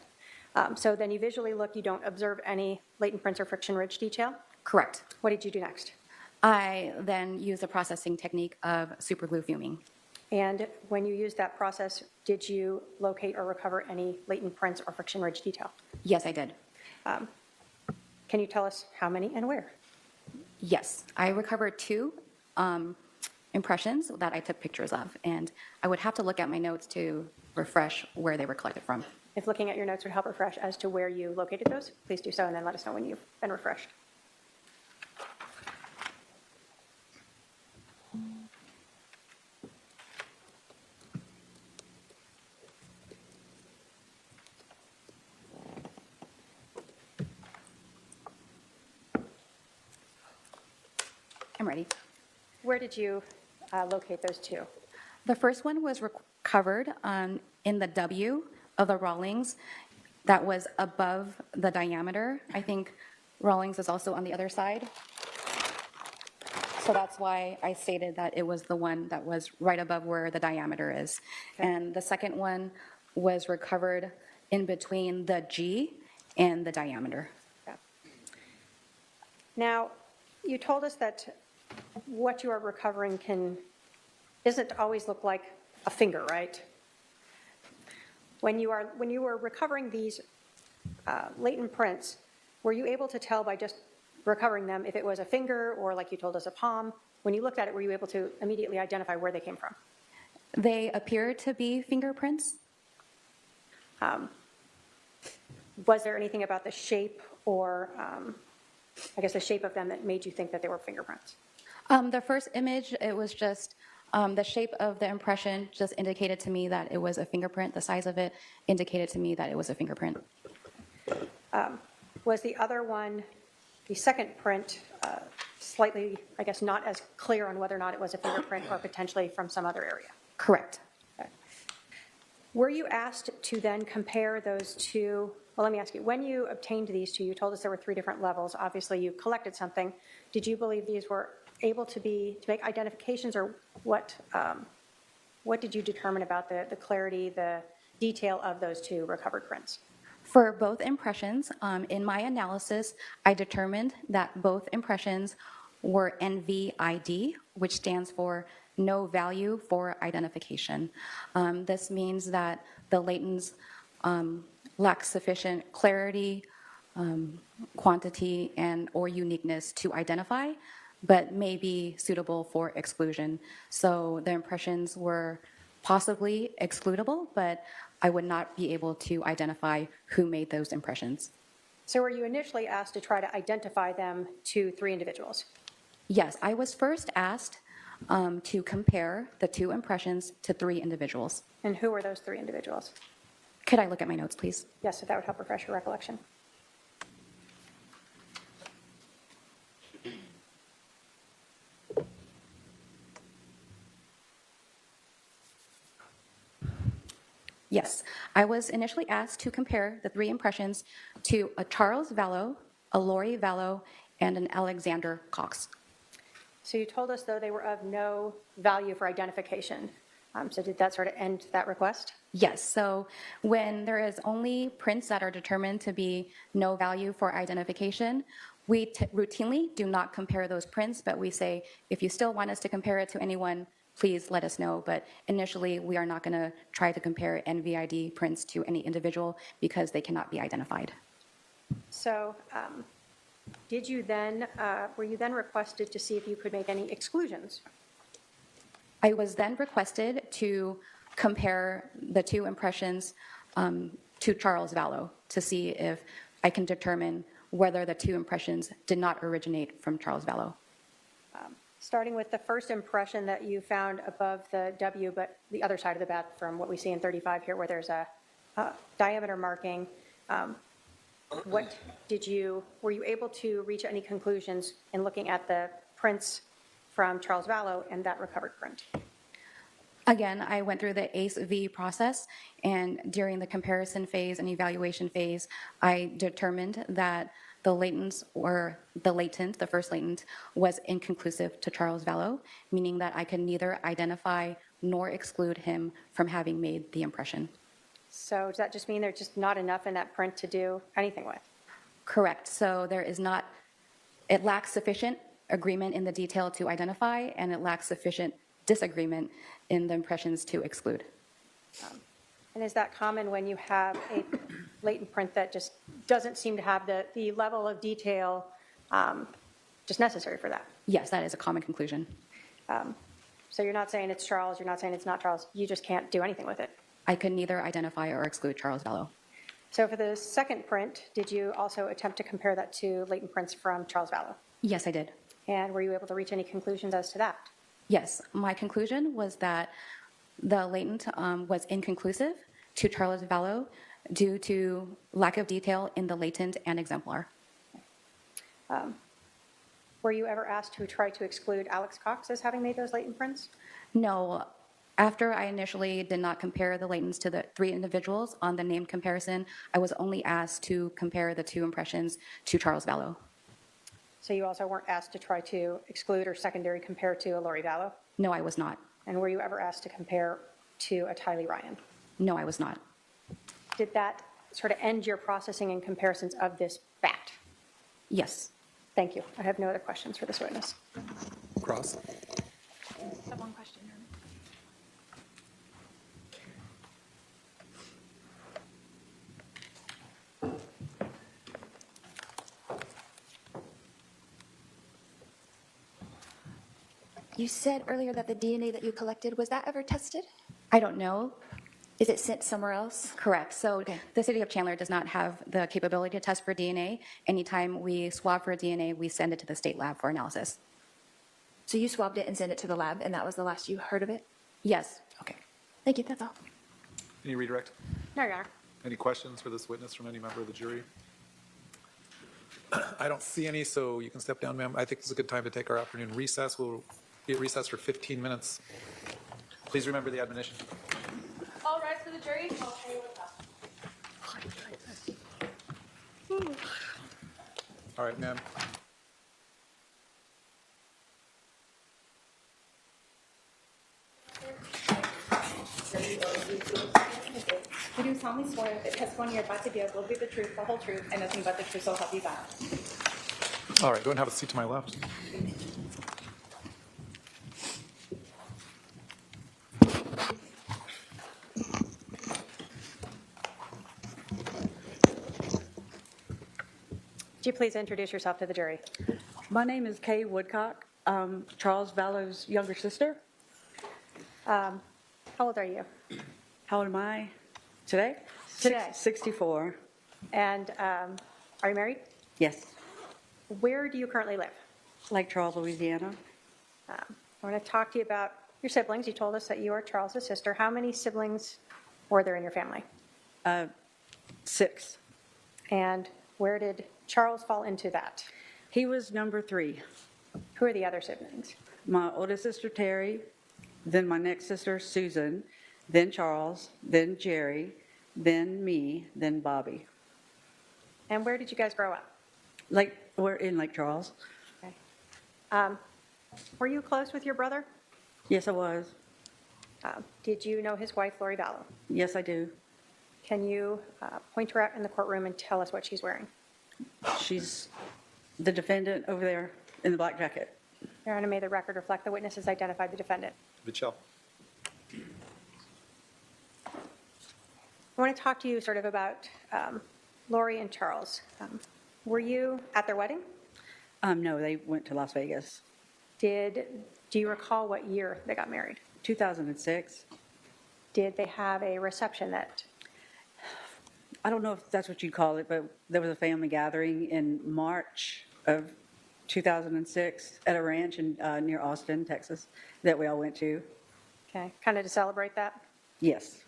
So then you visually look, you don't observe any latent prints or friction ridge detail? Correct. What did you do next? I then used a processing technique of superglue fuming. And when you used that process, did you locate or recover any latent prints or friction ridge detail? Yes, I did. Can you tell us how many and where? Yes, I recovered 2 impressions that I took pictures of, and I would have to look at my notes to refresh where they were collected from. If looking at your notes would help refresh as to where you located those, please do so, and then let us know when you've been refreshed. I'm ready. Where did you locate those two? The first one was recovered in the W of the Rawlings that was above the diameter. I think Rawlings is also on the other side. So that's why I stated that it was the one that was right above where the diameter is. Okay. And the second one was recovered in between the G and the diameter. Yeah. Now, you told us that what you are recovering doesn't always look like a finger, right? When you were recovering these latent prints, were you able to tell by just recovering them if it was a finger or, like you told us, a palm? When you looked at it, were you able to immediately identify where they came from? They appear to be fingerprints. Was there anything about the shape or, I guess, the shape of them that made you think that they were fingerprints? The first image, it was just the shape of the impression just indicated to me that it was a fingerprint. The size of it indicated to me that it was a fingerprint. Was the other one, the second print, slightly, I guess, not as clear on whether or not it was a fingerprint or potentially from some other area? Correct. Okay. Were you asked to then compare those two? Well, let me ask you, when you obtained these two, you told us there were 3 different levels. Obviously, you collected something. Did you believe these were able to make identifications, or what did you determine about the clarity, the detail of those 2 recovered prints? For both impressions, in my analysis, I determined that both impressions were NVID, which stands for no value for identification. This means that the latents lack sufficient clarity, quantity, and or uniqueness to identify, but may be suitable for exclusion. So the impressions were possibly excludable, but I would not be able to identify who made those impressions. So were you initially asked to try to identify them to 3 individuals? Yes, I was first asked to compare the 2 impressions to 3 individuals. And who were those 3 individuals? Could I look at my notes, please? Yes, if that would help refresh your recollection. Yes, I was initially asked to compare the 3 impressions to a Charles Vallow, a Lori Vallow, and an Alexander Cox. So you told us, though, they were of no value for identification. So did that sort of end that request? Yes, so when there is only prints that are determined to be no value for identification, we routinely do not compare those prints, but we say, if you still want us to compare it to anyone, please let us know. But initially, we are not going to try to compare NVID prints to any individual because they cannot be identified. So did you then, were you then requested to see if you could make any exclusions? I was then requested to compare the 2 impressions to Charles Vallow to see if I can determine whether the 2 impressions did not originate from Charles Vallow. Starting with the first impression that you found above the W, but the other side of the bat from what we see in 35 here, where there's a diameter marking, were you able to reach any conclusions in looking at the prints from Charles Vallow and that recovered print? Again, I went through the ACE-V process, and during the comparison phase and evaluation phase, I determined that the first latent, was inconclusive to Charles Vallow, meaning that I could neither identify nor exclude him from having made the impression. So does that just mean there's just not enough in that print to do anything with? Correct. So it lacks sufficient agreement in the detail to identify, and it lacks sufficient disagreement in the impressions to exclude. And is that common when you have a latent print that just doesn't seem to have the level of detail just necessary for that? Yes, that is a common conclusion. So you're not saying it's Charles, you're not saying it's not Charles, you just can't do anything with it? I could neither identify or exclude Charles Vallow. So for the second print, did you also attempt to compare that to latent prints from Charles Vallow? Yes, I did. And were you able to reach any conclusions as to that? Yes, my conclusion was that the latent was inconclusive to Charles Vallow due to lack of detail in the latent and exemplar. Were you ever asked to try to exclude Alex Cox as having made those latent prints? No. After I initially did not compare the latents to the 3 individuals on the name comparison, I was only asked to compare the 2 impressions to Charles Vallow. So you also weren't asked to try to exclude or secondary compare to a Lori Vallow? No, I was not. And were you ever asked to compare to a Tylee Ryan? No, I was not. Did that sort of end your processing and comparisons of this fact? Yes. Thank you. I have no other questions for this witness. Cross. I have one question, Your Honor. You said earlier that the DNA that you collected, was that ever tested? I don't know. Is it sent somewhere else? Correct. So the city of Chandler does not have the capability to test for DNA. Anytime we swab for DNA, we send it to the state lab for analysis. So you swabbed it and sent it to the lab, and that was the last you heard of it? Yes. Okay. Thank you, that's all. Any redirect? No, Your Honor. Any questions for this witness from any member of the jury? I don't see any, so you can step down, ma'am. I think this is a good time to take our afternoon recess. We'll be at recess for 15 minutes. Please remember the admonition. All rise for the jury. All right, ma'am. You do solemnly swear that the testimony you're about to give will be the truth, the whole truth, and nothing but the truth, so help you God. All right, go and have a seat to my left. Would you please introduce yourself to the jury? My name is Kay Woodcock, Charles Vallow's younger sister. How old are you? How old am I today? Today. 64. And are you married? Yes. Where do you currently live? Lake Charles, Louisiana. I want to talk to you about your siblings. You told us that you are Charles's sister. How many siblings were there in your family? 6. And where did Charles fall into that? He was number 3. Who are the other siblings? My oldest sister, Terry, then my next sister, Susan, then Charles, then Jerry, then me, then Bobby. And where did you guys grow up? We're in Lake Charles. Okay. Were you close with your brother? Yes, I was. Did you know his wife, Lori Vallow? Yes, I do. Can you point her out in the courtroom and tell us what she's wearing? She's the defendant over there in the black jacket. Your Honor, may the record reflect the witness has identified the defendant. Vichel. I want to talk to you sort of about Lori and Charles. Were you at their wedding? No, they went to Las Vegas. Do you recall what year they got married? 2006. Did they have a reception that? I don't know if that's what you'd call it, but there was a family gathering in March of 2006 at a ranch in near Austin, Texas, that we all went to. Okay, kind of to celebrate that? Yes.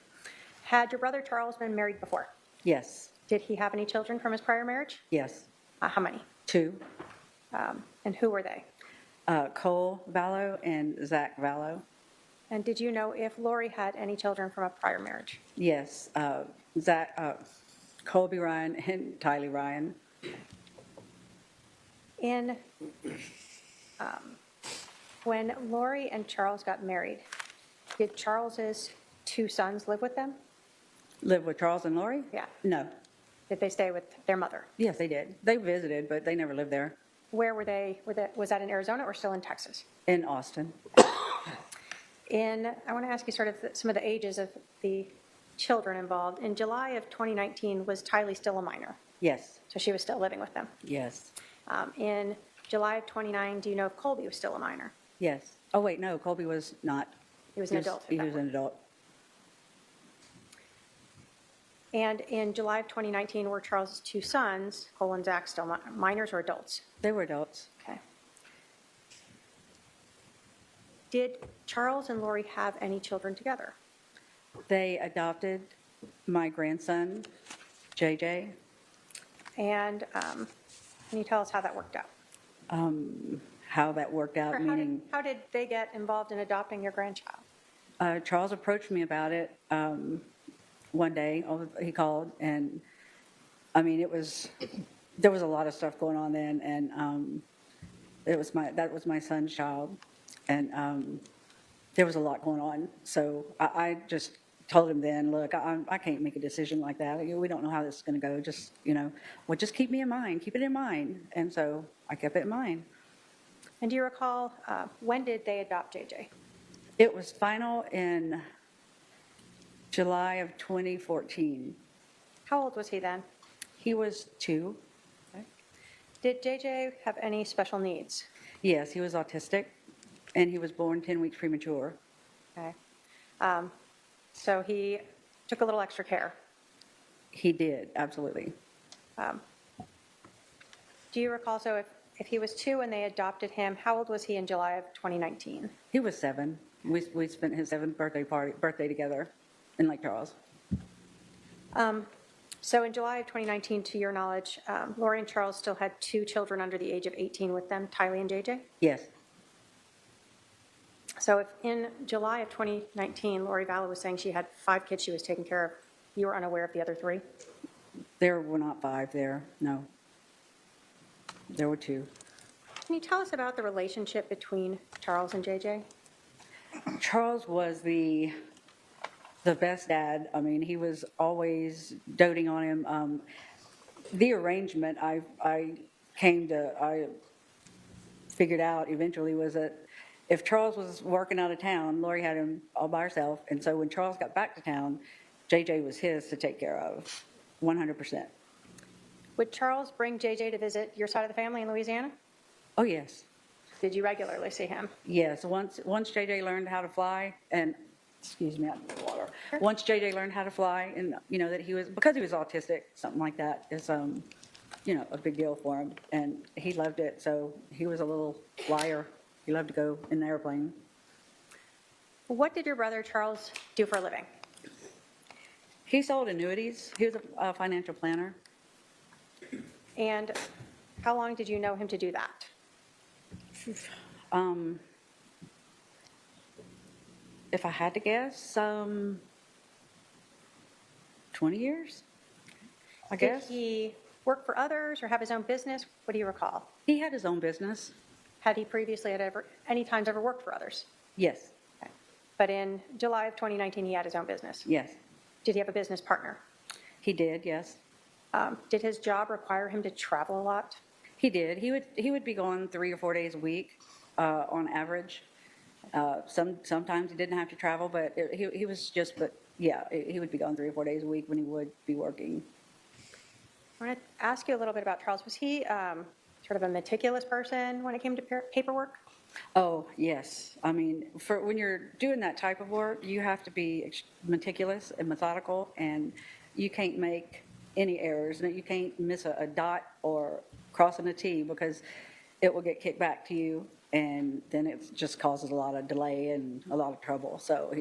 Had your brother Charles been married before? Yes. Did he have any children from his prior marriage? Yes. How many? 2. And who were they? Cole Vallow and Zach Vallow. And did you know if Lori had any children from a prior marriage? Yes. Colby Ryan and Tylee Ryan. When Lori and Charles got married, did Charles's 2 sons live with them? Live with Charles and Lori? Yeah. No. Did they stay with their mother? Yes, they did. They visited, but they never lived there. Where were they? Was that in Arizona or still in Texas? In Austin. I want to ask you sort of some of the ages of the children involved. In July of 2019, was Tylee still a minor? Yes. So she was still living with them. Yes. In July of 29, do you know if Colby was still a minor? Yes. Oh, wait, no, Colby was not. He was an adult at He that was an point. adult. And in July of 2019, were Charles's 2 sons, Cole and Zach, still minors or adults? They were adults. Okay. Did Charles and Lori have any children together? They adopted my grandson, JJ. And can you tell us how that worked out? how that worked out, Or meaning how did they get involved in adopting your grandchild? Charles approached me about it one day. He called, and I mean, there was a lot of stuff going on then, and that was my son's child, and there was a lot going on. So I just told him then, look, I can't make a decision like that. We don't know how this is going to go. Just, well, just keep it in mind. And so I kept it in mind. And do you recall, when did they adopt JJ? It was final in July of 2014. How old was he then? He was 2. Did JJ have any special needs? Yes, he was autistic, and he was born 10 weeks premature. Okay. So he took a little extra care. He did, absolutely. Do you recall, so if he was 2 and they adopted him, how old was he in July of 2019? He was 7. We spent his 7th birthday together in Lake Charles. So in July of 2019, to your knowledge, Lori and Charles still had 2 children under the age of 18 with them, Tylee and JJ? Yes, So if in July of 2019, Lori Vallow was saying she had 5 kids she was taking care of, you were unaware of the other 3? there were not 5 there, no. There were 2. Can you tell us about the relationship between Charles and JJ? Charles was the best dad. I mean, he was always doting on him. The arrangement I figured out eventually was that if Charles was working out of town, Lori had him all by herself. And so when Charles got back to town, JJ was his to take care of, 100%. Would Charles bring JJ to visit your side of the family in Louisiana? Oh, yes. Did you regularly see him? Yes, once JJ learned how to fly, and, excuse me, I need water. Once JJ learned how to fly, and, that because he was autistic, something like that is, a big deal for him. And he loved it, so he was a little flyer. He loved to go in the airplane. What did your brother Charles do for a living? He sold annuities. He was a financial planner. And how long did you know him to do that? If I had to guess, 20 years, I guess. Did he work for others or have his own business? What do you recall? He had his own business. Had he previously any times ever worked for others? Yes, Okay. But in July of 2019, he had his own business. yes. Did he have a business partner? He did, yes. Did his job require him to travel a lot? He did. He would be gone 3 or 4 days a week on average. Sometimes he didn't have to travel, but he was just, but yeah, he would be gone 3 or 4 days a week when he would be working. I want to ask you a little bit about Charles. Was he sort of a meticulous person when it came to paperwork? Oh, yes. I mean, when you're doing that type of work, you have to be meticulous and methodical, and you can't make any errors. You can't miss a dot or crossing a T because it will get kicked back to you, and then it just causes a lot of delay and a lot of trouble. So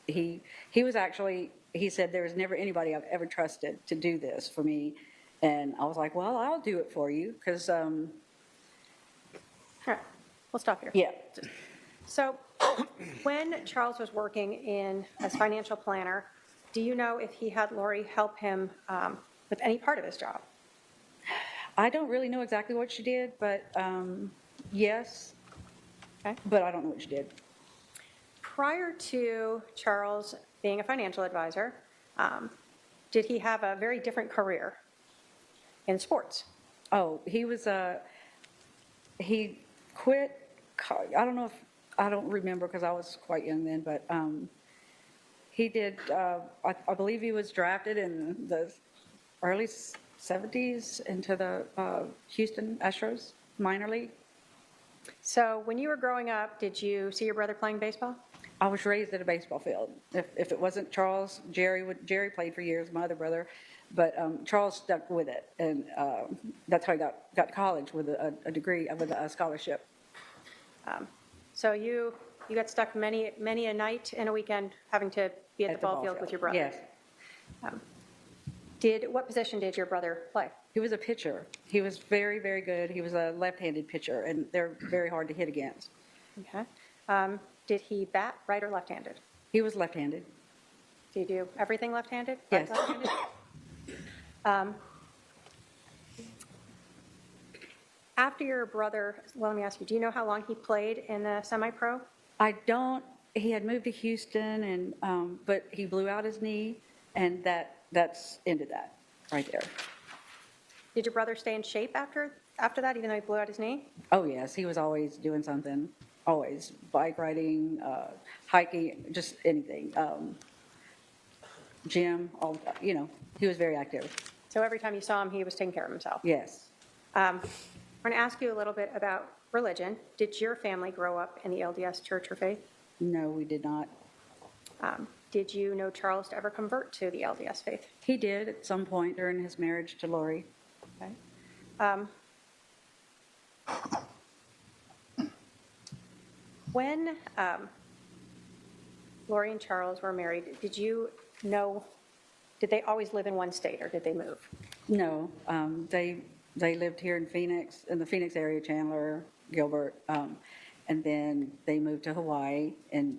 he was actually, he said, there's never anybody I've ever trusted to do this for me. And I was like, well, I'll do it for you because, All right, we'll stop here. yeah. So when Charles was working as financial planner, do you know if he had Lori help him with any part of his job? I don't really know exactly what she did, but yes. Okay. But I don't know what she did. Prior to Charles being a financial advisor, did he have a very different career in sports? Oh, he quit. I don't remember because I was quite young then, but he did, I believe he was drafted in the early 70s into the Houston Astros minor league. So when you were growing up, did you see your brother playing baseball? I was raised at a baseball field. If it wasn't Charles, Jerry played for years, my other brother, but Charles stuck with it, and that's how he got to college with a degree, with a scholarship. So you got stuck many a night and a weekend having to be at the ball field with your brother. Yes. What position did your brother play? He was a pitcher. He was very, very good. He was a left-handed pitcher, and they're very hard to hit against. Okay. Did he bat right or left-handed? He was left-handed. Do you do everything left-handed? Yes. Right, left-handed? After your brother, well, let me ask you, do you know how long he played in the semi-pro? I don't, he had moved to Houston, and, but he blew out his knee, and that's ended that, right there. Did your brother stay in shape after that, even though he blew out his knee? Oh, yes, he was always doing something, always, bike riding, hiking, just anything. Gym, all, you know, he was very active. So every time you saw him, he was taking care of himself? Yes. I'm going to ask you a little bit about religion. Did your family grow up in the LDS church or faith? No, we did not. Did you know Charles to ever convert to the LDS faith? He did at some point during his marriage to Lori. Okay. When Lori and Charles were married, did they always live in one state, or did they move? No, they lived here in Phoenix, in the Phoenix area, Chandler, Gilbert, and then they moved to Hawaii in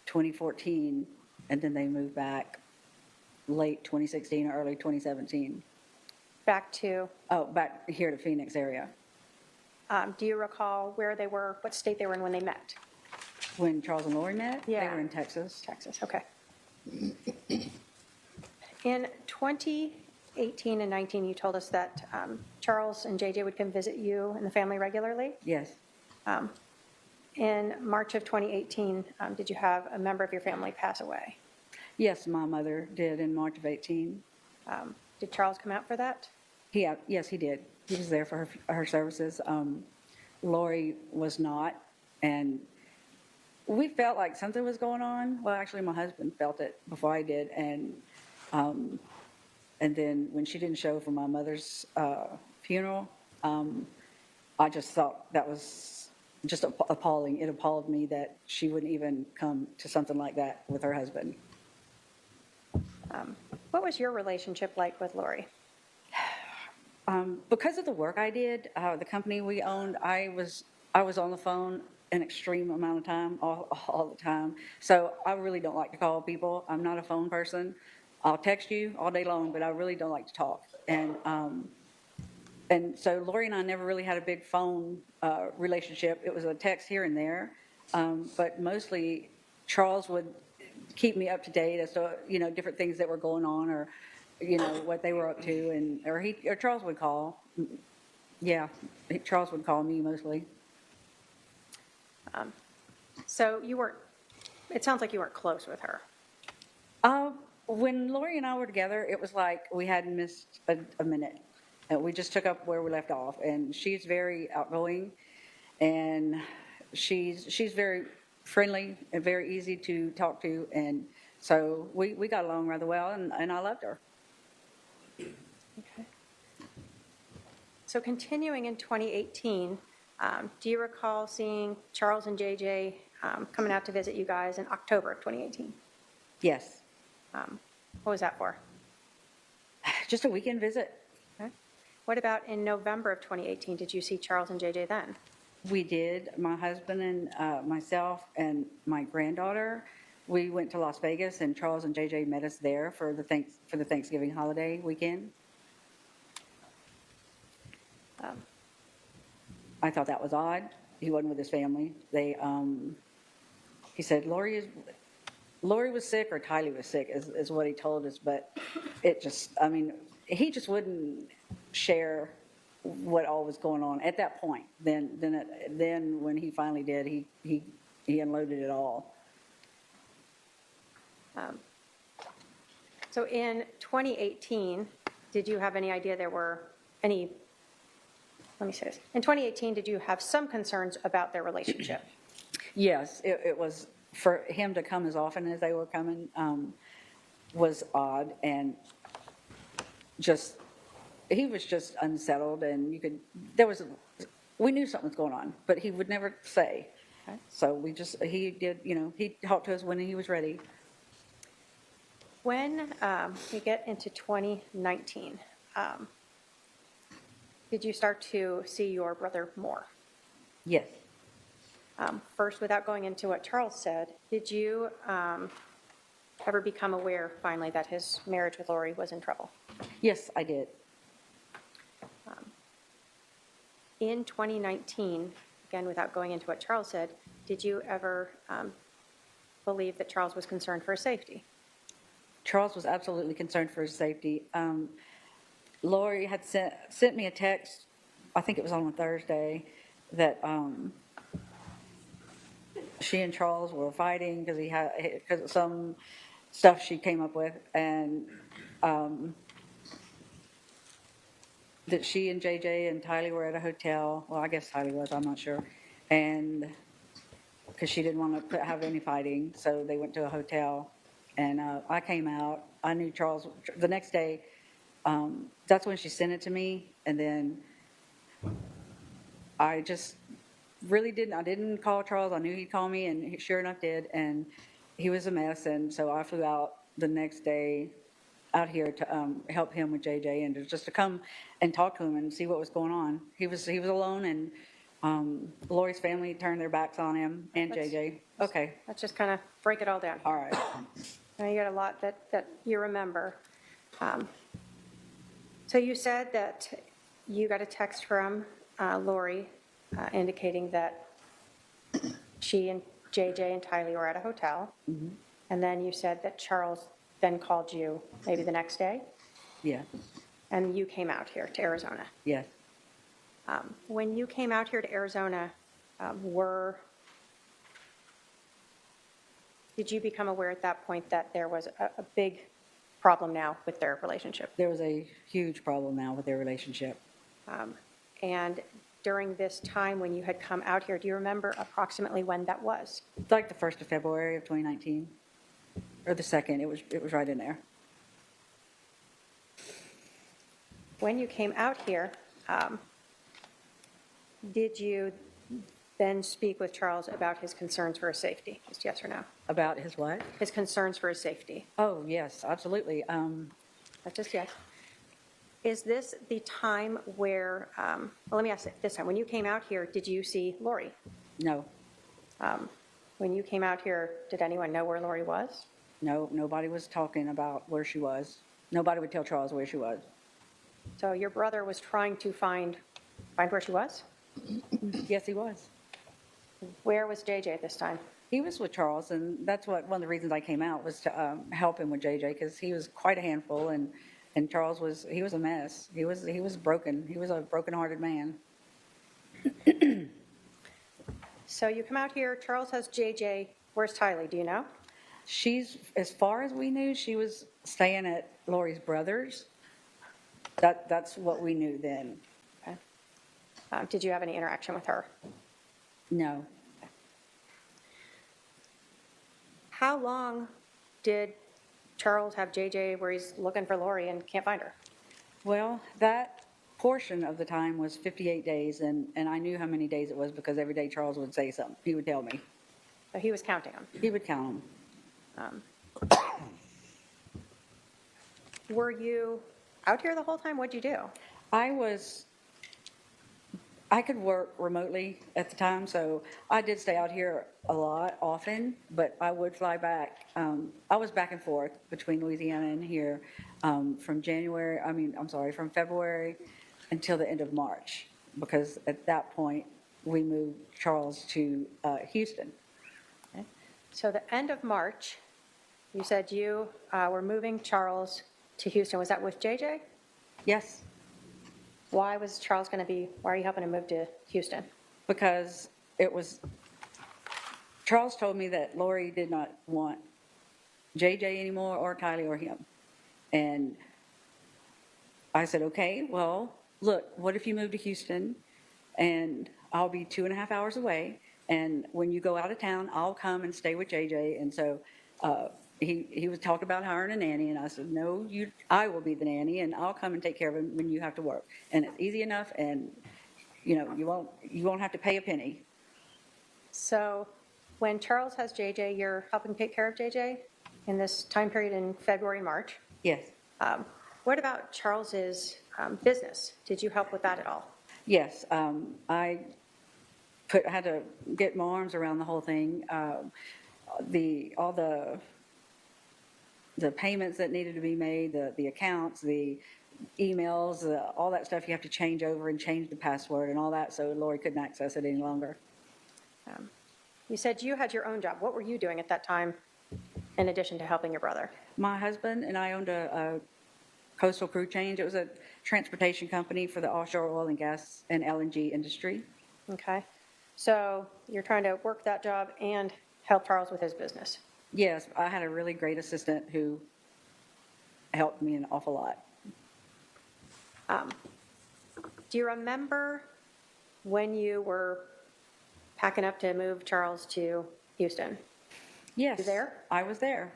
2014, and then they moved back late 2016 or early 2017. Back to? Oh, back here to Phoenix area. Do you recall where they were, what state they were in when they met? When Charles and Lori met, they Yeah. were in Texas. Texas, okay. In 2018 and 19, you told us that Charles and JJ would come visit you and the family regularly. Yes. In March of 2018, did you have a member of your family pass away? Yes, my mother did in March of 18. Did Charles come out for that? Yes, he did. He was there for her services. Lori was not, and we felt like something was going on. Well, actually, my husband felt it before I did, and then when she didn't show for my mother's funeral, I just thought that was just appalling. It appalled me that she wouldn't even come to something like that with her husband. What was your relationship like with Lori? Because of the work I did, the company we owned, I was on the phone an extreme amount of time, all the time. So I really don't like to call people. I'm not a phone person. I'll text you all day long, but I really don't like to talk. And so Lori and I never really had a big phone relationship. It was a text here and there, but mostly Charles would keep me up to date as to, you know, different things that were going on, or, you know, what they were up to, or Charles would call. Yeah, Charles would call me mostly. So it sounds like you weren't close with her. When Lori and I were together, it was like we hadn't missed a minute. We just took up where we left off, and she's very outgoing, and she's very friendly and very easy to talk to, and so we got along rather well, and I loved her. Okay. So continuing in 2018, do you recall seeing Charles and JJ coming out to visit you guys in October of 2018? Yes. What was that for? Just a weekend visit. Okay. What about in November of 2018? Did you see Charles and JJ then? We did. My husband and myself and my granddaughter, we went to Las Vegas, and Charles and JJ met us there for the Thanksgiving holiday weekend. I thought that was odd. He wasn't with his family. He said Lori was sick, or Tylee was sick, is what he told us. But it just, I mean, he just wouldn't share what all was going on at that point. Then when he finally did, he unloaded it all. So in 2018, did you have any idea there were any, let me say this, in 2018, did you have some concerns about their relationship? Yes, it was, for him to come as often as they were coming was odd, and just, he was just unsettled, and we knew something was going on, but he would never say. Okay. So he did, he talked to us when he was ready. When we get into 2019, did you start to see your brother more? Yes. First, without going into what Charles said, did you ever become aware finally that his marriage with Lori was in trouble? Yes, I did. In 2019, again, without going into what Charles said, did you ever believe that Charles was concerned for his safety? Charles was absolutely concerned for his safety. Lori had sent me a text, I think it was on a Thursday, that she and Charles were fighting because of some stuff she came up with, and that she and JJ and Tylee were at a hotel. Well, I guess Tylee was, I'm not sure. And because she didn't want to have any fighting, so they went to a hotel. And I came out. I knew Charles the next day. That's when she sent it to me. And then I just really I didn't call Charles. I knew he'd call me, and he sure enough did. And he was a mess. And so I flew out the next day out here to help him with JJ and just to come and talk to him and see what was going on. He was alone, and Lori's family turned their backs on him and JJ. Okay. Let's just kind of break it all down. All right. Now, you got a lot that you remember. So you said that you got a text from Lori indicating that she and JJ and Tylee were at a hotel. Mm-hmm. And then you said that Charles then called you maybe the next day, Yeah. and you came out here to Arizona. Yes. When you came out here to Arizona, did you become aware at that point that there was a big problem now with their relationship? There was a huge problem now with their relationship. And during this time when you had come out here, do you remember approximately when that was? It's like the 1st of February of 2019, or the 2nd. It was right in there. When you came out here, did you then speak with Charles about his concerns for his safety? Just yes or no? About his what? His concerns for his safety. Oh, yes, absolutely. That's just yes. Is this the time where, well, let me ask it this time. When you came out here, did you see Lori? No, When you came out here, did anyone know where Lori was? no, nobody was talking about where she was. Nobody would tell Charles where she was. So your brother was trying to find where she was? Yes, he was. Where was JJ at this time? He was with Charles, and that's one of the reasons I came out was to help him with JJ, because he was quite a handful, and Charles was a mess. He was broken. He was a broken-hearted man. So you come out here, Charles has JJ. Where's Tylee? Do you know? She's, as far as we knew, she was staying at Lori's brother's. That's what we knew then. Okay. Did you have any interaction with her? No. How long did Charles have JJ where he's looking for Lori and can't find her? Well, that portion of the time was 58 days, and I knew how many days it was because every day Charles would say something. He would tell me. So he was counting them. He would count them. Were you out here the whole time? What'd you do? I could work remotely at the time, so I did stay out here a lot, often, but I would fly back. I was back and forth between Louisiana and here from from February until the end of March, because at that point, we moved Charles to Houston. Okay. So the end of March, you said you were moving Charles to Houston. Was that with JJ? Yes, Why are you helping him move to Houston? because Charles told me that Lori did not want JJ anymore, or Kylie, or him. And I said, okay, well, look, what if you move to Houston and I'll be 2.5 hours away, and when you go out of town, I'll come and stay with JJ. And so he was talking about hiring a nanny, and I said, no, I will be the nanny, and I'll come and take care of him when you have to work. And it's easy enough, and you won't have to pay a penny. So when Charles has JJ, you're helping take care of JJ in this time period in February, March. Yes. What about Charles's business. Did you help with that at all? Yes, I had to get my arms around the whole thing. All the payments that needed to be made, the accounts, the emails, all that stuff you have to change over and change the password and all that, so Lori couldn't access it any longer. You said you had your own job. What were you doing at that time in addition to helping your brother? My husband and I owned a coastal crew change. It was a transportation company for the offshore oil and gas and LNG industry. Okay. So you're trying to work that job and help Charles with his business. Yes, I had a really great assistant who helped me an awful lot. Do you remember when you were packing up to move Charles to Houston? Yes. You there? I was there.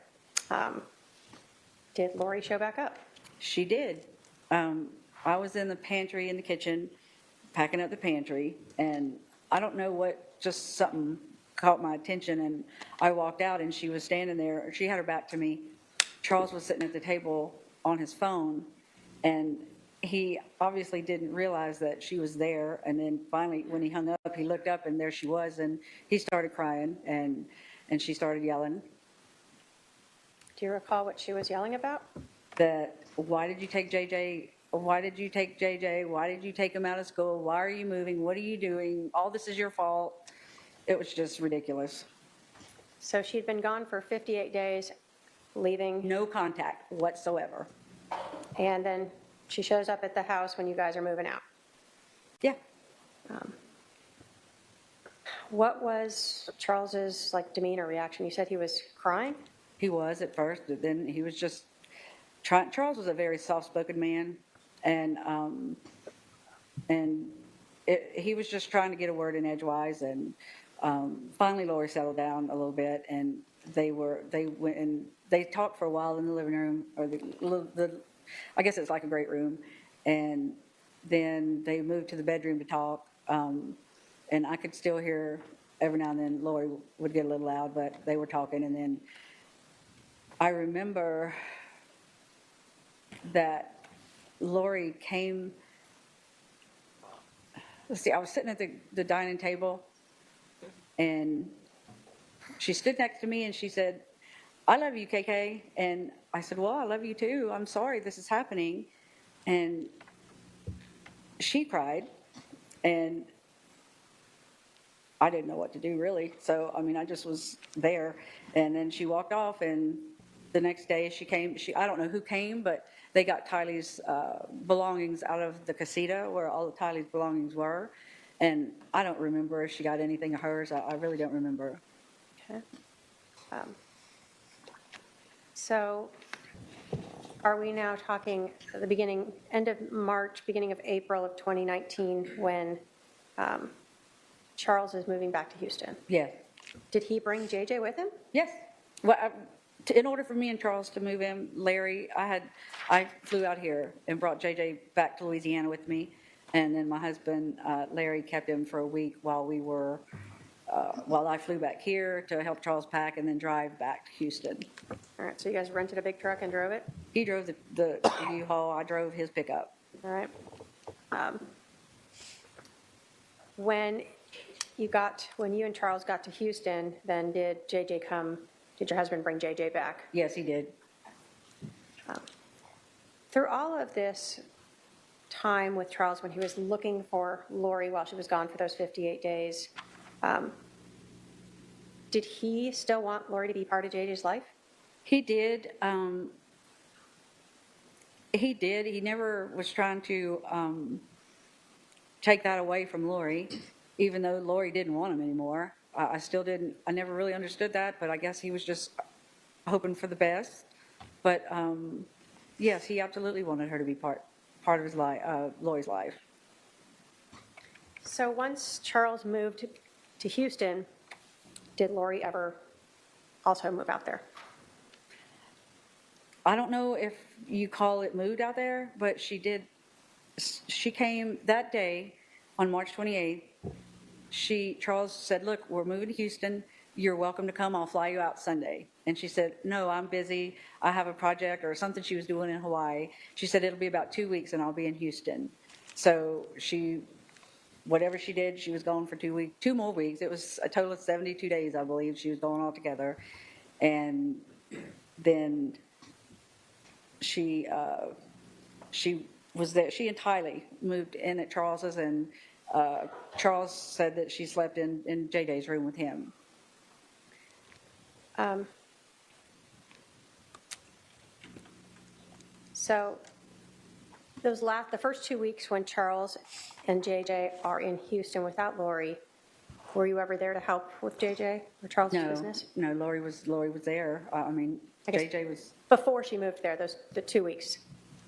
Did Lori show back up? She did. I was in the pantry in the kitchen, packing up the pantry, and I don't know what, just something caught my attention, and I walked out, and she was standing there. She had her back to me. Charles was sitting at the table on his phone, and he obviously didn't realize that she was there, and then finally, when he hung up, he looked up, and there she was, and he started crying, and she started yelling Do you recall what she was yelling about? that, why did you take JJ? Why did you take JJ? Why did you take him out of school? Why are you moving? What are you doing? All this is your fault. It was just ridiculous. So she'd been gone for 58 days, leaving, No contact whatsoever. and then she shows up at the house when you guys are moving out. Yeah. What was Charles's demeanor reaction? You said he was crying? He was at first, but then he was just trying. Charles was a very soft-spoken man, and he was just trying to get a word in edgewise. And finally, Lori settled down a little bit, and they went and they talked for a while in the living room, or I guess it's like a great room, and then they moved to the bedroom to talk. And I could still hear every now and then Lori would get a little loud, but they were talking. And then I remember that Lori came. Let's see, I was sitting at the dining table, and she stood next to me and she said, "I love you, KK." And I said, "Well, I love you too. I'm sorry this is happening." And she cried, and I didn't know what to do, really. So, I mean, I just was there. And then she walked off, and the next day she came. I don't know who came, but they got Tylee's belongings out of the casita where all of Tylee's belongings were. And I don't remember if she got anything of hers. I really don't remember. Okay. So are we now talking at the end of March, beginning of April of 2019, when Charles is moving back to Houston? Yeah. Did he bring JJ with him? Yes. Well, in order for me and Charles to move in, Larry, I flew out here and brought JJ back to Louisiana with me, and then my husband, Larry, kept him for a week while I flew back here to help Charles pack and then drive back to Houston. All right, so you guys rented a big truck and drove it? He drove the U-Haul, I drove his pickup. All right. When you and Charles got to Houston, then did your husband bring JJ back? Yes, he did. Through all of this time with Charles, when he was looking for Lori while she was gone for those 58 days, did he still want Lori to be part of JJ's life? He did. He never was trying to take that away from Lori, even though Lori didn't want him anymore. I still didn't. I never really understood that, but I guess he was just hoping for the best. But yes, he absolutely wanted her to be part of his life, Lori's life. So once Charles moved to Houston, did Lori ever also move out there? I don't know if you call it moved out there, but she did. She came that day on March 28th. Charles said, "Look, we're moving to Houston. You're welcome to come. I'll fly you out Sunday." And she said, no, I'm busy. I have a project or something she was doing in Hawaii. She said, it'll be about 2 weeks and I'll be in Houston. So whatever she did, she was gone for 2 weeks, 2 more weeks. It was a total of 72 days, I believe, she was gone altogether. And then she was there. She and Tylee moved in at Charles's, and Charles said that she slept in JJ's room with him. So the first 2 weeks when Charles and JJ are in Houston without Lori, were you ever there to help with JJ or Charles's business? No, Lori was there. I mean, I guess JJ was. Before she moved there, the 2 weeks.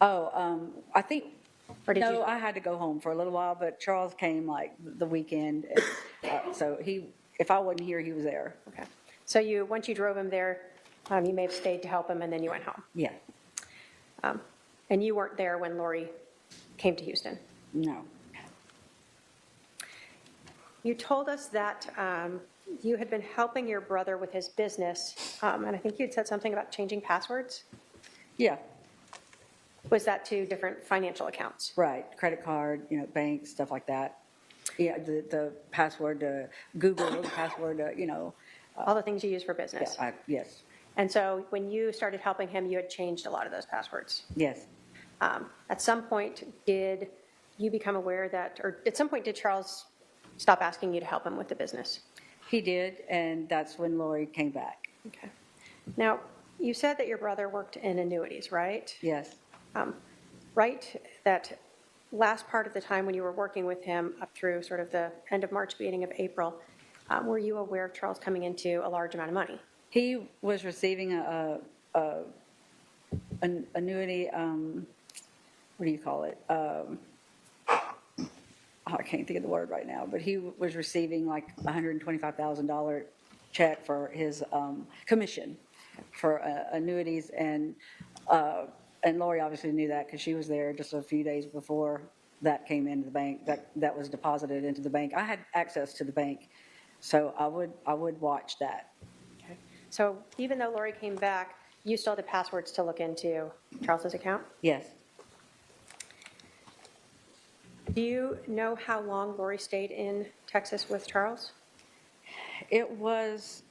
I think, Or did no, you? I had to go home for a little while, but Charles came like the weekend. So if I wasn't here, he was there. Okay. So once you drove him there, you may have stayed to help him and then you went home. Yeah, And you weren't there when Lori came to Houston. no. You told us that you had been helping your brother with his business, and I think you'd said something about changing passwords. Yeah, Was that to different financial accounts? right. Credit card, bank, stuff like that. Yeah, the password to Google, the password to, All the things you use for business. yes, And so when you started helping him, you had changed a lot of those passwords. yes. At some point, did you become aware that, or at some point, did Charles stop asking you to help him with the business? He did, and that's when Lori came back. Okay. Now, you said that your brother worked in annuities, right? Yes, Right, that last part of the time when you were working with him up through sort of the end of March, beginning of April, were you aware of Charles coming into a large amount of money? he was receiving an annuity, what do you call it? I can't think of the word right now, but he was receiving like $125,000 check for his that for annuities, and Lori obviously knew that because she was there just a few days before that came into the bank, that was deposited into the bank. I had access to the bank, so I would watch that. Okay. So even though Lori came back, you still had the passwords to look into Charles's account? Yes. Do you know how long Lori stayed in Texas with Charles? It's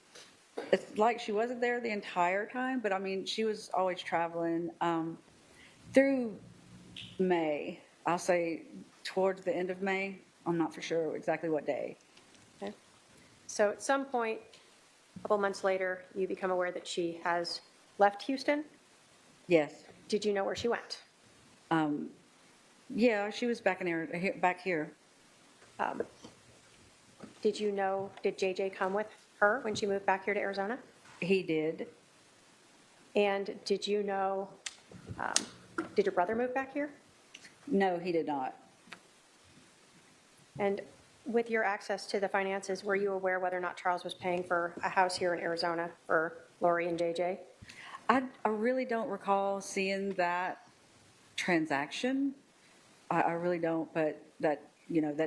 like she wasn't there the entire time, but I mean, she was always traveling through May. I'll say towards the end of May. I'm not for sure exactly what day. Okay. So at some point, a couple months later, you become aware that she has left Houston? Yes. Did you know where she went? Yeah, she was back here. Did JJ come with her when she moved back here to Arizona? He did. And did you know, did your brother move back here? No, he did not. And with your access to the finances, were you aware whether or not Charles was paying for a house here in Arizona for Lori and JJ? I really don't recall seeing that transaction. I really don't, but that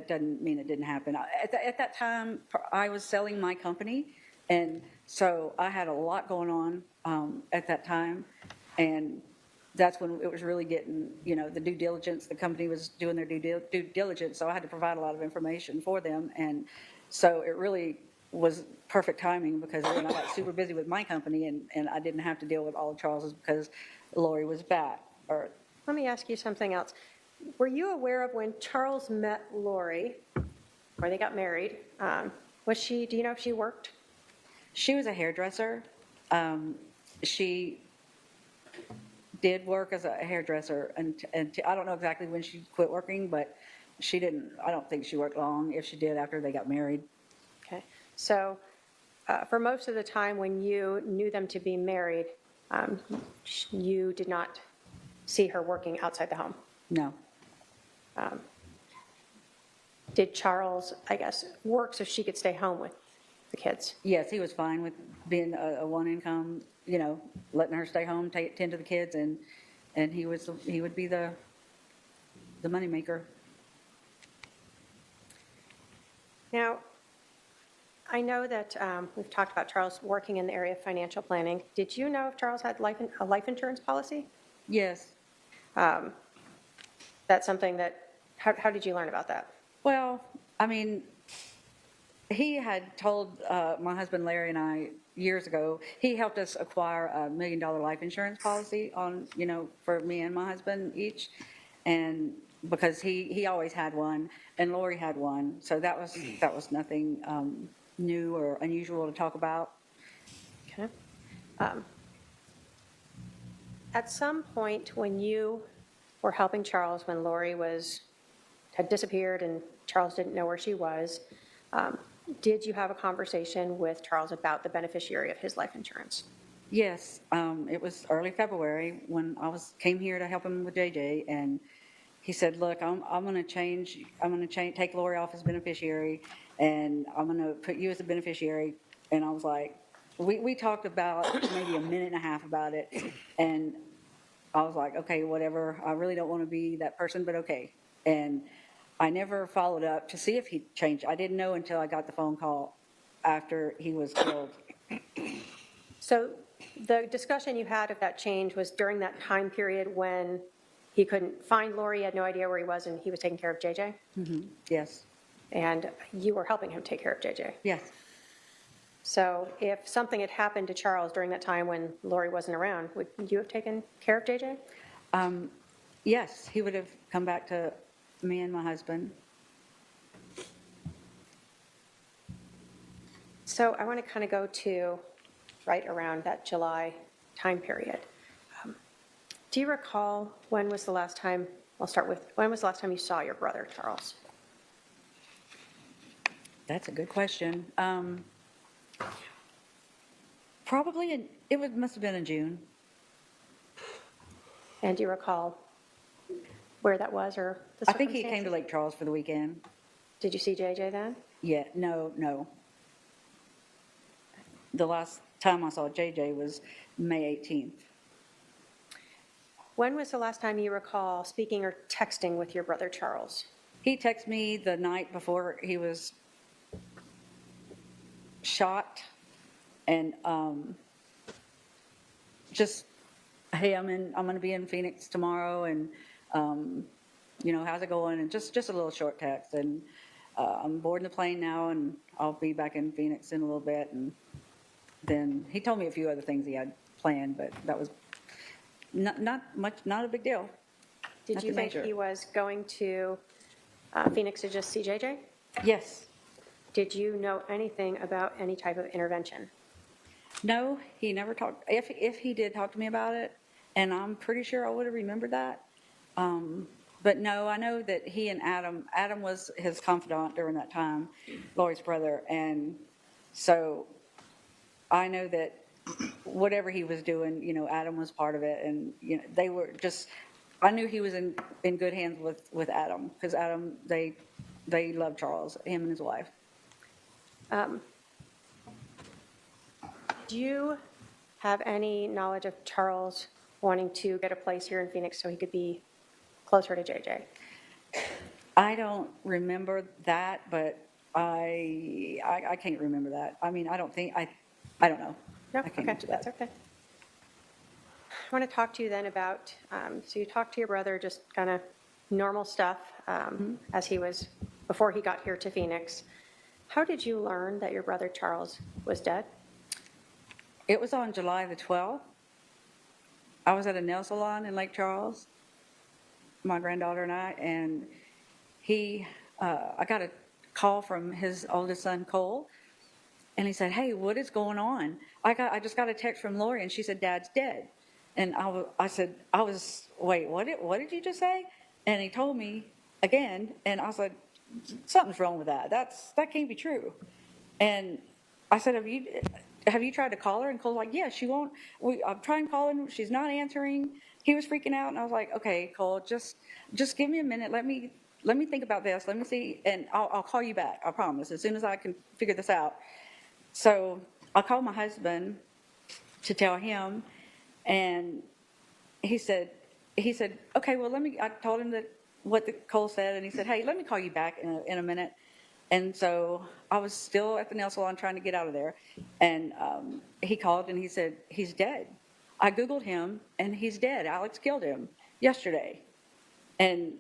doesn't mean it didn't happen. At that time, I was selling my company, and so I had a lot going on at that time, and that's when it was really getting, the due diligence. The company was doing their due diligence, so I had to provide a lot of information for them, and so it really was perfect timing because then I got super busy with my company, and I didn't have to deal with all of Charles's because Lori was back. Let me ask you something else. Were you aware of when Charles met Lori, or they got married, do you know if she worked? She was a hairdresser. She did work as a hairdresser, and I don't know exactly when she quit working, but I don't think she worked long, if she did, after they got married. Okay. So for most of the time when you knew them to be married, you did not see her working outside the home? No. Did Charles, I guess, work so she could stay home with the kids? Yes, he was fine with being a one income, letting her stay home, tend to the kids, and he would be the moneymaker. Now, I know that we've talked about Charles working in the area of financial planning. Did you know if Charles had a life insurance policy? Yes. That's something that, how did you learn about that? Well, I mean, he had told my husband Larry and I years ago, he helped us acquire a $1 million life insurance policy on, for me and my husband each. And because he always had one and Lori had one. So that was nothing new or unusual to talk about. Okay. At some point when you were helping Charles, when Lori had disappeared and Charles didn't know where she was, did you have a conversation with Charles about the beneficiary of his life insurance? Yes, it was early February when came here to help him with JJ, and he said, "Look, I'm going to take Lori off as beneficiary, and I'm going to put you as a beneficiary." And I was like, we talked about maybe a minute and a half about it, and I was like, okay, whatever. I really don't want to be that person, but okay. And I never followed up to see if he changed. I didn't know until I got the phone call after he was killed. So the discussion you had of that change was during that time period when he couldn't find Lori, had no idea where he was, and he was taking care of JJ? Mm-hmm. Yes. And you were helping him take care of JJ? Yes. So if something had happened to Charles during that time when Lori wasn't around, would you have taken care of JJ? Yes, he would have come back to me and my husband. So I want to kind of go to right around that July time period. Do you recall when was the last time, when was the last time you saw your brother, Charles? That's a good question. Probably, must have been in June. And do you recall where that was or the I think he came to circumstances? Lake Charles for the weekend. Did you see JJ then? Yeah, no. The last time I saw JJ was May 18th. When was the last time you recall speaking or texting with your brother, Charles? He texted me the night before he was shot, and just, hey, I'm going to be in Phoenix tomorrow, and how's it going? And just a little short text, and I'm boarding the plane now, and I'll be back in Phoenix in a little bit. And then he told me a few other things he had planned, but that was not a big deal. Did Nothing you think major. he was going to Phoenix to just see JJ? Yes. Did you know anything about any type of intervention? No, he never talked. If he did talk to me about it, and I'm pretty sure I would have remembered that. But no, I know that he and Adam was his confidant during that time, Lori's brother. And so I know that whatever he was doing, Adam was part of it. And, they were just, I knew he was in good hands with Adam, because Adam, they loved Charles, him and his wife. Do you have any knowledge of Charles wanting to get a place here in Phoenix so he could be closer to JJ? I don't remember that, but I can't remember that. I mean, I don't know. No? I can't Okay, answer that. that's okay. I want to talk to you then about, so you talked to your brother, just kind of normal stuff before he got here to Phoenix. How did you learn that your brother Charles was dead? It was on July the 12th. I was at a nail salon in Lake Charles, my granddaughter and I, and I got a call from his oldest son, Cole, and he said, "Hey, what is going on? I just got a text from Lori, and she said Dad's dead." And I said, wait, what did you just say? And he told me again, and I said, something's wrong with that. That can't be true. And I said, have you tried to call her? And Cole's like, yeah, she won't. I'm trying calling. She's not answering. He was freaking out, and I was like, okay, Cole, just give me a minute. Let me think about this. Let me see, and I'll call you back. I promise. As soon as I can figure this out. So I called my husband to tell him, and he said, okay, well, I told him what Cole said, and he said, hey, let me call you back in a minute. And so I was still at the nail salon trying to get out of there. And he called and he said, he's dead. I Googled him and he's dead. Alex killed him yesterday. And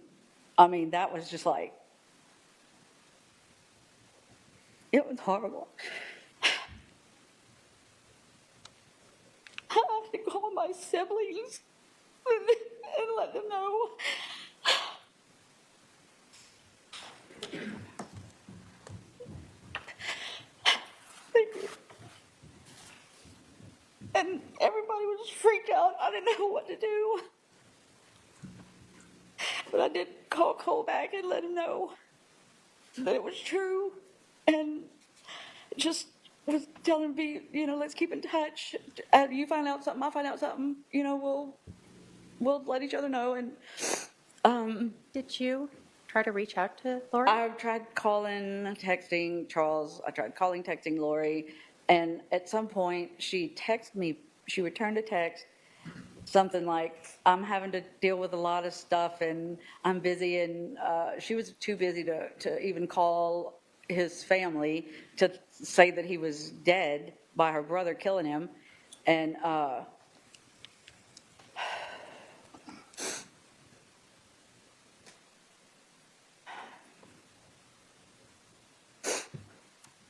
I mean, that was just like, it was horrible. I have to call my siblings and let them know. Thank you. And everybody was just freaked out. I didn't know what to do. But I did call Cole back and let him know that it was true. And just was telling him, let's keep in touch. You find out something, I find out something. We'll let each other know. And Did you try to reach out to Lori? I've tried calling, texting Charles. I tried calling, texting Lori. And at some point, she texted me. She returned a text, something like, I'm having to deal with a lot of stuff and I'm busy. And she was too busy to even call his family to say that he was dead by her brother killing him. And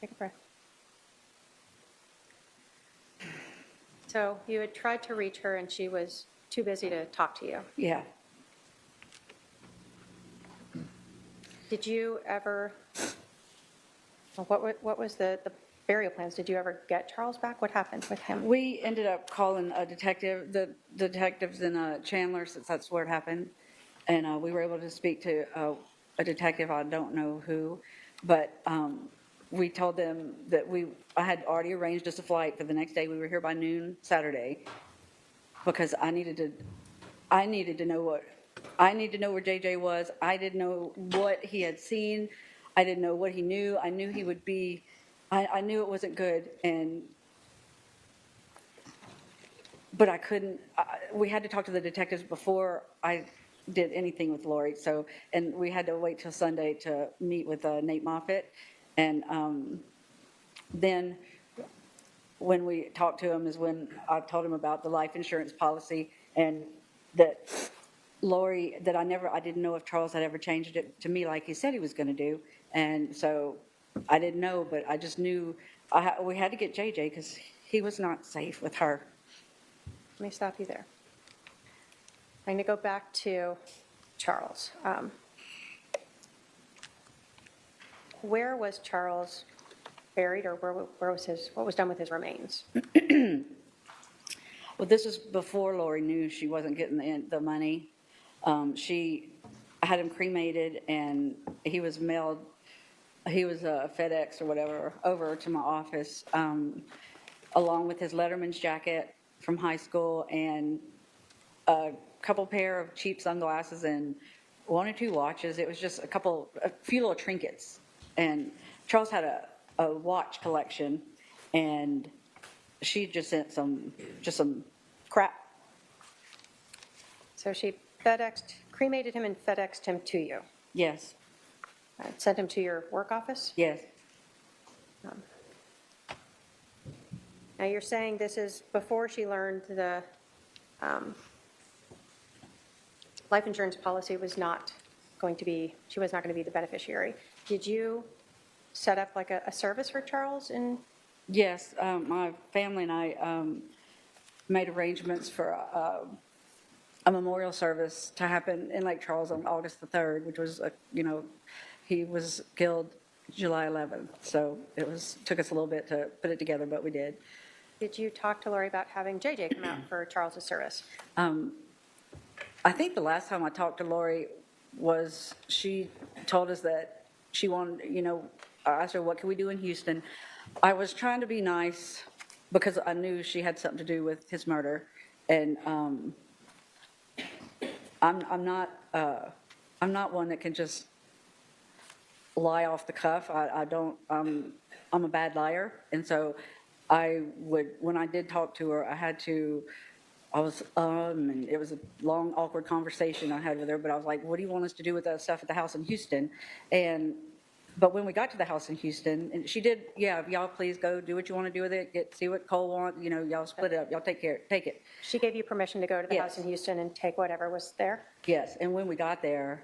Take a breath. So you had tried to reach her and she was too busy to talk to you. yeah. Did you ever, what was the burial plans? Did you ever get Charles back? What happened with him? We ended up calling a detective, the detectives in Chandler, since that's where it happened. And we were able to speak to a detective, I don't know who, but we told them that I had already arranged us a flight for the next day. We were here by noon Saturday because I needed to know where JJ was. I didn't know what he had seen. I didn't know what he knew. I knew he would be, I knew it wasn't good. But I couldn't, we had to talk to the detectives before I did anything with Lori. And we had to wait till Sunday to meet with Nate Moffitt. And then when we talked to him is when I told him about the life insurance policy and that Lori, that I didn't know if Charles had ever changed it to me like he said he was going to do. And so I didn't know, but I just knew we had to get JJ because he was not safe with her. Let me stop you there. I'm going to go back to Charles. Where was Charles buried, or where was what was done with his remains? Well, this was before Lori knew she wasn't getting the money. She had him cremated, and he was mailed. He was FedEx or whatever over to my office, along with his Letterman's jacket from high school and a couple pair of cheap sunglasses and 1 or 2 watches. It was just a few little trinkets. And Charles had a watch collection, and she just sent some crap. So she cremated him and FedExed him to you. Yes. Sent him to your work office? Yes. Now you're saying this is before she learned the life insurance policy was not going to be, she was not going to be the beneficiary. Did you set up like a service for Charles? Yes, my family and I made arrangements for a memorial service to happen in Lake Charles on August the 3rd, which was, he was killed July 11th. So took us a little bit to put it together, but we did. Did you talk to Lori about having JJ come out for Charles's service? I think the last time I talked to Lori was she told us that she wanted, I asked her, what can we do in Houston? I was trying to be nice because I knew she had something to do with his murder. And I'm not one that can just lie off the cuff. I'm a bad liar. And so when I did talk to her, and it was a long, awkward conversation I had with her, but I was like, what do you want us to do with that stuff at the house in Houston? And But when we got to the house in Houston, and she did, yeah, y'all please go do what you want to do with it, see what Cole wants, you know, y'all split it up, y'all take it. She gave you permission to go to the house Yes. in Houston and take whatever was there? Yes, and when we got there,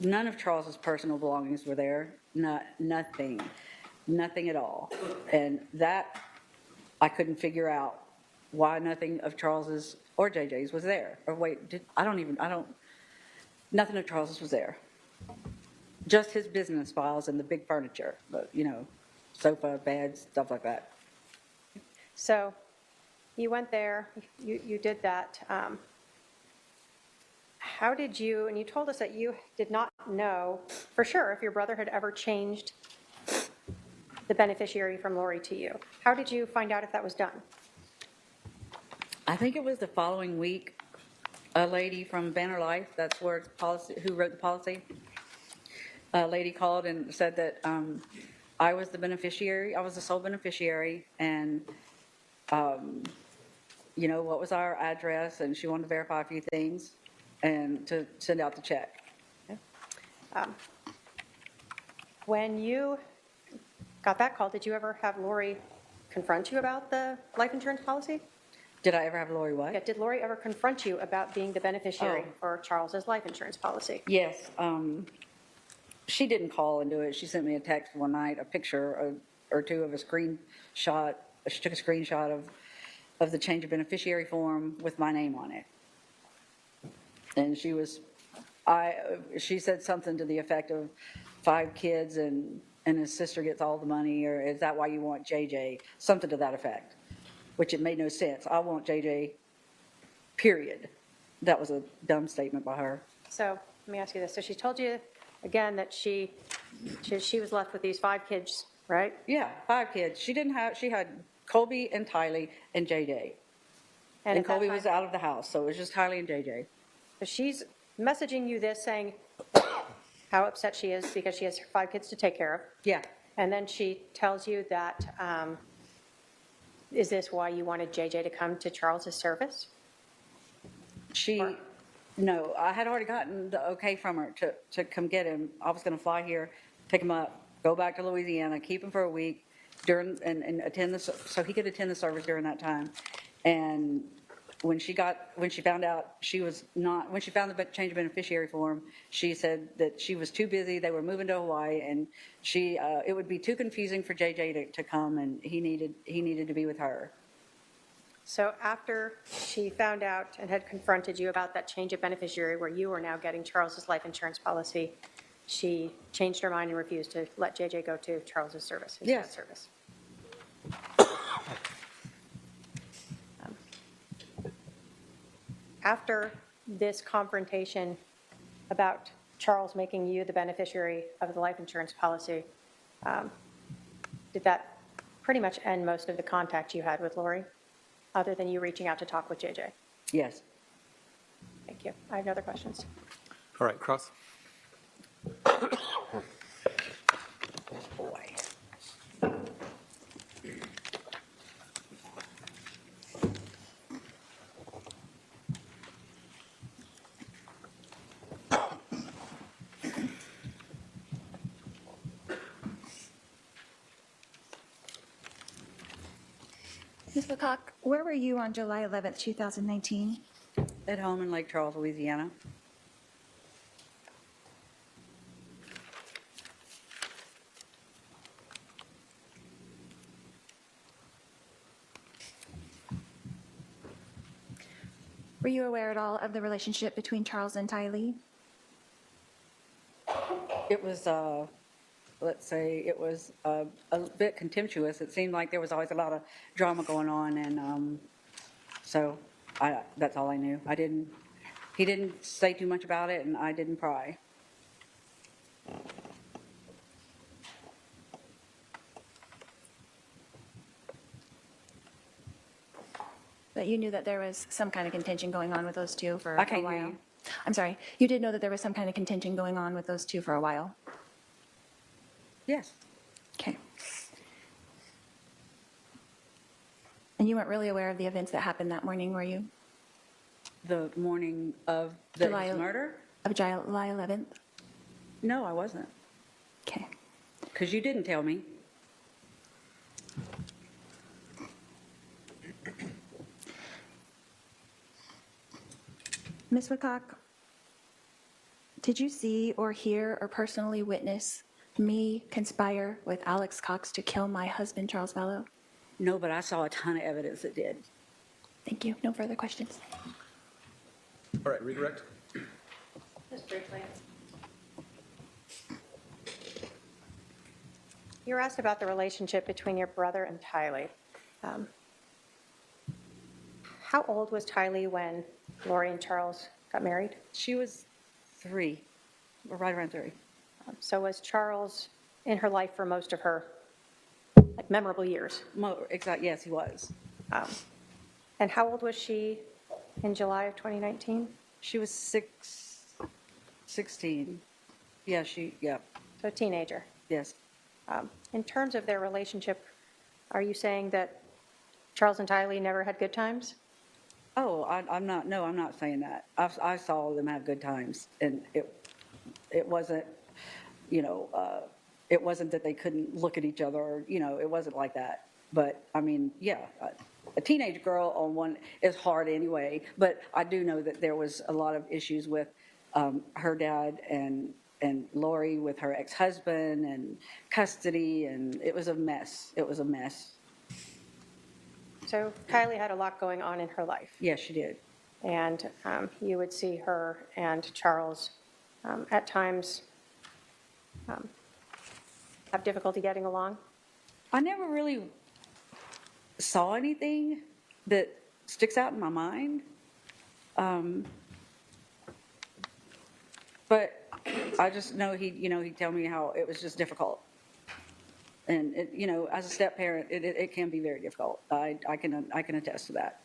none of Charles's personal belongings were there, nothing at all. And that, I couldn't figure out why nothing of Charles's or JJ's was there. Or wait, nothing of Charles's was there. Just his business files and the big furniture, but, you know, sofa, beds, stuff like that. So you went there, you did that. How did you, and you told us that you did not know for sure if your brother had ever changed the beneficiary from Lori to you. How did you find out if that was done? I think it was the following week, a lady from Banner Life, that's where it's policy, who wrote the policy, a lady called and said that I was the beneficiary, I was the sole beneficiary, and, you know, what was our address, and she wanted to verify a few things, and to send out the check. When you got that call, did you ever have Lori confront you about the life insurance policy? Did I ever have Lori what? Yeah, did Lori ever confront you about being the beneficiary Oh. for Charles's life insurance policy? Yes, she didn't call and do it. She sent me a text one night, a picture or two of a screenshot. She took a screenshot of the change of beneficiary form with my name on it. And she said something to the effect of 5 kids and his sister gets all the money, or is that why you want JJ? Something to that effect, which it made no sense. I want JJ, period. That was a dumb statement by her. So let me ask you this. So she told you, again, that she was left with these 5 kids, right? Yeah, 5 kids. She had Colby and Tylee and JJ. And at that Colby time- was out of the house, so it was just Tylee and JJ. So she's messaging you this, saying how upset she is because she has 5 kids to take care of. Yeah. And then she tells you that, is this why you wanted JJ to come to Charles's service? No, I had already gotten the okay from her to come get him. I was going to fly here, pick him up, go back to Louisiana, keep him for a week and attend so he could attend the service during that time. And when she found out when she found the change of beneficiary form, she said that she was too busy. They were moving to Hawaii, and it would be too confusing for JJ to come, and he needed to be with her. So after she found out and had confronted you about that change of beneficiary where you are now getting Charles's life insurance policy, she changed her mind and refused to let JJ go to Charles's service, his Yes. service. After this confrontation about Charles making you the beneficiary of the life insurance policy, did that pretty much end most of the contact you had with Lori, other than you reaching out to talk with JJ? Yes. Thank you. I have no other questions. All right, Cross. Ms. Lecoq, where were you on July 11th, 2019? At home in Lake Charles, Louisiana. Were you aware at all of the relationship between Charles and Tylee? It was, let's say, it was a bit contemptuous. It seemed like there was always a lot of drama going on, and so that's all I knew. He didn't say too much about it, and I didn't pry. But you knew that there was some kind of contention going on with those two for I a can't hear while? you. I'm sorry. You did know that there was some kind of contention going on with those two for a while? Yes. Okay. And you weren't really aware of the events that happened that morning, were you? The morning of the murder? Of July 11th? No, I wasn't. Okay. because you didn't tell me. Ms. Woodcock, did you see or hear or personally witness me conspire with Alex Cox to kill my husband, Charles Vallow? No, but I saw a ton of evidence that did. Thank you. No further questions. All right, redirect. Just briefly. You were asked about the relationship between your brother and Tylee. How old was Tylee when Lori and Charles got married? She was 3, or right around 3. So was Charles in her life for most of her like memorable years? Exactly, yes, he was. And how old was she in July of 2019? She was 16. Yeah, So a teenager. yes. In terms of their relationship, are you saying that Charles and Tylee never had good times? Oh, I'm not saying that. I saw them have good times, and it wasn't, it wasn't that they couldn't look at each other, or, it wasn't like that. But, I mean, yeah, a teenage girl on one is hard anyway, but I do know that there was a lot of issues with her dad and Lori with her ex-husband and custody, and it was a mess. It was a mess. So Kylie had a lot going on in her life, Yes, she did. and you would see her and Charles at times have difficulty getting along. I never really saw anything that sticks out in my mind. But I just know he'd tell me how it was just difficult. And, as a step parent, it can be very difficult. I can attest to that.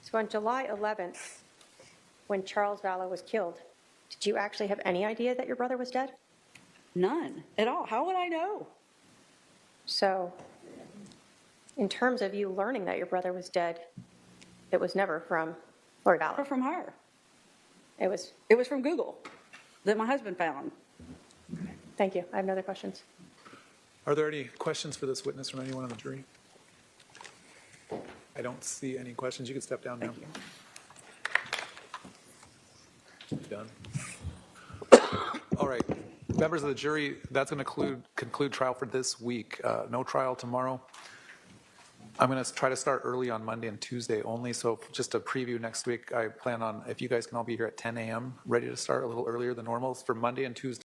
So on July 11th, when Charles Vallow was killed, did you actually have any idea that your brother was dead? None at all. How would I know? So in terms of you learning that your brother was dead, it was never from Lori Or Vallow. from her. It was, It was from Google that my husband found. thank you. I have no other questions. Are there any questions for this witness from anyone on the jury? I don't see any questions. You can step down now. Done. All right, members of the jury, that's going to conclude trial for this week. No trial tomorrow. I'm going to try to start early on Monday and Tuesday only. So just a preview next week, I plan on, if you guys can all be here at 10 a.m., ready to start a little earlier than normal for Monday and Tuesday.